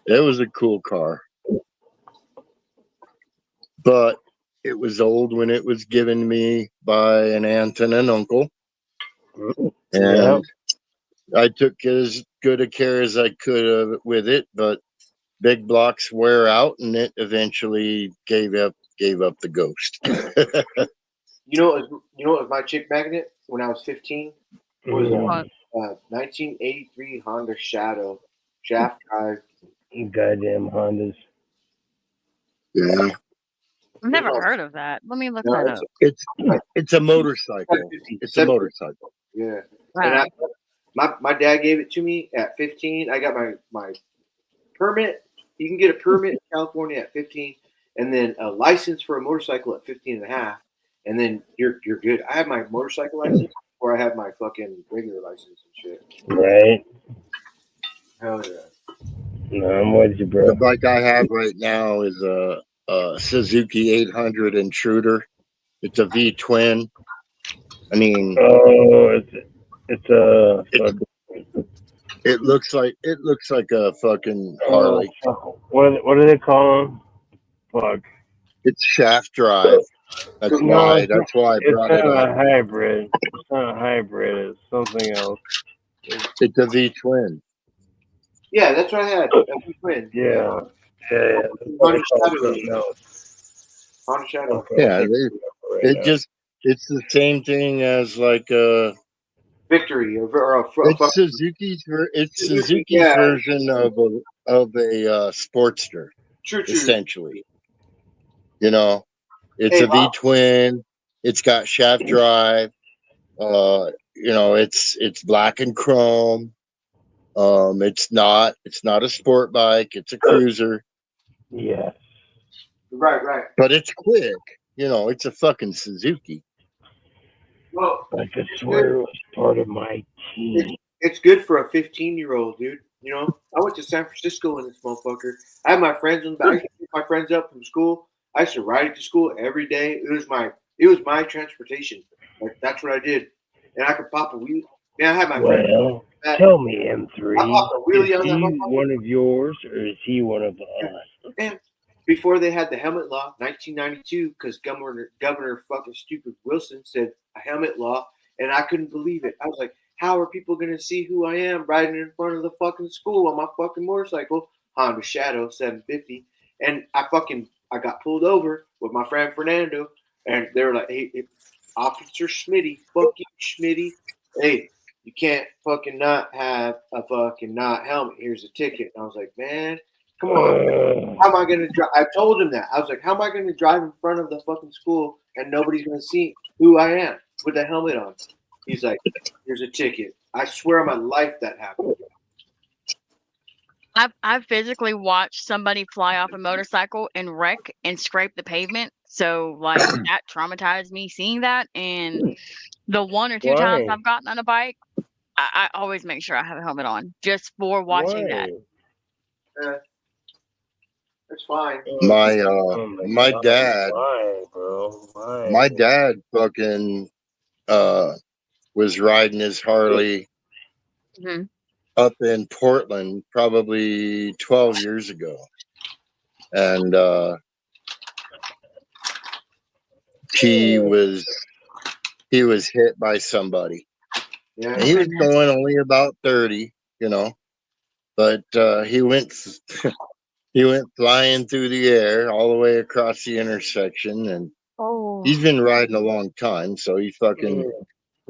It was a cool car, but it was old when it was given me by an aunt and an uncle, Yeah. and I took as good a care as I could of with it. But big blocks wear out, and it eventually gave up the ghost. You know, what was my chick magnet when I was 15? Was What? 1983 Honda Shadow shaft drive. You goddamn Hondas. Yeah, I've never heard of that. Let me look No, that it's up. it's a motorcycle. It's a 750. motorcycle. Yeah, and Wow. my dad gave it to me at 15. I got my permit. You can get a permit in California at 15, and then a license for a motorcycle at 15 and a half, and then you're good. I have my motorcycle license before I have my fucking regular license and shit. Right? Hell yeah. No, I'm with you, bro. The bike I have right now is a Suzuki 800 Intruder. It's a V twin. I mean, Oh, it's a it's it looks like a fucking oh, Harley. fuck. What do they call them? Fuck. It's shaft drive. That's No, why I it's brought it not up. a hybrid. It's not a hybrid. It's something else. It's a V twin. Yeah, that's what I had. That's my twin. Yeah. Yeah. It's Honda called Shadow. something else. Honda Shadow. Okay, I Yeah, can't remember right now. it's the same thing as like a Victory or a it's Suzuki's yeah. version of a Sportster, True. essentially. You know, it's Hey, a V twin. It's got shaft drive. It's black and chrome. It's not a sport bike. It's a cruiser, Yes. right. but it's quick. It's a fucking Suzuki. Well, I could it's good. swear it was part of my team. It's good for a 15-year-old, dude. You know, I went to San Francisco in this motherfucker. I had my friends on the back. I used to pick my friends up from school. I used to ride it to school every day. It was my transportation. Like that's what I did, and I could pop a wheel. Man, I had my friend. Well, I tell me, M3, popped a is wheelie on that he motherfucker. one of yours or is he one of us? Man, before they had the helmet law, 1992, because Governor fucking stupid Wilson said a helmet law, and I couldn't believe it. I was like, how are people gonna see who I am riding in front of the fucking school on my fucking motorcycle, Honda Shadow 750, and I got pulled over with my friend Fernando, and they were like, hey, Officer Schmitty, fuck you, Schmitty, hey. You can't fucking not have a fucking not helmet. Here's a ticket. And I was like, man, come on. How am I going to drive? I told him that. I was like, how am I going to drive in front of the fucking school and nobody's going to see who I am with a helmet on? He's like, here's a ticket. I swear on my life that happened. I've physically watched somebody fly off a motorcycle and wreck and scrape the pavement. So like that traumatized me seeing that. And the one or two times Why? I've gotten on a bike, I always make sure I have a helmet on just for watching that. Why? That's fine. My Oh my God. dad Why, bro? Why? my dad fucking was riding his Harley Hmm. up in Portland probably 12 years ago, and he was hit by somebody. Yeah. And Oh he was goodness. going only about 30, but he went he went flying through the air all the way across the intersection, and Oh. he's been riding a long time, so he fucking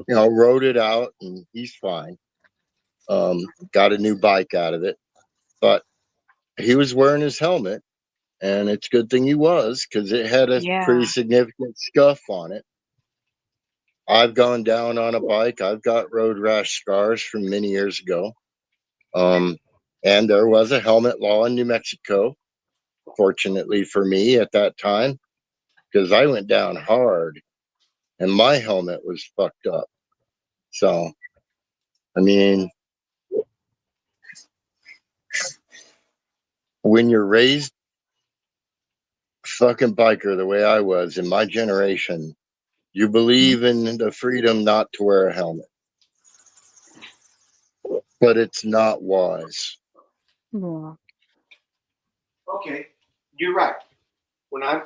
rode it out, and he's fine. Got a new bike out of it, but he was wearing his helmet, and it's a good thing he was because it had a pretty Yeah. significant scuff on it. I've gone down on a bike. I've got road rash scars from many years ago. And there was a helmet law in New Mexico, fortunately for me at that time, because I went down hard and my helmet was fucked up. So, I mean, when you're raised fucking biker the way I was in my generation, you believe in the freedom not to wear a helmet, but it's not wise. Yeah. Okay, you're right. When I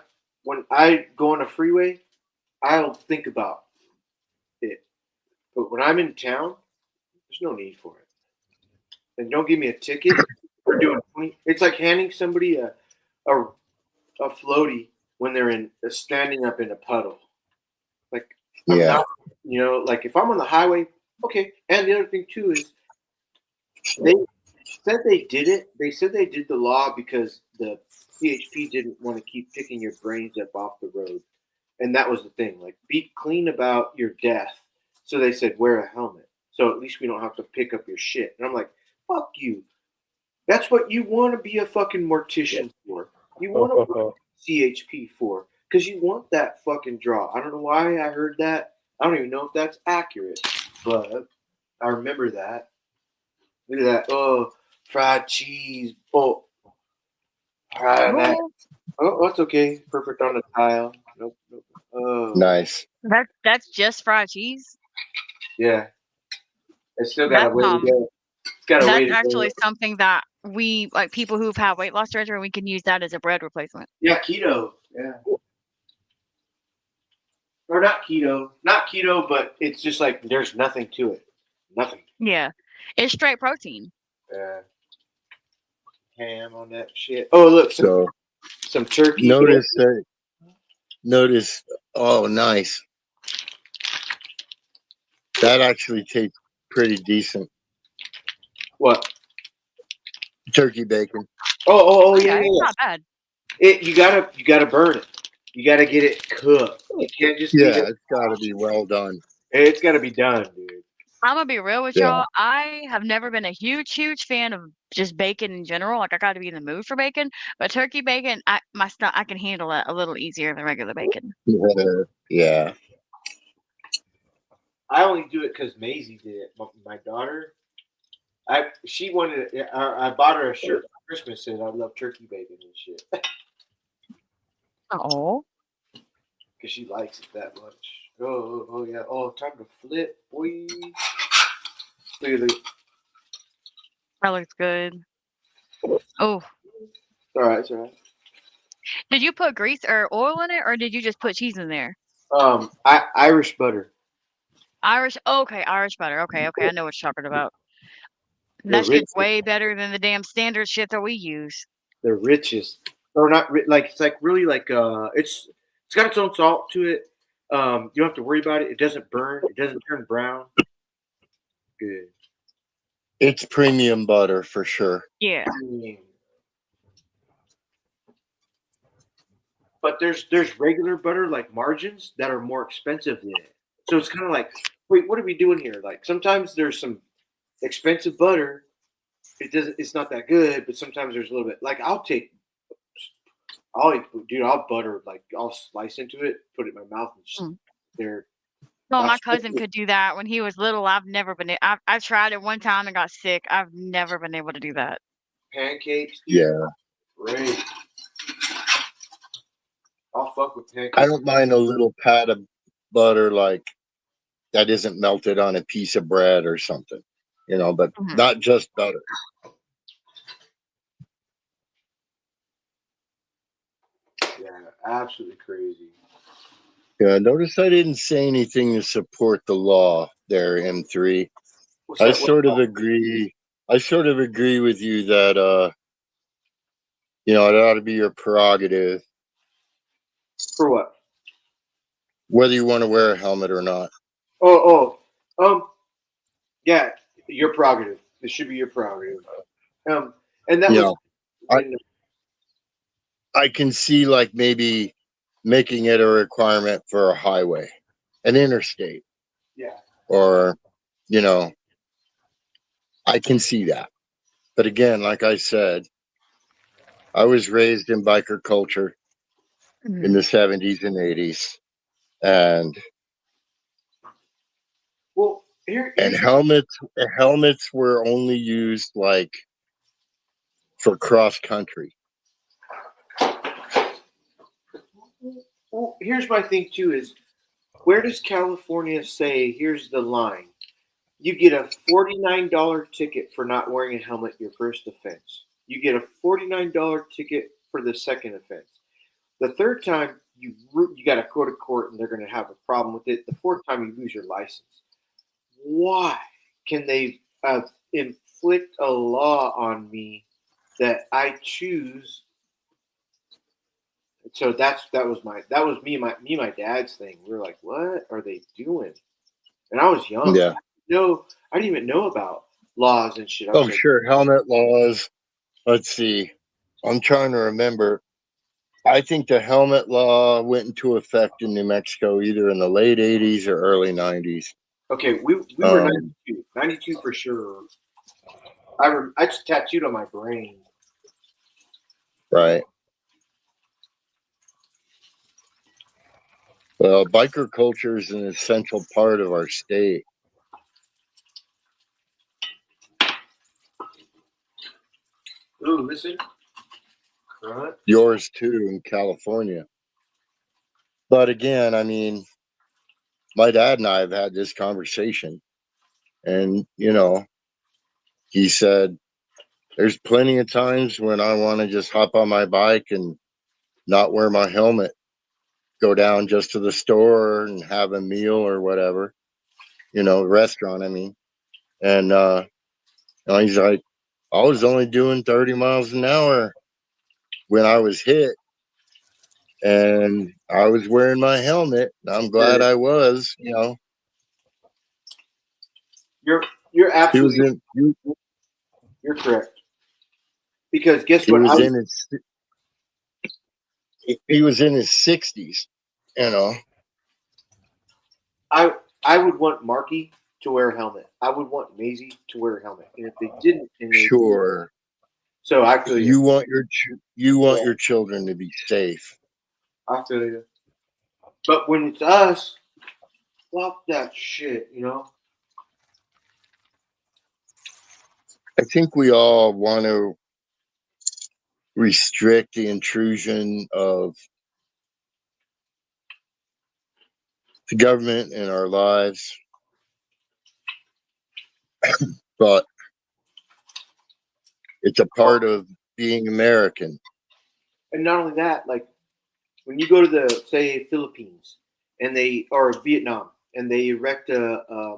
go on a freeway, I'll think about it. But when I'm in town, there's no need for it. And don't give me a ticket for doing 20. It's like handing somebody a floaty when they're standing up in a puddle. Like I'm Yeah. not, like if I'm on the highway, okay. And the other thing too is they said they did it. They said they did the law because the CHP didn't want to keep picking your brains up off the road, and that was the thing. Like, be clean about your death. So they said wear a helmet, so at least we don't have to pick up your shit. And I'm like, fuck you. That's what you want to be a fucking mortician for. You want to CHP for because you want that fucking draw. I don't know why I heard that. I don't even know if that's accurate, but I remember that. Look at that. Oh, fried cheese. Oh, that. Oh, that's okay. Perfect on the tile. Nope. Oh, Nice. That's just fried cheese. yeah. It's still got a way to go. It's got a way That's to go. actually something that we, like, people who've had weight loss surgery, we can use that as a bread replacement. Yeah, keto. Yeah. Or not keto, but it's just like there's nothing to it. Nothing. Yeah, it's straight protein. Ham on that shit. Oh, look, some turkey. Notice. Oh, nice. That actually tastes pretty decent. What? Turkey bacon. Oh, yeah. It's not bad. You gotta burn it. You gotta get it cooked. You can't just it's gotta be well done. It's gotta be done, dude. I'm gonna be real with y'all. I have never been a huge fan of just bacon in general. Like, I got to be in the mood for bacon, but turkey bacon, I can handle it a little easier than regular bacon. Yeah. I only do it because Maisie did it. My daughter, she wanted it. I bought her a shirt for Christmas said I love turkey bacon and shit. Oh. Because she likes it that much. Oh yeah. Oh, time to flip, boy. Look at it. That looks good. Oh. It's all right. Did you put grease or oil in it, or did you just put cheese in there? Irish butter. Irish butter. Okay, I know what you're talking about. That shit's way better than the damn standard shit that we use. The richest, or not like it's like really like it's got its own salt to it. You don't have to worry about it. It doesn't burn. It doesn't turn brown. Good. It's premium butter for sure. Yeah. But there's regular butter like margins that are more expensive than it. So it's kind of like, wait, what are we doing here? Like sometimes there's some expensive butter. It's not that good, but sometimes there's a little bit. Like I'll butter, like I'll slice into it, put it in my mouth, and just there. Well, my cousin could do that when he was little. I've never been. I tried it one time and got sick. I've never been able to do that. Pancakes. Yeah. Great. I'll fuck with pancakes. I don't mind a little pat of butter like that isn't melted on a piece of bread or something, but not just butter. Yeah, absolutely crazy. Yeah, notice I didn't say anything to support the law there, M3. I sort of agree with you that it ought to be your prerogative. For what? Whether you want to wear a helmet or not. Yeah, your prerogative. It should be your prerogative. And that was. I can see like maybe making it a requirement for a highway, an interstate. Yeah. Or, I can see that. But again, like I said, I was raised in biker culture in the 70s and 80s. And helmets were only used like for cross country. Well, here's my thing too: is where does California say? Here's the line: you get a $49 ticket for not wearing a helmet your first offense. You get a $49 ticket for the second offense. The third time you got to go to court and they're going to have a problem with it. The fourth time you lose your license. Why can they inflict a law on me that I choose? So that was me my dad's thing. We were like, what are they doing? And I was young. Yeah. No, I didn't even know about laws and shit. I was Oh, like, sure. Helmet laws. Let's see. I'm trying to remember. I think the helmet law went into effect in New Mexico either in the late 80s or early 90s. okay, we were 92, 92 for sure. I just tattooed on my brain. Right. Well, biker culture is an essential part of our state. Ooh, listen. Right. Yours too in California. But again, I mean, my dad and I have had this conversation, and he said there's plenty of times when I want to just hop on my bike and not wear my helmet, go down just to the store and have a meal or whatever, restaurant, I mean. And he's like, I was only doing 30 miles an hour when I was hit, and I was wearing my helmet. I'm glad I was, You're He was absolutely in he, you're correct. Because guess he what? was in his he was in his 60s, you know. I would want Marky to wear a helmet. I would want Maisie to wear a helmet. And if they didn't, Sure. So I feel You you. want your children to be safe. I feel you. But when it's us, fuck that shit. I think we all want to restrict the intrusion of the government in our lives, but it's a part of being American. And not only that, like when you go to the say Philippines and they or Vietnam and they erect a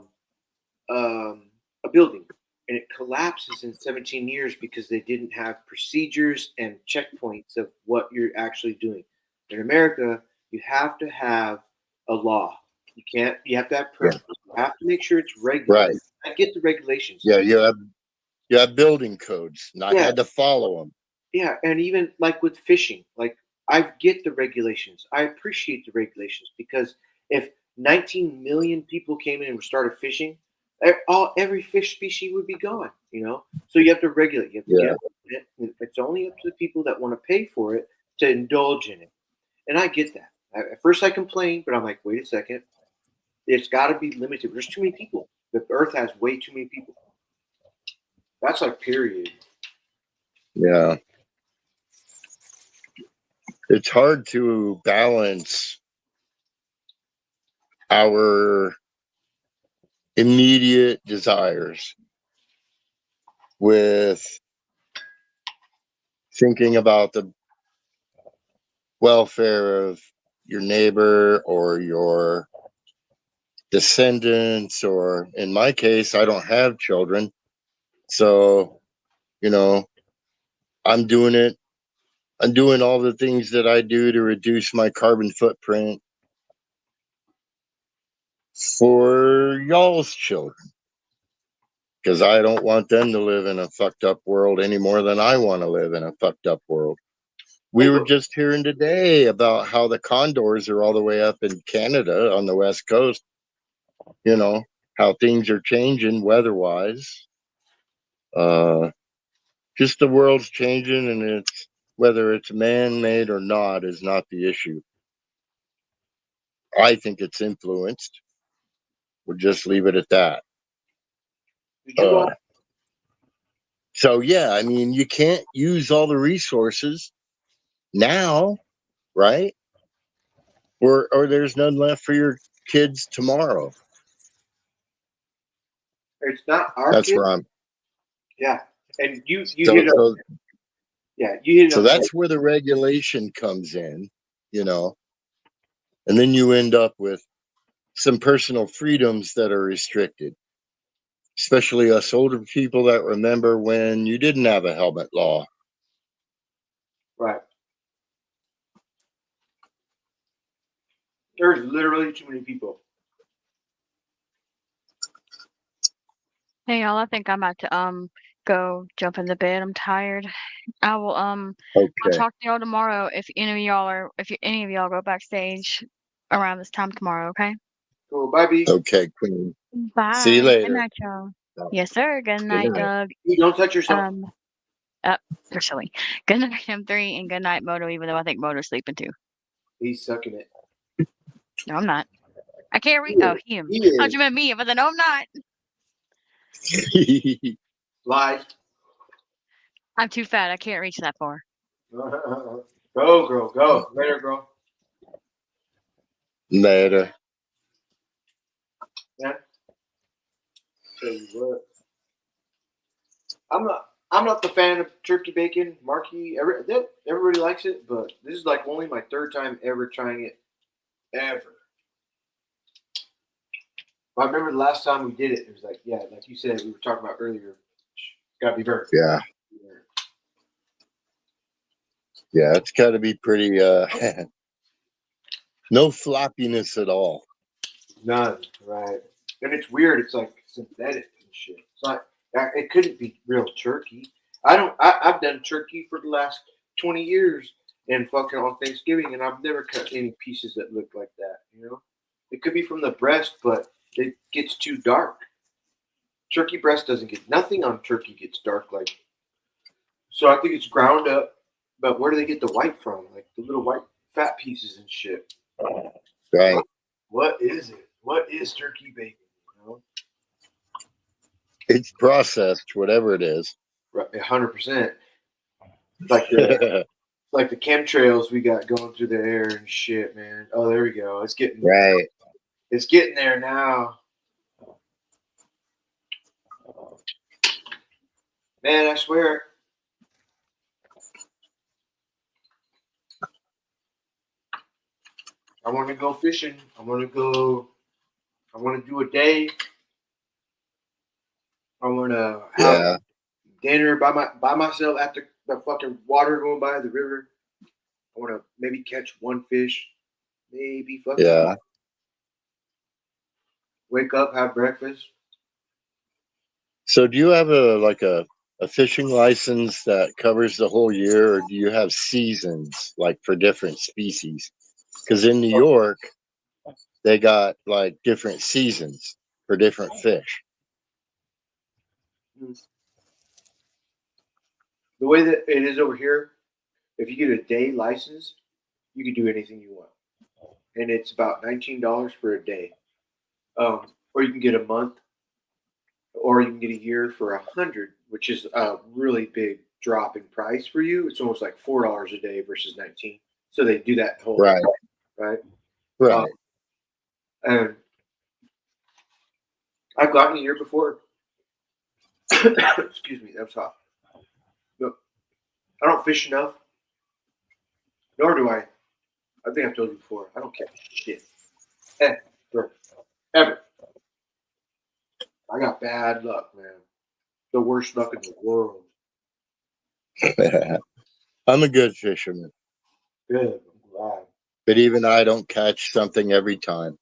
building and it collapses in 17 years because they didn't have procedures and checkpoints of what you're actually doing. In America, you have to have a law. You have to have permits. You have to make sure it's regulated. Right. I get the regulations. Yeah, you have building codes, and I had to follow them. Yeah, and even like with fishing, like I get the regulations. I appreciate the regulations because if 19 million people came in and started fishing, every fish species would be gone. So you have to regulate. You have to get up on it. It's only up to the people that want to pay for it to indulge in it, and I get that. At first, I complained, but I'm like, wait a second, it's got to be limited. There's too many people. The Earth has way too many people. That's like period. Yeah. It's hard to balance our immediate desires with thinking about the welfare of your neighbor or your descendants, or in my case, I don't have children. So, I'm doing it. I'm doing all the things that I do to reduce my carbon footprint for y'all's children, because I don't want them to live in a fucked up world any more than I want to live in a fucked up world. We were just hearing today about how the condors are all the way up in Canada on the West Coast, how things are changing weather wise. Just the world's changing, and it's whether it's man made or not is not the issue. I think it's influenced. We'll just leave it at that. So yeah, I mean, you can't use all the resources now, right? or there's none left for your kids tomorrow. It's not our That's kid. where I'm. Yeah, and you So, hit it. so, Yeah, you hit it. so that's where the regulation comes in, you know, and then you end up with some personal freedoms that are restricted, especially us older people that remember when you didn't have a helmet law. Right. There's literally too many people. Hey y'all, I think I'm about to go jump in the bed. I'm tired. I will I'll Okay. talk to y'all tomorrow if any of y'all go backstage around this time tomorrow, okay? Cool. Bye, B. Okay, Queen. Bye. See you Good later. night, y'all. Yes, sir. Good night, night. Doug. You don't touch yourself. You're silly. Good night, M3, and good night, Moto, even though I think Moto's sleeping too. He's sucking it. No, I'm not. I can't read. Oh, him. He is. How'd you meant me? But then no, I'm not. Live. I'm too fat. I can't reach that far. Go, girl. Go. Later, girl. Later. Yeah. Tell you what. I'm not the fan of turkey bacon. Marky, everybody likes it, but this is like only my third time ever trying it. Ever. I remember the last time we did it, it was like, yeah, like you said, we were talking about earlier. Gotta be very. Yeah. Yeah, it's got to be pretty. No floppiness at all. None, right? And it's weird. It's like synthetic and shit. It's like it couldn't be real turkey. I've done turkey for the last 20 years and fucking on Thanksgiving, and I've never cut any pieces that look like that. You know, it could be from the breast, but it gets too dark. Turkey breast doesn't get nothing on turkey gets dark like. So I think it's ground up. But where do they get the white from? Like the little white fat pieces and shit. Right. What is it? What is turkey bacon? You know? It's processed, whatever it is. 100%. Like the like the chemtrails we got going through the air and shit, man. Oh, there we go. It's getting Right. It's getting there now. Man, I swear. I want to go fishing. I want to do a day. I want to have dinner by myself at the fucking water going by the river. I want to maybe catch one fish. Maybe fucking wake up, have breakfast. So do you have a fishing license that covers the whole year, or do you have seasons like for different species? Because in New York, they got like different seasons for different fish. The way that it is over here, if you get a day license, you can do anything you want, and it's about $19 for a day. Or you can get a month, or you can get a year for $100, which is a really big drop in price for you. It's almost like $4 a day versus 19. So they do that whole Right. right. And I've gotten a year before. Excuse me, that was hot. No, I don't fish enough, nor do I. I think I've told you before. I don't catch shit. Ever. I got bad luck, man. The worst luck in the world. I'm a good fisherman. Good. I'm glad. But even I don't catch something every time.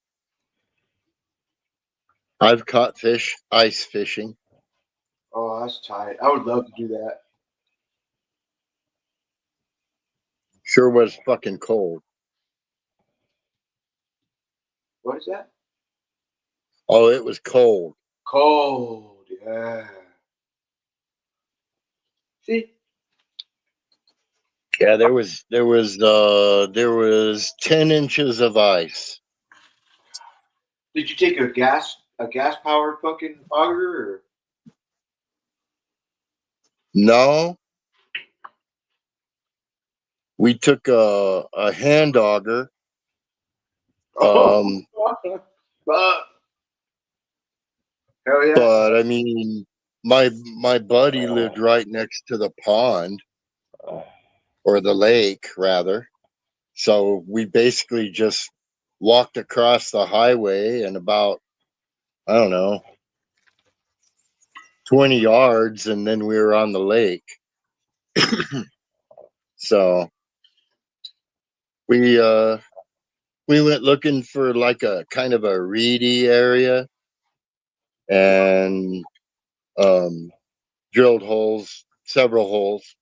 I've caught fish ice fishing. Oh, that's tight. I would love to do that. Sure was fucking cold. What is that? Oh, it was cold. Cold, yeah. See? Yeah, there was 10 inches of ice. Did you take a gas powered fucking auger or? No. We took a hand auger Um, Fuck. Hell yeah. but I mean, my buddy lived right next to the pond or the lake rather. So we basically just walked across the highway and about, I don't know, 20 yards, and then we were on the lake. So we we went looking for like a kind of a reedy area and drilled holes, several holes.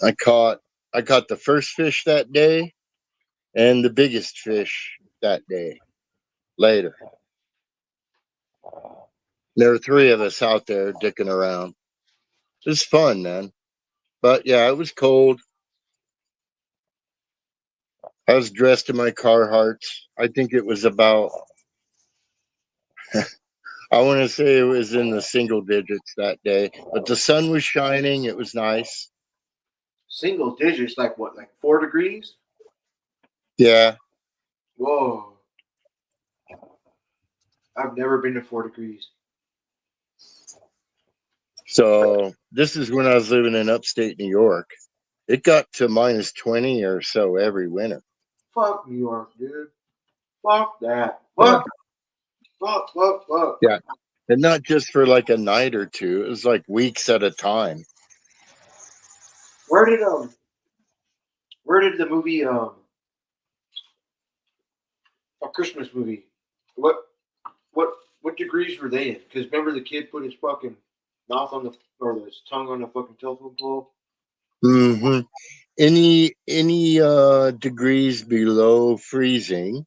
I caught I caught the first fish that day and the biggest fish that day later. There were three of us out there dicking around. It was fun, man. But yeah, it was cold. I was dressed in my Carhartts. I think it was about, I want to say it was in the single digits that day. But the sun was shining. It was nice. Single digits, like what, like 4 degrees? Yeah. Whoa. I've never been to 4 degrees. So this is when I was living in upstate New York. It got to minus 20 or so every winter. Fuck New York, dude. Fuck that. Yeah. Fuck. Yeah. And not just for like a night or two. It was like weeks at a time. Where did the movie a Christmas movie? What what degrees were they in? Because remember the kid put his fucking mouth on the or his tongue on the fucking telephone pole. Mm-hmm. Any degrees below freezing.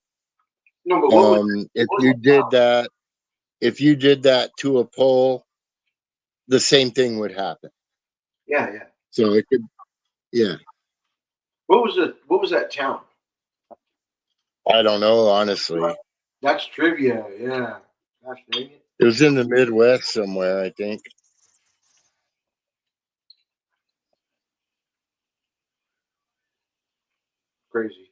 No, but what was If what was you that did sound? that, if you did that to a pole, the same thing would happen. Yeah. So it could, yeah. What was that town? I don't know, honestly. That's trivia. Yeah. Gosh dang it. It was in the Midwest somewhere, I think. Crazy.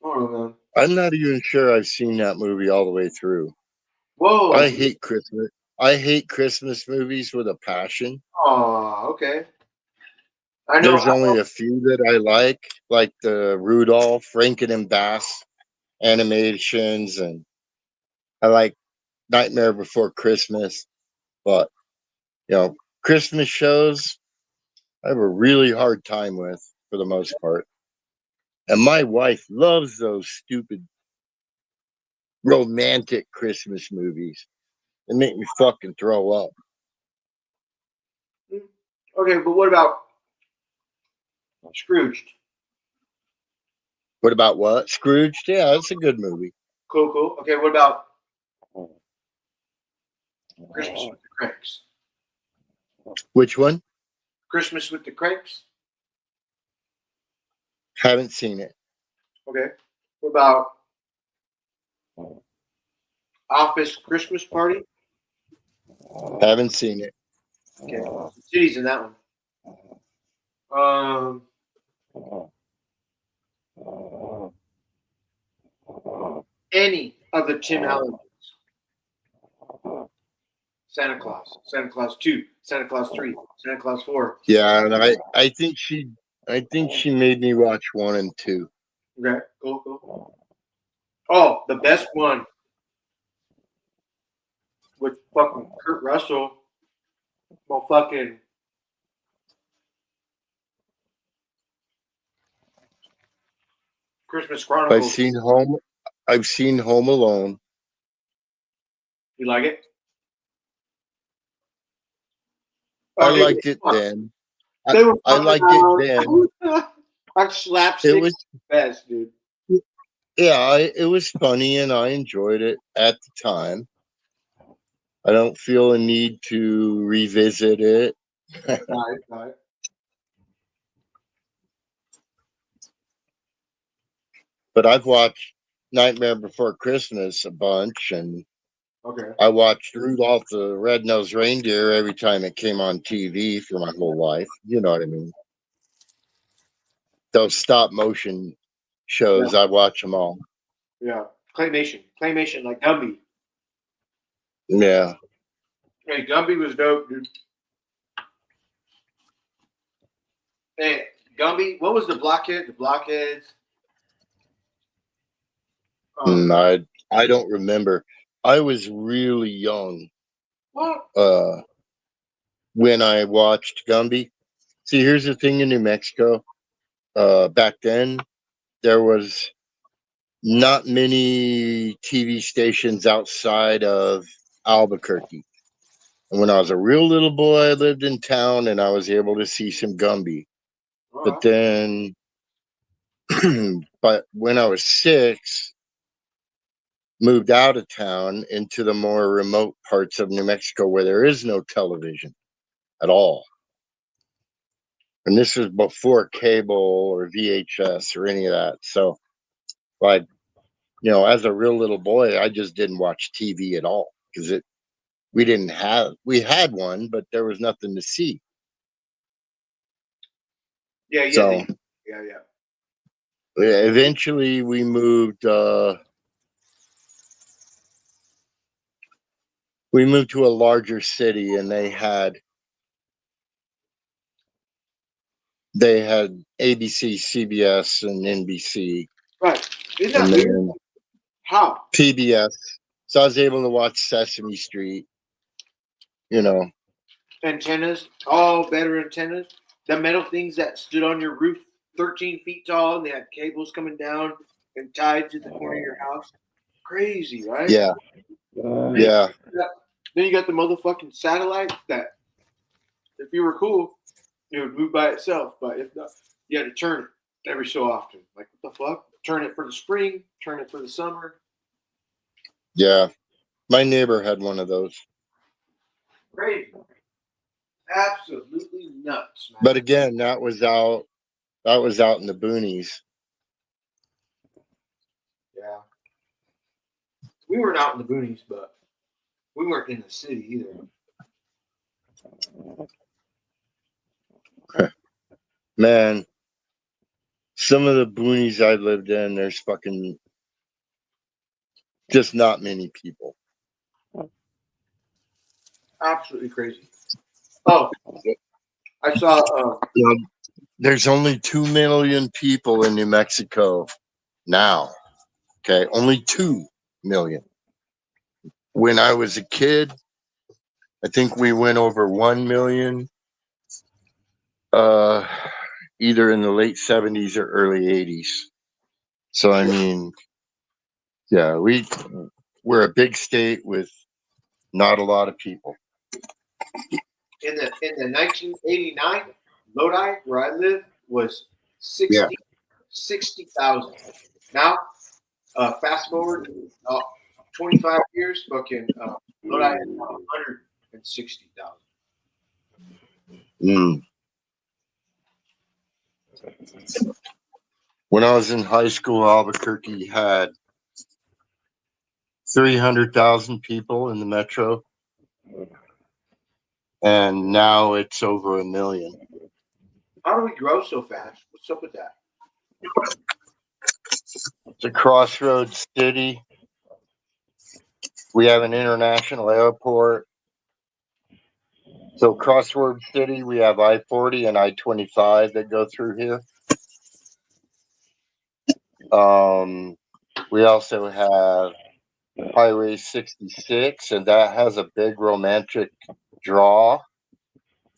I don't know, man. I'm not even sure I've seen that movie all the way through. Whoa. I hate Christmas. I hate Christmas movies with a passion. Oh, okay. I know. There's only a few that I like the Rudolph, Rankin and Bass animations, and I like Nightmare Before Christmas. But Christmas shows I have a really hard time with for the most part. And my wife loves those stupid romantic Christmas movies. They make me fucking throw up. Okay, but what about Scrooged? What about what? Scrooged? Yeah, that's a good movie. Cool. Okay, what about Christmas with the Cranks? Which one? Christmas with the Cranks? Haven't seen it. Okay. What about Office Christmas Party? Haven't seen it. Okay. City's in that one. Any of the Tim Allen ones. Santa Claus 2, Santa Claus 3, Santa Claus 4. Yeah, and I think she made me watch 1 and 2. Okay, cool. Oh, the best one with fucking Kurt Russell. Well, fucking Christmas Chronicles. I've seen Home Alone. You like it? I Okay, liked it then. they were I fucking liked around. it then. Like slapstick It was best, dude. yeah, it was funny and I enjoyed it at the time. I don't feel a need to revisit it. Right. But I've watched Nightmare Before Christmas a bunch, and Okay. I watched Rudolph the Red-Nosed Reindeer every time it came on TV for my whole life. You know what I mean? Those stop motion Yeah. shows, I watch them all. Yeah. Claymation like Gumby. Yeah. Hey, Gumby was dope, dude. Hey, Gumby, what was the blockhead? The blockheads. I don't remember. I was really young What? when I watched Gumby. See, here's the thing in New Mexico. Back then, there was not many TV stations outside of Albuquerque. And when I was a real little boy, I lived in town and I was able to see some Gumby. But then, but when I was 6, moved out of town into the more remote parts of New Mexico where there is no television at all. And this was before cable or VHS or any of that. So, like, as a real little boy, I just didn't watch TV at all because we had one, but there was nothing to see. Yeah. So, Yeah. eventually we moved. We moved to a larger city, and they had ABC, CBS, and NBC, Right. Isn't that and weird? then How? PBS. So I was able to watch Sesame Street. Antennas, all better antennas. The metal things that stood on your roof 13 feet tall and they had cables coming down and tied to the corner of your house. Crazy, right? Yeah, yeah, Then you got the motherfucking satellite that, if you were cool, it would move by itself. But if not, you had to turn it every so often. Like, what the fuck? Turn it for the spring, turn it for the summer. yeah. My neighbor had one of those. Crazy. Absolutely nuts, man. But again, that was out in the boonies. Yeah. We weren't out in the boonies, but we weren't in the city either. Man, some of the boonies I lived in, there's fucking just not many people. Absolutely crazy. Oh, I saw. There's only 2 million people in New Mexico now. Okay, only 2 million. When I was a kid, I think we went over 1 million, either in the late 70s or early 80s. So I mean, yeah, we're a big state with not a lot of people. In the 1989, Lodi, where I live, was 60,000. Now, fast forward 25 years, fucking Lodi is 160,000. When I was in high school, Albuquerque had 300,000 people in the metro, and now it's over 1 million. How do we grow so fast? What's up with that? It's a crossroads city. We have an international airport. So crossroads city, we have I-40 and I-25 that go through here. We also have Highway 66, and that has a big romantic draw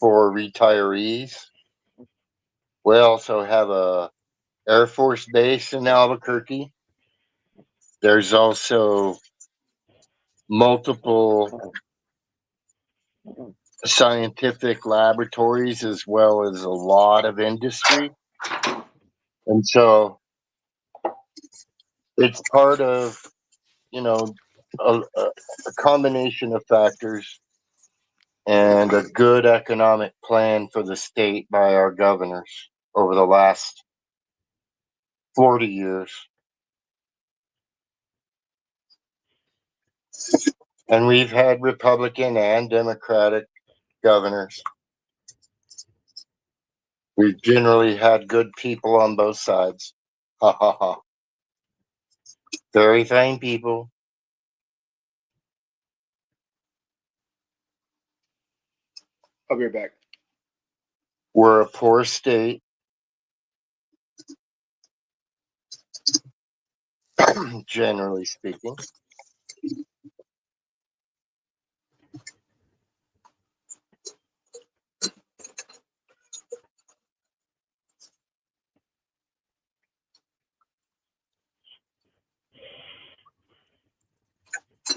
for retirees. We also have a Air Force base in Albuquerque. There's also multiple scientific laboratories as well as a lot of industry. And so it's part of, a combination of factors and a good economic plan for the state by our governors over the last 40 years. And we've had Republican and Democratic governors. We've generally had good people on both sides. Ha ha ha. Very fine people. I'll be right back. We're a poor state. Generally speaking.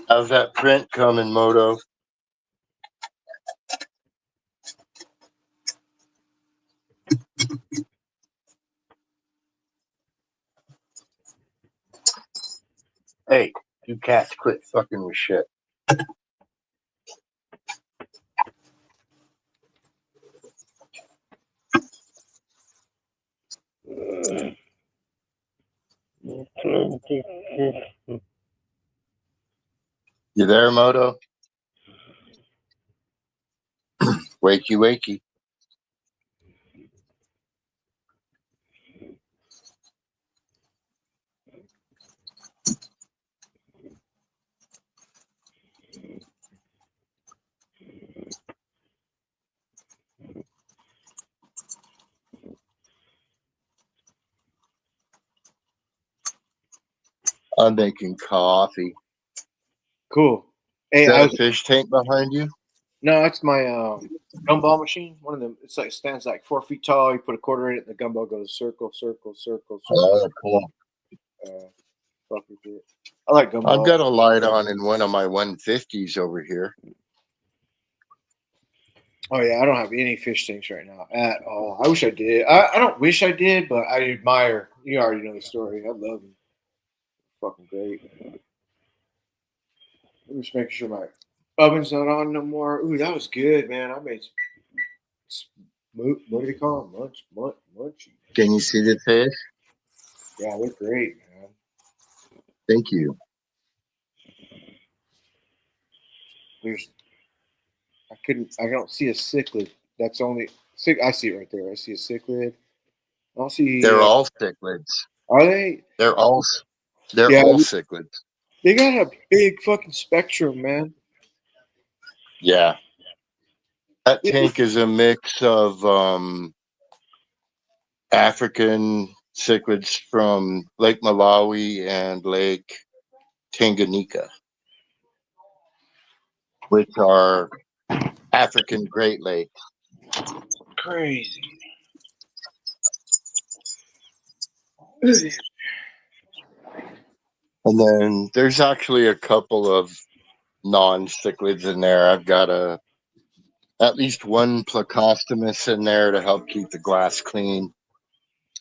How's that print coming, Moto? Hey, you cats quit fucking with shit. You there, Moto? Wakey, wakey. I'm making coffee. Cool. Is Hey, that a fish tank behind you? no, that's my gumball machine. One of them. It's like stands like 4 feet tall. You put a quarter in it, and the gumball goes circle, circle, circle, circle. Oh, cool. Fuck with it. I like gumball. I've got a light on in one of my 150s over here. Oh yeah, I don't have any fish tanks right now at all. I wish I did. I don't wish I did, but I admire. You already know the story. I love them. Fucking great. I'm just making sure my oven's not on no more. Ooh, that was good, man. I made what do they call them? Munchies. Can you see the fish? Yeah, they're great, man. Thank you. I don't see a cichlid. That's only I see it right there. I see a cichlid. I don't see. They're all cichlids. Are they? They're all Yeah, cichlids. they got a big fucking spectrum, man. Yeah. That tank is a mix of African cichlids from Lake Malawi and Lake Tanganyika, which are African Great Lakes. Crazy. And then there's actually a couple of non-cichlids in there. I've got at least one Plecostomus in there to help keep the glass clean.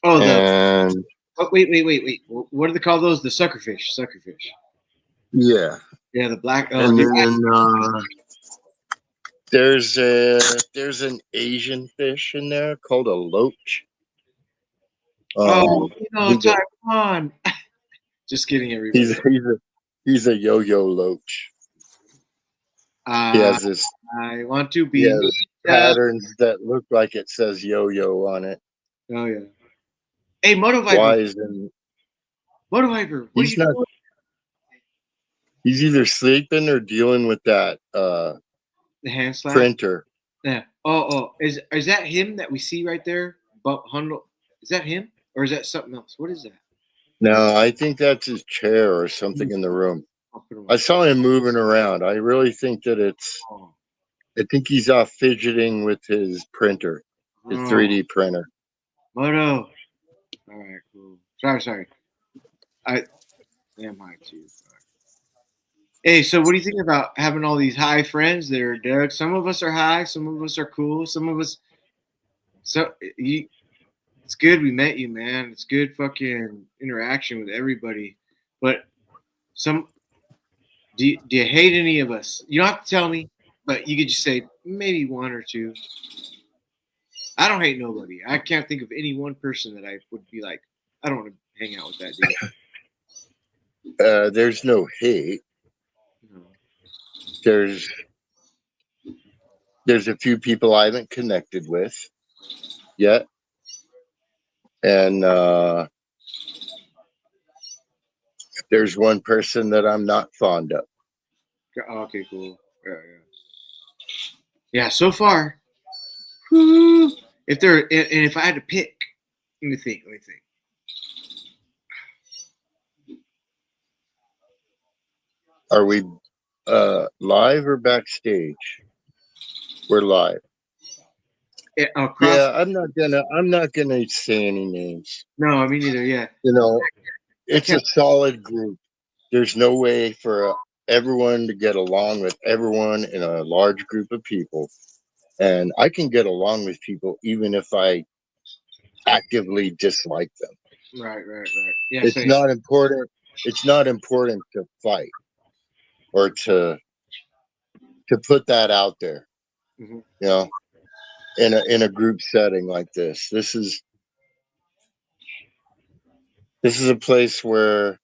Oh, wait. What do they call those? The suckerfish. Suckerfish. Yeah. Yeah, the black. Oh, And then there's an Asian fish in there called a loach. Taiwan. Just kidding, everybody. He's a yo-yo loach. He has this. I want to be patterns that look like it says yo-yo on it. Oh yeah. Hey, Moto Viper. Why isn't Moto Viper? What are you doing? He's either sleeping or dealing with that The hand slap printer. Yeah. Oh. Is that him that we see right there? Is that him or is that something else? What is that? No, I think that's his chair or something in the room. I saw him moving around. I really think that I think he's off fidgeting with his printer, his 3D printer. Moto. All right, cool. Sorry. I am high too. Hey, so what do you think about having all these high friends there, Derek? Some of us are high, some of us are cool, some of us. It's good we met you, man. It's good fucking interaction with everybody. But do you hate any of us? You don't have to tell me, but you could just say maybe one or two. I don't hate nobody. I can't think of any one person that I would be like, I don't want to hang out with that dude. There's no hate. No. there's a few people I haven't connected with yet, and there's one person that I'm not fond of. Okay, cool. Yeah. Yeah, so far. Whew, if I had to pick, let me think. Are we live or backstage? We're live. Yeah, I'm not gonna say any names. No, I mean neither. Yeah, You know, it's a solid group. There's no way for everyone to get along with everyone in a large group of people, and I can get along with people even if I actively dislike them. right. Yeah, It's not important. It's not important to fight or to put that out there. Mhm. You know, in a group setting like this. This is a place where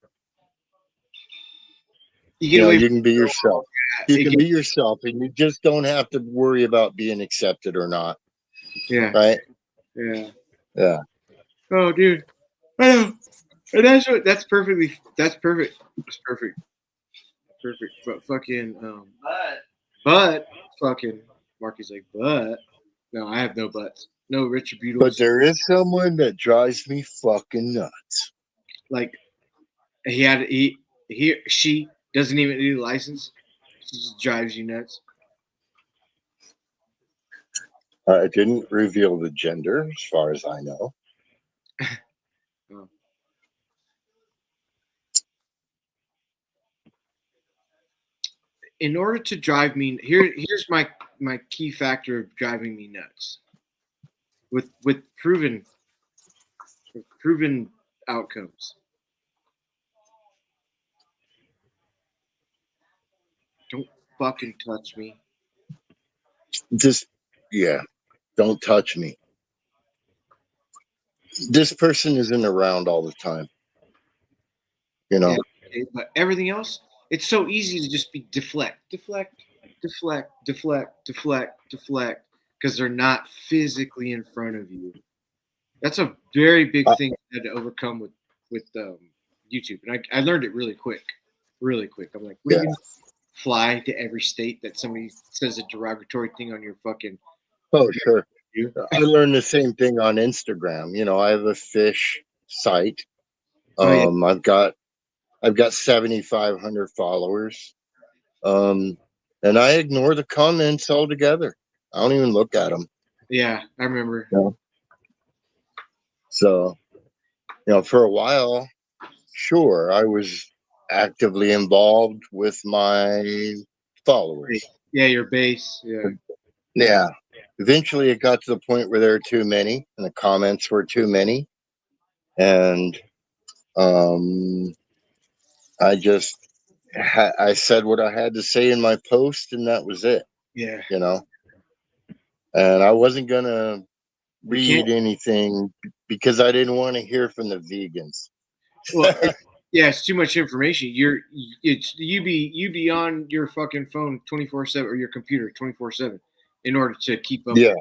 you can be yourself. You can be yourself, and you just don't have to worry about being accepted or not. Yeah. Right. Yeah. Yeah. Oh, dude. I know. And that's perfect. That's perfect. But fucking but fucking Marky's like, but no, I have no buts. No retributals. But there is someone that drives me fucking nuts. Like she doesn't even need a license. She just drives you nuts. I didn't reveal the gender as far as I know. Oh. In order to drive me here's my key factor of driving me nuts. With proven outcomes. Don't fucking touch me. Just don't touch me. This person isn't around all the time. You know. Yeah, but everything else, it's so easy to just be deflect, because they're not physically in front of you. That's a very big thing I had to overcome with YouTube, and I learned it really quick. I'm like, we can fly to every state that somebody says a derogatory thing on your fucking. Oh, sure. I learned the same thing on Instagram. You know, I have a fish site. I've got 7,500 followers. And I ignore the comments altogether. I don't even look at them. Yeah, I remember. So, for a while, sure, I was actively involved with my followers. Yeah, your base. Yeah. Yeah. Eventually, it got to the point where there were too many, and the comments were too many, and I just I said what I had to say in my post, and that was it. Yeah. And I wasn't gonna read anything because I didn't want to hear from the vegans. Well, it's too much information. You be on your fucking phone 24/7 or your computer 24/7 in order to keep up. Yeah.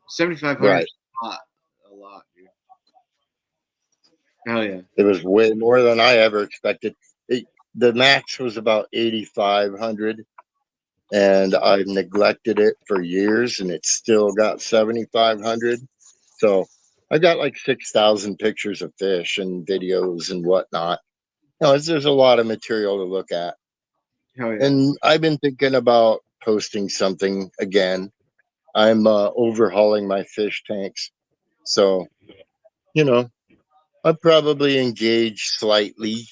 7,500 Right. is a lot, dude. Hell yeah. It was way more than I ever expected. The max was about 8,500, and I've neglected it for years, and it's still got 7,500. So I got like 6,000 pictures of fish and videos and whatnot. There's a lot of material to look at. Hell yeah. And I've been thinking about posting something again. I'm overhauling my fish tanks. So, I'll probably engage slightly.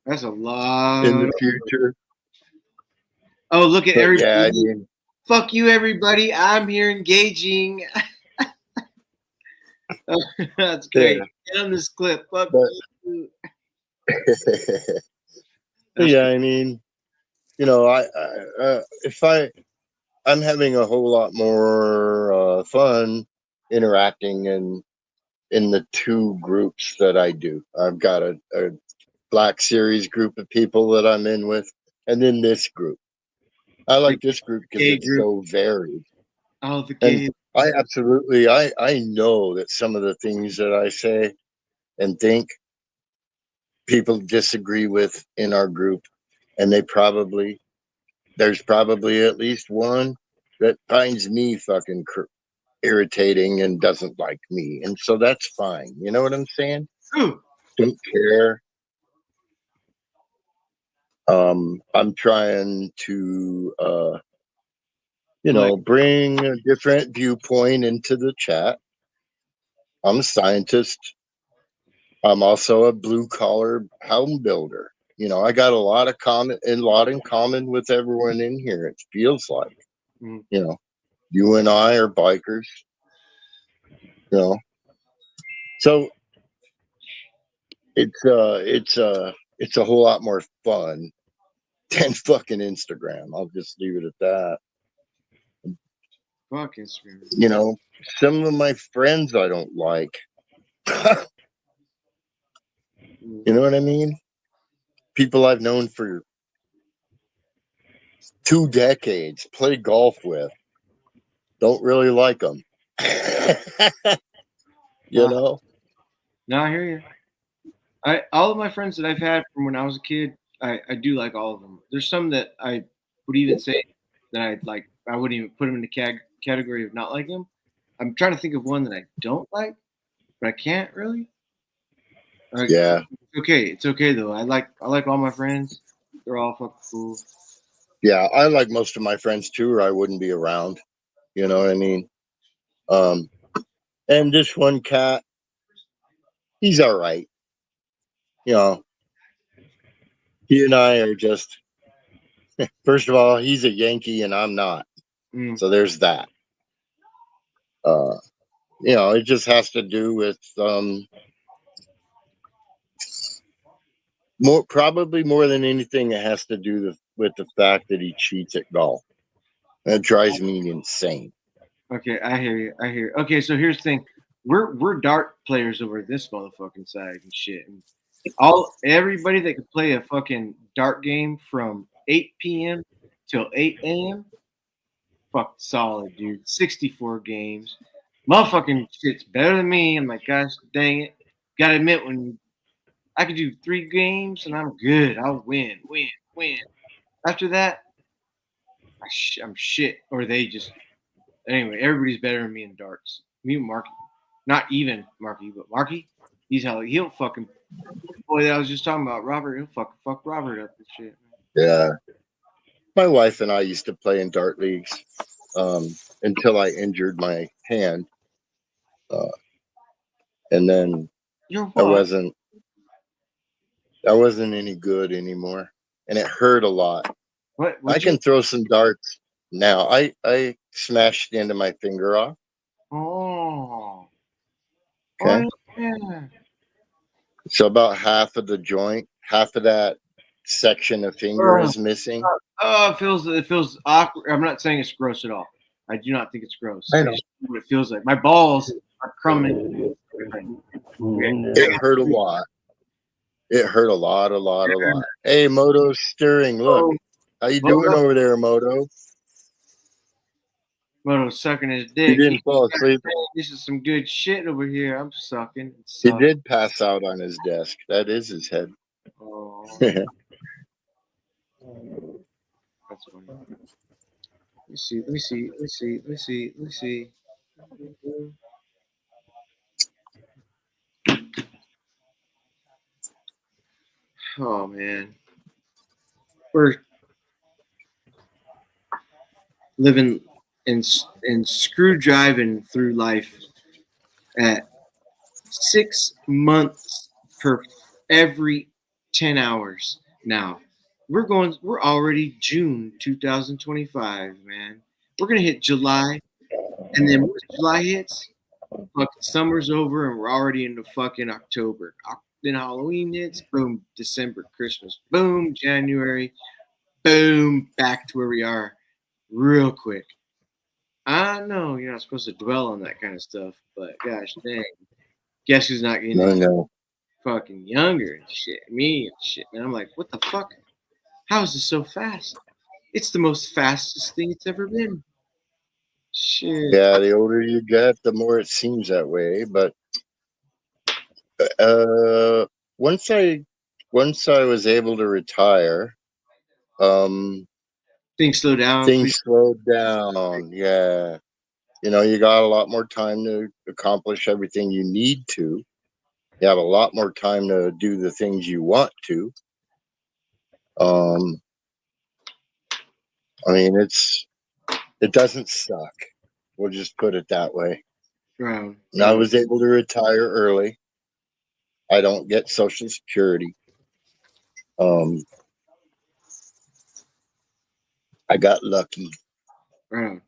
That's a lot in the future. Oh, look at everybody. Yeah, I mean, fuck you, everybody. I'm here engaging. That's great. Yeah. Get on this clip. Fuck you. Yeah, I mean, I'm having a whole lot more fun interacting in the two groups that I do. I've got a Black Series group of people that I'm in with, and then this group. I like The this group because gay it's group. so varied. Oh, the And gay. I absolutely, I know that some of the things that I say and think people disagree with in our group, and there's probably at least one that finds me fucking irritating and doesn't like me, and so that's fine. You know what I'm saying? Ooh. Don't care. I'm trying to, bring a different viewpoint into the chat. I'm a scientist. I'm also a blue collar home builder. I got a lot in common with everyone in here. It feels like, Mm. you and I are bikers. So it's a whole lot more fun than fucking Instagram. I'll just leave it at that. Fuck Instagram. Some of my friends I don't like. You know what I mean? People I've known for 2 decades, play golf with, don't really like them. No, I hear you. All of my friends that I've had from when I was a kid, I do like all of them. There's some that I would even say that I like. I wouldn't even put them in the category of not liking them. I'm trying to think of one that I don't like, but I can't really. Yeah. It's okay though. I like all my friends. They're all fucking cool. Yeah, I like most of my friends too, or I wouldn't be around. You know what I mean? And this one cat, he's all right. He and I are just, first of all, he's a Yankee and I'm not. So there's that. It just has to do with probably more than anything, it has to do with the fact that he cheats at golf. That drives me insane. Okay, I hear you. Okay, so here's the thing: we're dart players over this motherfucking side and shit. And everybody that can play a fucking dart game from 8 p.m. till 8 a.m. Fuck solid, dude. 64 games. Motherfucking shit's better than me. I'm like, gosh dang it. Gotta admit, when I could do 3 games and I'm good, I'll win. After that, I'm shit. Or they just. Anyway, everybody's better than me in darts. Me and Marky. Not even Marky, but Marky. He'll fucking. Boy, that I was just talking about Robert. He'll fuck Robert up and shit. Yeah. My wife and I used to play in dart leagues until I injured my hand. And then I wasn't any good anymore. And it hurt a lot. I can throw some darts now. I smashed the end of my finger off. Oh. Okay. Oh, yeah. So about half of the joint, half of that section of finger is missing. Oh, it feels awkward. I'm not saying it's gross at all. I do not think it's gross. I know just what it feels like. My balls are crumbling. It hurt a lot. It hurt a lot. Hey, Moto's stirring. Look, how you doing over there, Moto? Moto's sucking his dick. He didn't fall asleep. This is some good shit over here. I'm sucking. He did pass out on his desk. That is his head. Oh. That's funny. Let me see. Oh man, we're living and screw driving through life at 6 months per every 10 hours now. We're already June 2025, man. We're gonna hit July, and then once July hits, fucking summer's over, and we're already into fucking October. Then Halloween hits, boom, December, Christmas, boom, January, boom, back to where we are real quick. I know you're not supposed to dwell on that kind of stuff, but gosh dang. Guess who's not getting No. fucking younger and shit? Me and shit. And I'm like, what the fuck? How is this so fast? It's the most fastest thing it's ever been. Shit. Yeah, the older you get, the more it seems that way. But once I was able to retire, um, Things slow down for you. things slowed down. Yeah, you got a lot more time to accomplish everything you need to. You have a lot more time to do the things you want to. Um, I mean, it doesn't suck. We'll just put it that way. Right. And I was able to retire early. I don't get Social Security. Um, I got lucky. Right.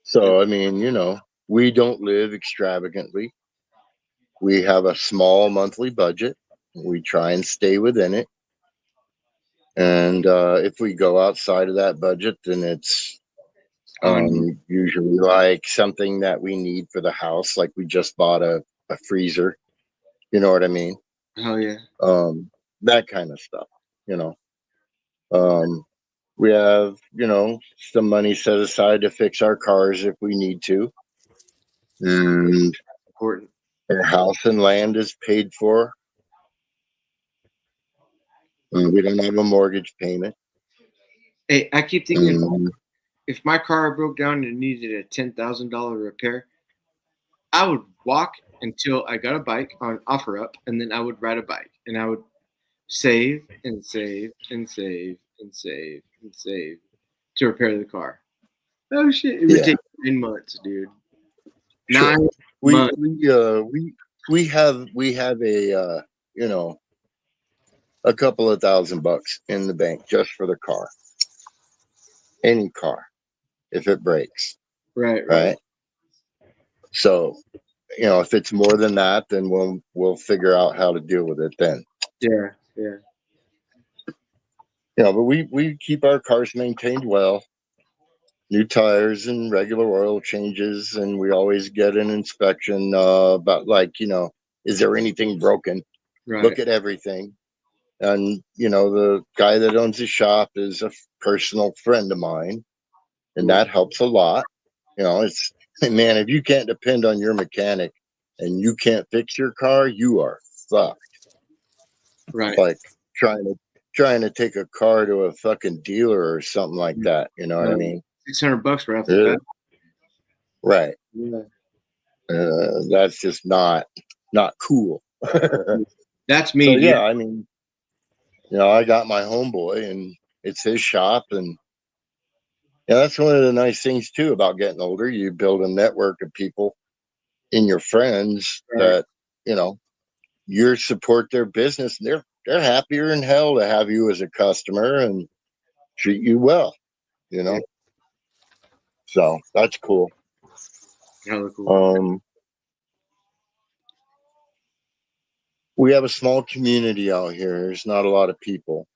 So, I mean, we don't live extravagantly. We have a small monthly budget. We try and stay within it. And if we go outside of that budget, then it's On. usually like something that we need for the house. Like we just bought a freezer. You know what I mean? Hell yeah. That kind of stuff, you know. We have, some money set aside to fix our cars if we need to. And Important. our house and land is paid for. We don't have a mortgage payment. Hey, I keep thinking Um, if my car broke down and needed a $10,000 repair, I would walk until I got a bike on OfferUp, and then I would ride a bike, and I would save and save and save and save and save to repair the car. Oh shit! It would yeah, take 9 months, dude. sure. 9 months. We have a a couple of $1,000 in the bank just for the car. Any car, if it breaks, Right. right? So, if it's more than that, then we'll figure out how to deal with it then. Yeah. But we keep our cars maintained well. New tires and regular oil changes, and we always get an inspection about is there anything broken? Right. Look at everything. And the guy that owns the shop is a personal friend of mine, and that helps a lot. It's man, if you can't depend on your mechanic and you can't fix your car, you are fucked. Right. Like trying to take a car to a fucking dealer or something like that. You know what I mean? $600 right off the Yeah. bat. Right. Yeah. That's just not cool. That's me, So dude. yeah, I mean, I got my homeboy, and it's his shop, and that's one of the nice things too about getting older. You build a network of people in your friends Right. that you support their business. And they're happier in hell to have you as a customer and treat you well. Yeah. So that's cool. Hella cool. We have a small community out here. There's not a lot of people,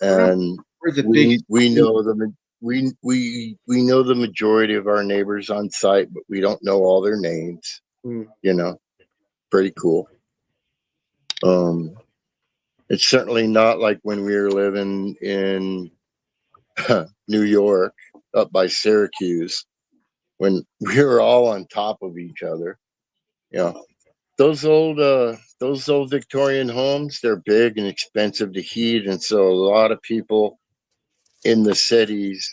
and We're the biggest. we know we know the majority of our neighbors on site, but we don't know all their names. Pretty cool. It's certainly not like when we were living in New York up by Syracuse when we were all on top of each other. Those old Victorian homes, they're big and expensive to heat, and so a lot of people in the cities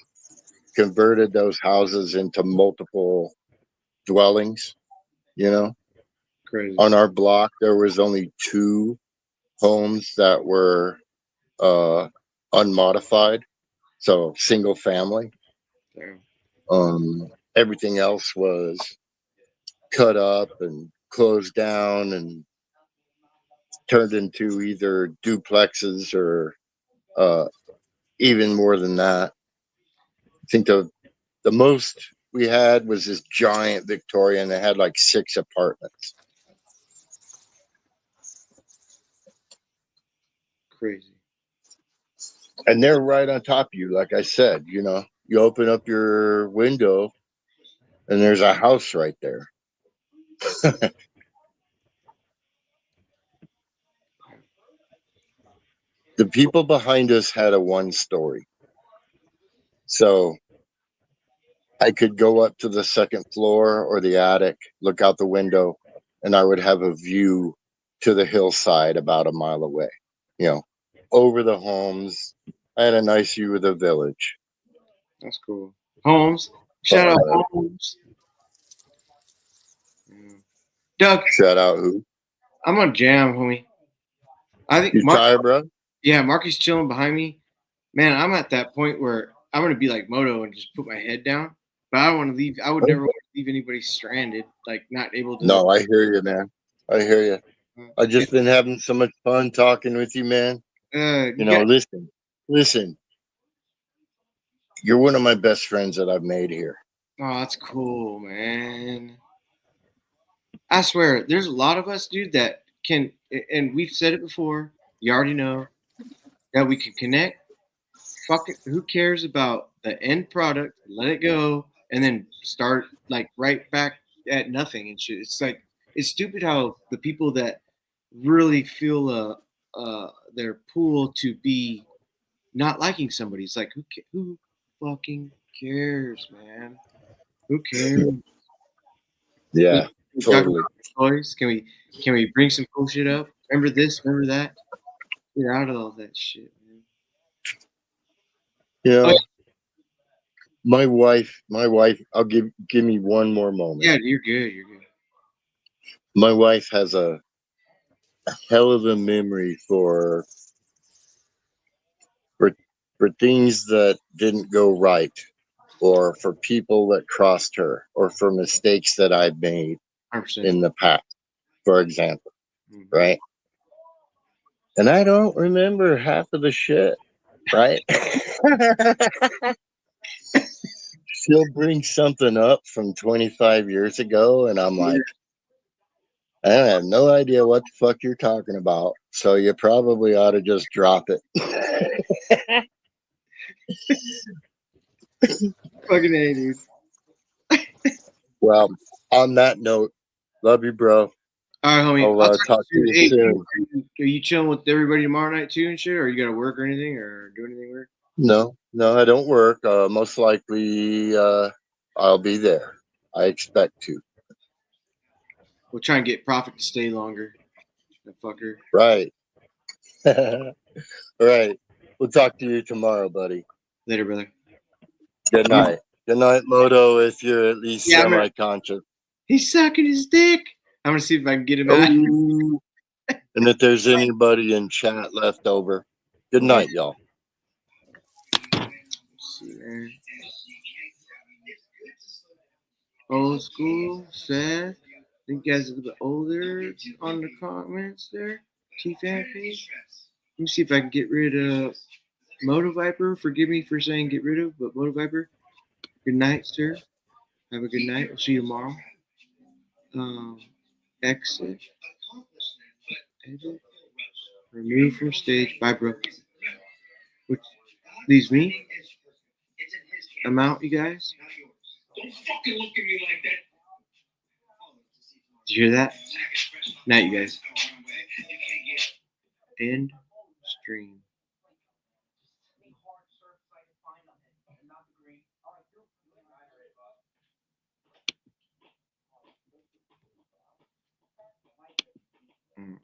converted those houses into multiple dwellings. Crazy. On our block there was only 2 homes that were unmodified, so single family. Everything else was cut up and closed down and turned into either duplexes or even more than that. I think the most we had was this giant Victorian that had like 6 apartments. Crazy. And they're right on top of you. Like I said, you open up your window and there's a house right there. The people behind us had a one story. So I could go up to the second floor or the attic, look out the window, and I would have a view to the hillside about a mile away, you know, over the homes. I had a nice view of the village. That's cool. Holmes. But, Shout out Holmes. Yeah. Doug, shout out who? I'm on jam, homie. I think You tired, bro? Yeah, Marky's chilling behind me. Man, I'm at that point where I'm gonna be like Moto and just put my head down. But I don't want to leave. I would never want to leave anybody stranded, like not able to. No, I hear you, man. I hear you. I just yeah. been having so much fun talking with you, man. You know, listen. You're one of my best friends that I've made here. Oh, that's cool, man. I swear, there's a lot of us, dude, that can, and we've said it before. You already know that we can connect. Fuck it. Who cares about the end product? Let it go, and then start like right back at nothing and shit. It's like it's stupid how the people that really feel their pull to be not liking somebody. It's like who fucking cares, man? Who cares? Yeah, We talk totally. about toys. Can we bring some cool shit up? Remember this? Remember that? Get out of all that shit, man. You Oh, know, my wife. I'll give me one more moment. yeah, you're good. You're good. My wife has a hell of a memory for things that didn't go right, or for people that crossed her, or for mistakes that I've made 100%. in the past, for example, Mhm. right? And I don't remember half of the shit, right? She'll bring something up from 25 years ago, and I'm like, I have no idea what the fuck you're talking about. So you probably ought to just drop it. Fucking A, dude. Well, on that note, love you, bro. All right, homie. I'll I'll talk to you Hey, soon. are you chilling with everybody tomorrow night too and shit? Or you got to work or anything or do anything weird? No, I don't work. Most likely, I'll be there. I expect to. We'll try and get Profit to stay longer. That fucker. Right. Right. We'll talk to you tomorrow, buddy. Later, brother. Good night. Good night, Moto, if you're at least Yeah, semi-conscious. he's sucking his dick. I'm gonna see if I can get him out. Oh. And if there's anybody in chat left over, good night, y'all. Let's see, man. Old school, Seth. I think you guys are a little bit older on the comments there. T-Fan page. Let me see if I can get rid of Moto Viper. Forgive me for saying get rid of, but Moto Viper. Good night, sir. Have a good night. We'll see you tomorrow. Exit. Edit. Remove from stage. Bye, bro. Which leaves me. I'm out, you guys. Don't fucking look at me like that. Did you hear that? Night, you guys. End stream. Mm.